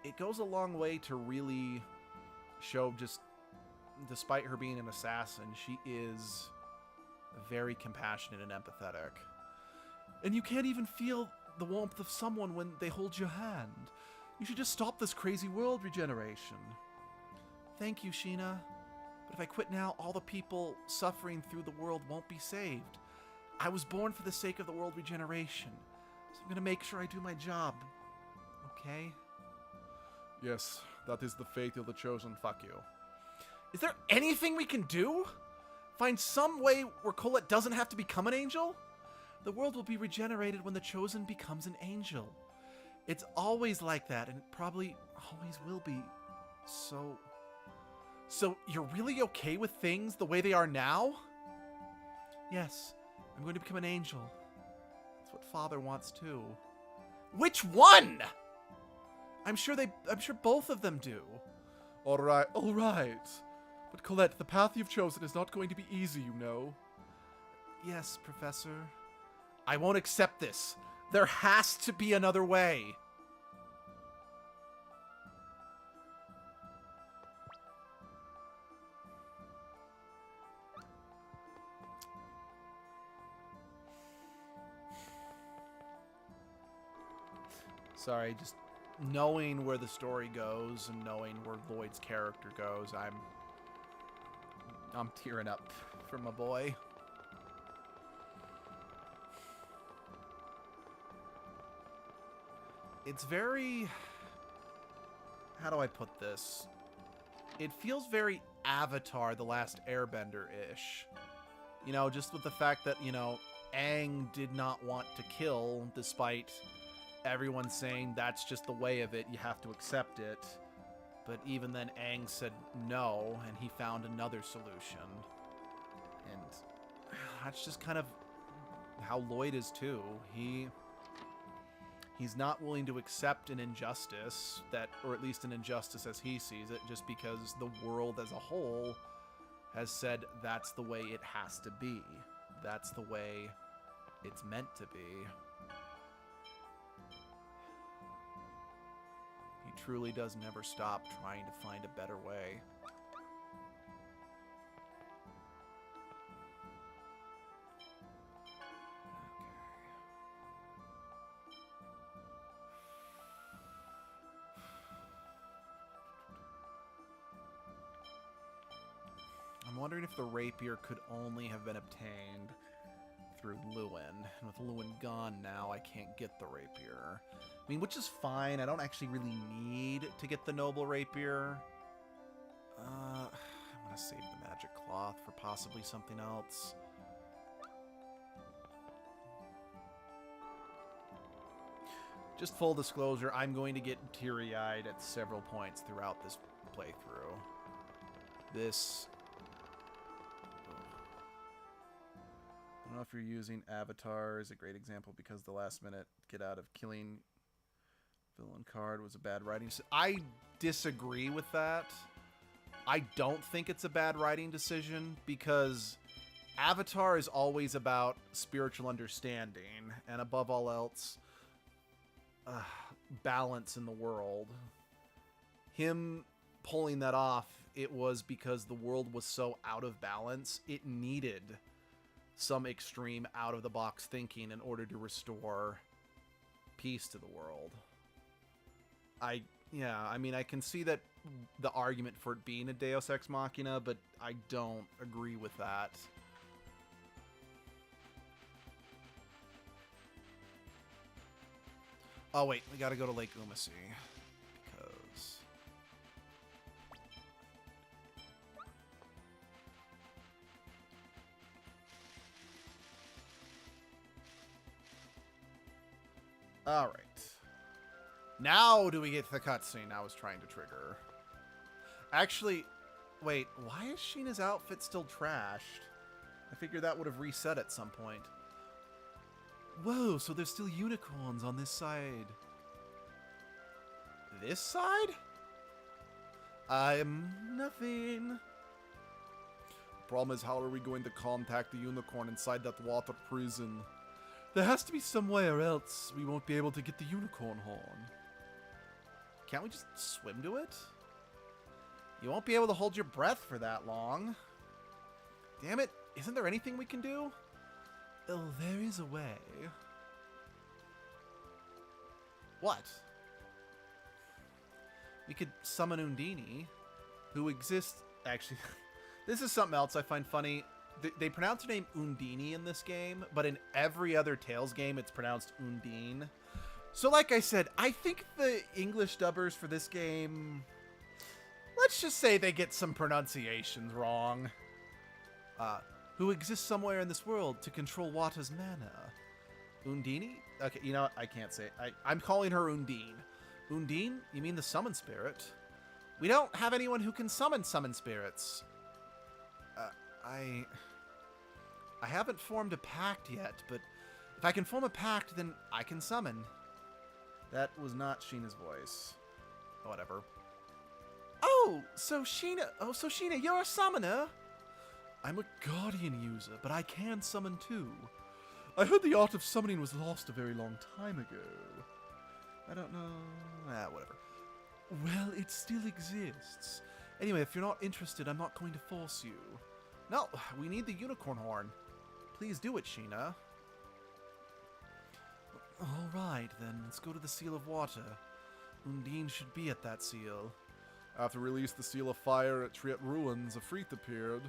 it goes a long way to really show just, despite her being an assassin, she is very compassionate and empathetic. And you can't even feel the warmth of someone when they hold your hand. You should just stop this crazy world regeneration. Thank you, Sheena. But if I quit now, all the people suffering through the world won't be saved. I was born for the sake of the world regeneration, so I'm gonna make sure I do my job. Okay? Yes, that is the fate of the chosen. Fuck you. Is there anything we can do? Find some way where Colette doesn't have to become an angel? The world will be regenerated when the chosen becomes an angel. It's always like that, and it probably always will be. So you're really okay with things the way they are now? Yes, I'm going to become an angel. That's what Father wants too. Which one? I'm sure both of them do. All right. But Colette, the path you've chosen is not going to be easy, you know. Yes, Professor. I won't accept this. There has to be another way. Sorry, just knowing where the story goes and knowing where Lloyd's character goes, I'm tearing up for my boy. It's very... How do I put this? It feels very Avatar, The Last Airbender-ish. You know, just with the fact that, you know, Aang did not want to kill, despite everyone saying that's just the way of it, you have to accept it. But even then, Aang said no, and he found another solution. And that's just kind of how Lloyd is too. He's not willing to accept an injustice, or at least an injustice as he sees it, just because the world as a whole has said that's the way it has to be. That's the way it's meant to be. He truly does never stop trying to find a better way. I'm wondering if the rapier could only have been obtained through Lewin. And with Lewin gone now, I can't get the rapier. I mean, which is fine. I don't actually really need to get the noble rapier. I'm gonna save the magic cloth for possibly something else. Just full disclosure, I'm going to get teary-eyed at several points throughout this playthrough. This... I don't know if you're using Avatar is a great example because the last minute get out of killing villain card was a bad writing. I disagree with that. I don't think it's a bad writing decision because Avatar is always about spiritual understanding and above all else, balance in the world. Him pulling that off, it was because the world was so out of balance, it needed some extreme out-of-the-box thinking in order to restore peace to the world. Yeah, I mean, I can see that the argument for it being a Deus Ex Machina, but I don't agree with that. Oh, wait, we gotta go to Lake Umasi. Because... Alright. Now do we get the cutscene I was trying to trigger. Actually, wait, why is Sheena's outfit still trashed? I figured that would have reset at some point. Whoa, so there's still unicorns on this side. This side? I'm nothing. Problem is, how are we going to contact the unicorn inside that water prison? There has to be some way or else we won't be able to get the unicorn horn. Can't we just swim to it? You won't be able to hold your breath for that long. Damn it, isn't there anything we can do? Oh, there is a way. What? We could summon Undini, who exists... Actually, this is something else I find funny. They pronounce her name Undini in this game, but in every other Tales game, it's pronounced Undine. So like I said, I think the English dubbers for this game... Let's just say they get some pronunciations wrong. Who exists somewhere in this world to control water's mana. Undini? Okay, you know what? I can't say it. I'm calling her Undine. Undine? You mean the summon spirit? We don't have anyone who can summon spirits. I haven't formed a pact yet, but if I can form a pact, then I can summon. That was not Sheena's voice. Whatever. Oh, so Sheena, you're a summoner? I'm a guardian user, but I can summon too. I heard the art of summoning was lost a very long time ago. I don't know. Whatever. Well, it still exists. Anyway, if you're not interested, I'm not going to force you. No, we need the unicorn horn. Please do it, Sheena. All right, then. Let's go to the Seal of Water. Undine should be at that seal. After we released the Seal of Fire at Triet Ruins, a Freet appeared.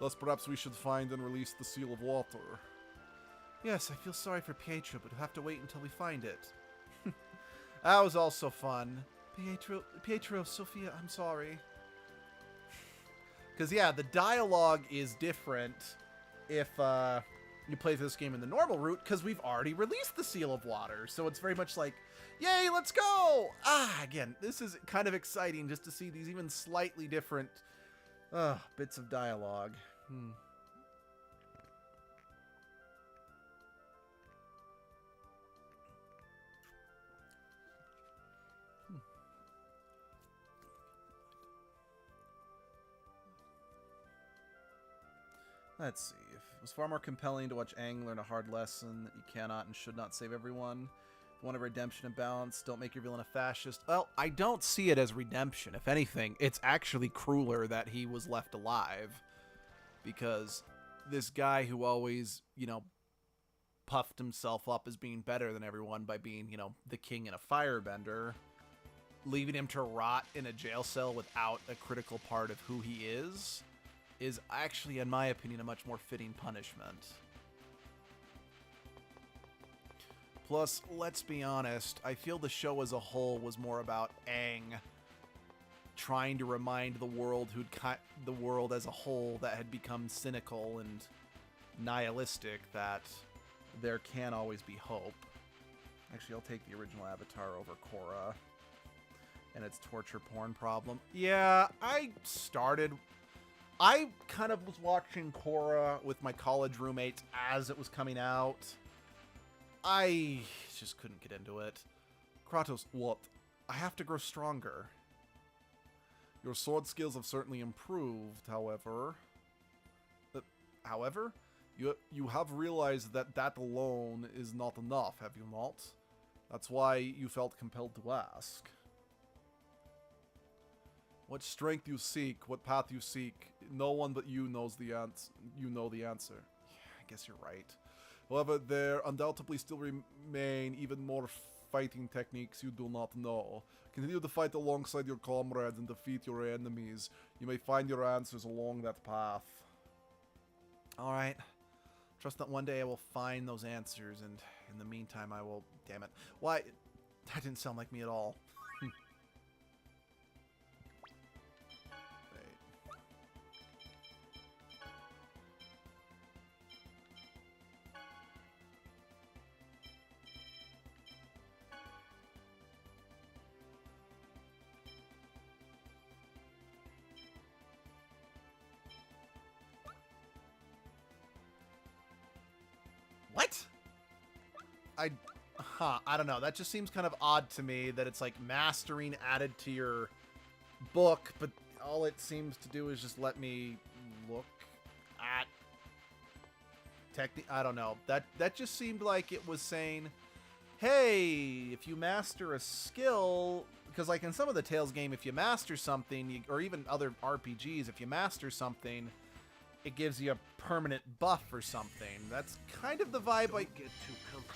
Thus, perhaps we should find and release the Seal of Water. Yes, I feel sorry for Pietro, but we'll have to wait until we find it. That was also fun. Pietro, Sophia, I'm sorry. Because, yeah, the dialogue is different if you play this game in the normal route, because we've already released the Seal of Water. So it's very much like, yay, let's go! Again, this is kind of exciting just to see these even slightly different bits of dialogue. Let's see. It was far more compelling to watch Aang learn a hard lesson that you cannot and should not save everyone. If you want a redemption and balance, don't make your villain a fascist. Well, I don't see it as redemption. If anything, it's actually crueler that he was left alive. Because this guy who always, you know, puffed himself up as being better than everyone by being, you know, the king and a firebender, leaving him to rot in a jail cell without a critical part of who he is actually, in my opinion, a much more fitting punishment. Plus, let's be honest, I feel the show as a whole was more about Aang trying to remind the world the world as a whole that had become cynical and nihilistic that there can always be hope. Actually, I'll take the original Avatar over Korra and its torture porn problem. Yeah, I kind of was watching Korra with my college roommates as it was coming out. I just couldn't get into it. Kratos, what? I have to grow stronger. Your sword skills have certainly improved, however. You have realized that that alone is not enough, have you not? That's why you felt compelled to ask. What strength you seek, what path you seek, no one but you knows the answer. You know the answer. Yeah, I guess you're right. However, there undoubtedly still remain even more fighting techniques you do not know. Continue to fight alongside your comrades and defeat your enemies. You may find your answers along that path. Alright. Trust that one day I will find those answers, and in the meantime I will... Damn it. Why? That didn't sound like me at all. What? I don't know. That just seems kind of odd to me that it's like mastering added to your book, but all it seems to do is just let me look at technique. I don't know. That just seemed like it was saying, hey, if you master a skill, because like in some of the Tales game, if you master something, or even other RPGs, if you master something, it gives you a permanent buff or something. That's kind of the vibe I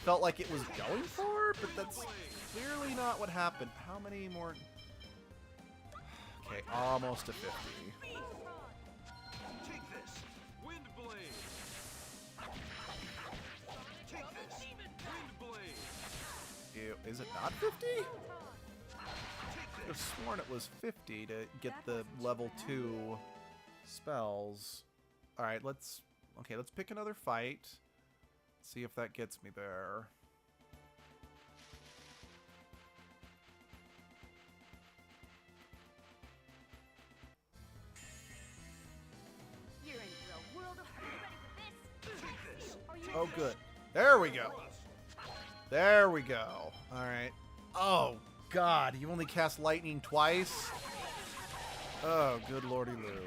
felt like it was going for, but that's clearly not what happened. How many more? Okay, almost to 50. Take this, Wind Blade. Take this, Wind Blade. Ew, is it not 50? I could have sworn it was 50 to get the level 2 spells. Alright, let's pick another fight. See if that gets me there. You're in for a world of hurt. Ready for this? Oh, good. There we go. There we go. Alright. Oh, God. You only cast lightning twice? Oh, good lordy loo.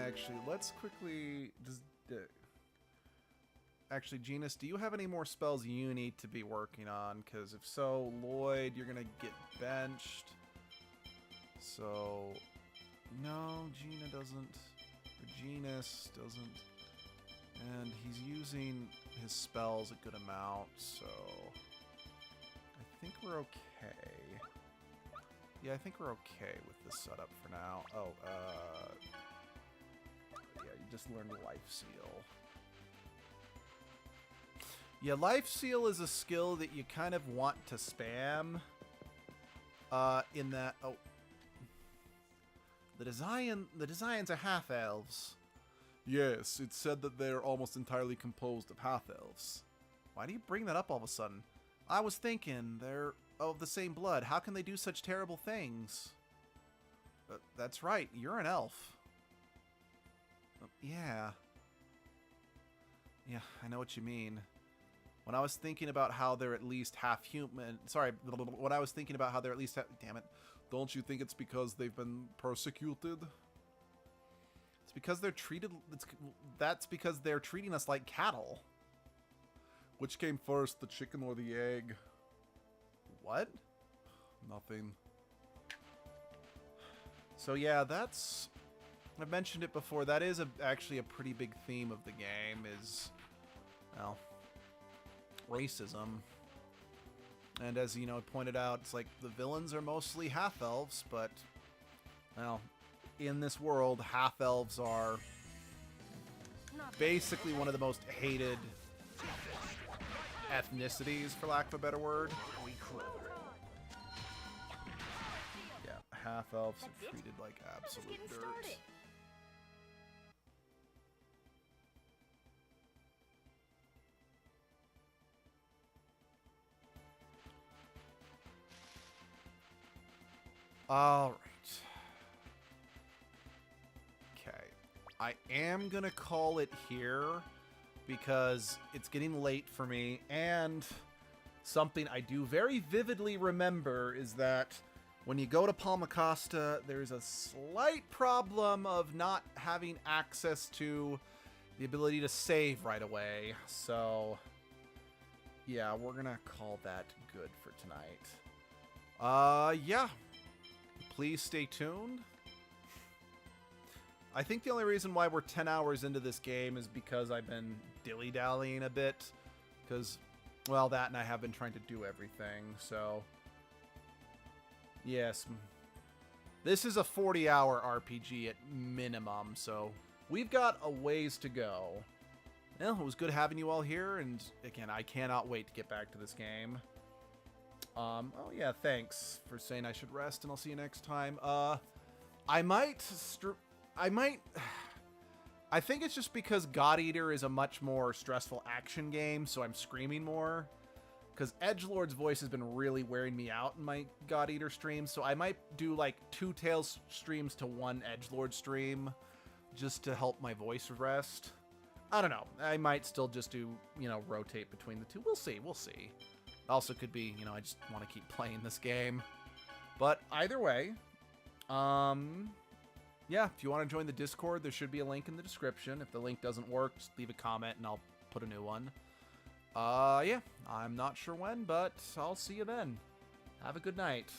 Actually, let's quickly just... Actually, Genus, do you have any more spells you need to be working on? Because if so, Lloyd, you're going to get benched. So... No, Gina doesn't. Genus doesn't. And he's using his spells a good amount, so... I think we're okay. Yeah, I think we're okay with this setup for now. Oh, yeah, you just learned Life Seal. Yeah, Life Seal is a skill that you kind of want to spam. In that... Oh. The designs are half-elves. Yes, it's said that they're almost entirely composed of half-elves. Why do you bring that up all of a sudden? I was thinking, they're of the same blood. How can they do such terrible things? That's right, you're an elf. Yeah. Yeah, I know what you mean. When I was thinking about how they're at least half human... Sorry, when I was thinking about how they're at least half... Damn it. Don't you think it's because they've been persecuted? It's because they're treated... That's because they're treating us like cattle. Which came first, the chicken or the egg? What? Nothing. So yeah, that's... I've mentioned it before. That is actually a pretty big theme of the game is... Well... racism. And as, you know, pointed out, it's like the villains are mostly half-elves, but... Well, in this world, half-elves are... basically one of the most hated... ethnicities, for lack of a better word. Yeah, half-elves are treated like absolute dirt. All right. Okay. I am gonna call it here because it's getting late for me, and something I do very vividly remember is that when you go to Palmacosta, there's a slight problem of not having access to the ability to save right away. So, yeah, we're gonna call that good for tonight. Yeah. Please stay tuned. I think the only reason why we're 10 hours into this game is because I've been dilly-dallying a bit. Because, well, that and I have been trying to do everything, so... Yes. This is a 40-hour RPG at minimum, so we've got a ways to go. Well, it was good having you all here, and again, I cannot wait to get back to this game. Oh yeah, thanks for saying I should rest, and I'll see you next time. I think it's just because God Eater is a much more stressful action game, so I'm screaming more. Because Edgelord's voice has been really wearing me out in my God Eater streams, so I might do like 2 Tales streams to 1 Edgelord stream, just to help my voice rest. I don't know. I might still just do, you know, rotate between the two. We'll see. We'll see. Also could be, you know, I just want to keep playing this game. But either way, yeah, if you want to join the Discord, there should be a link in the description. If the link doesn't work, just leave a comment and I'll put a new one. Yeah, I'm not sure when, but I'll see you then. Have a good night.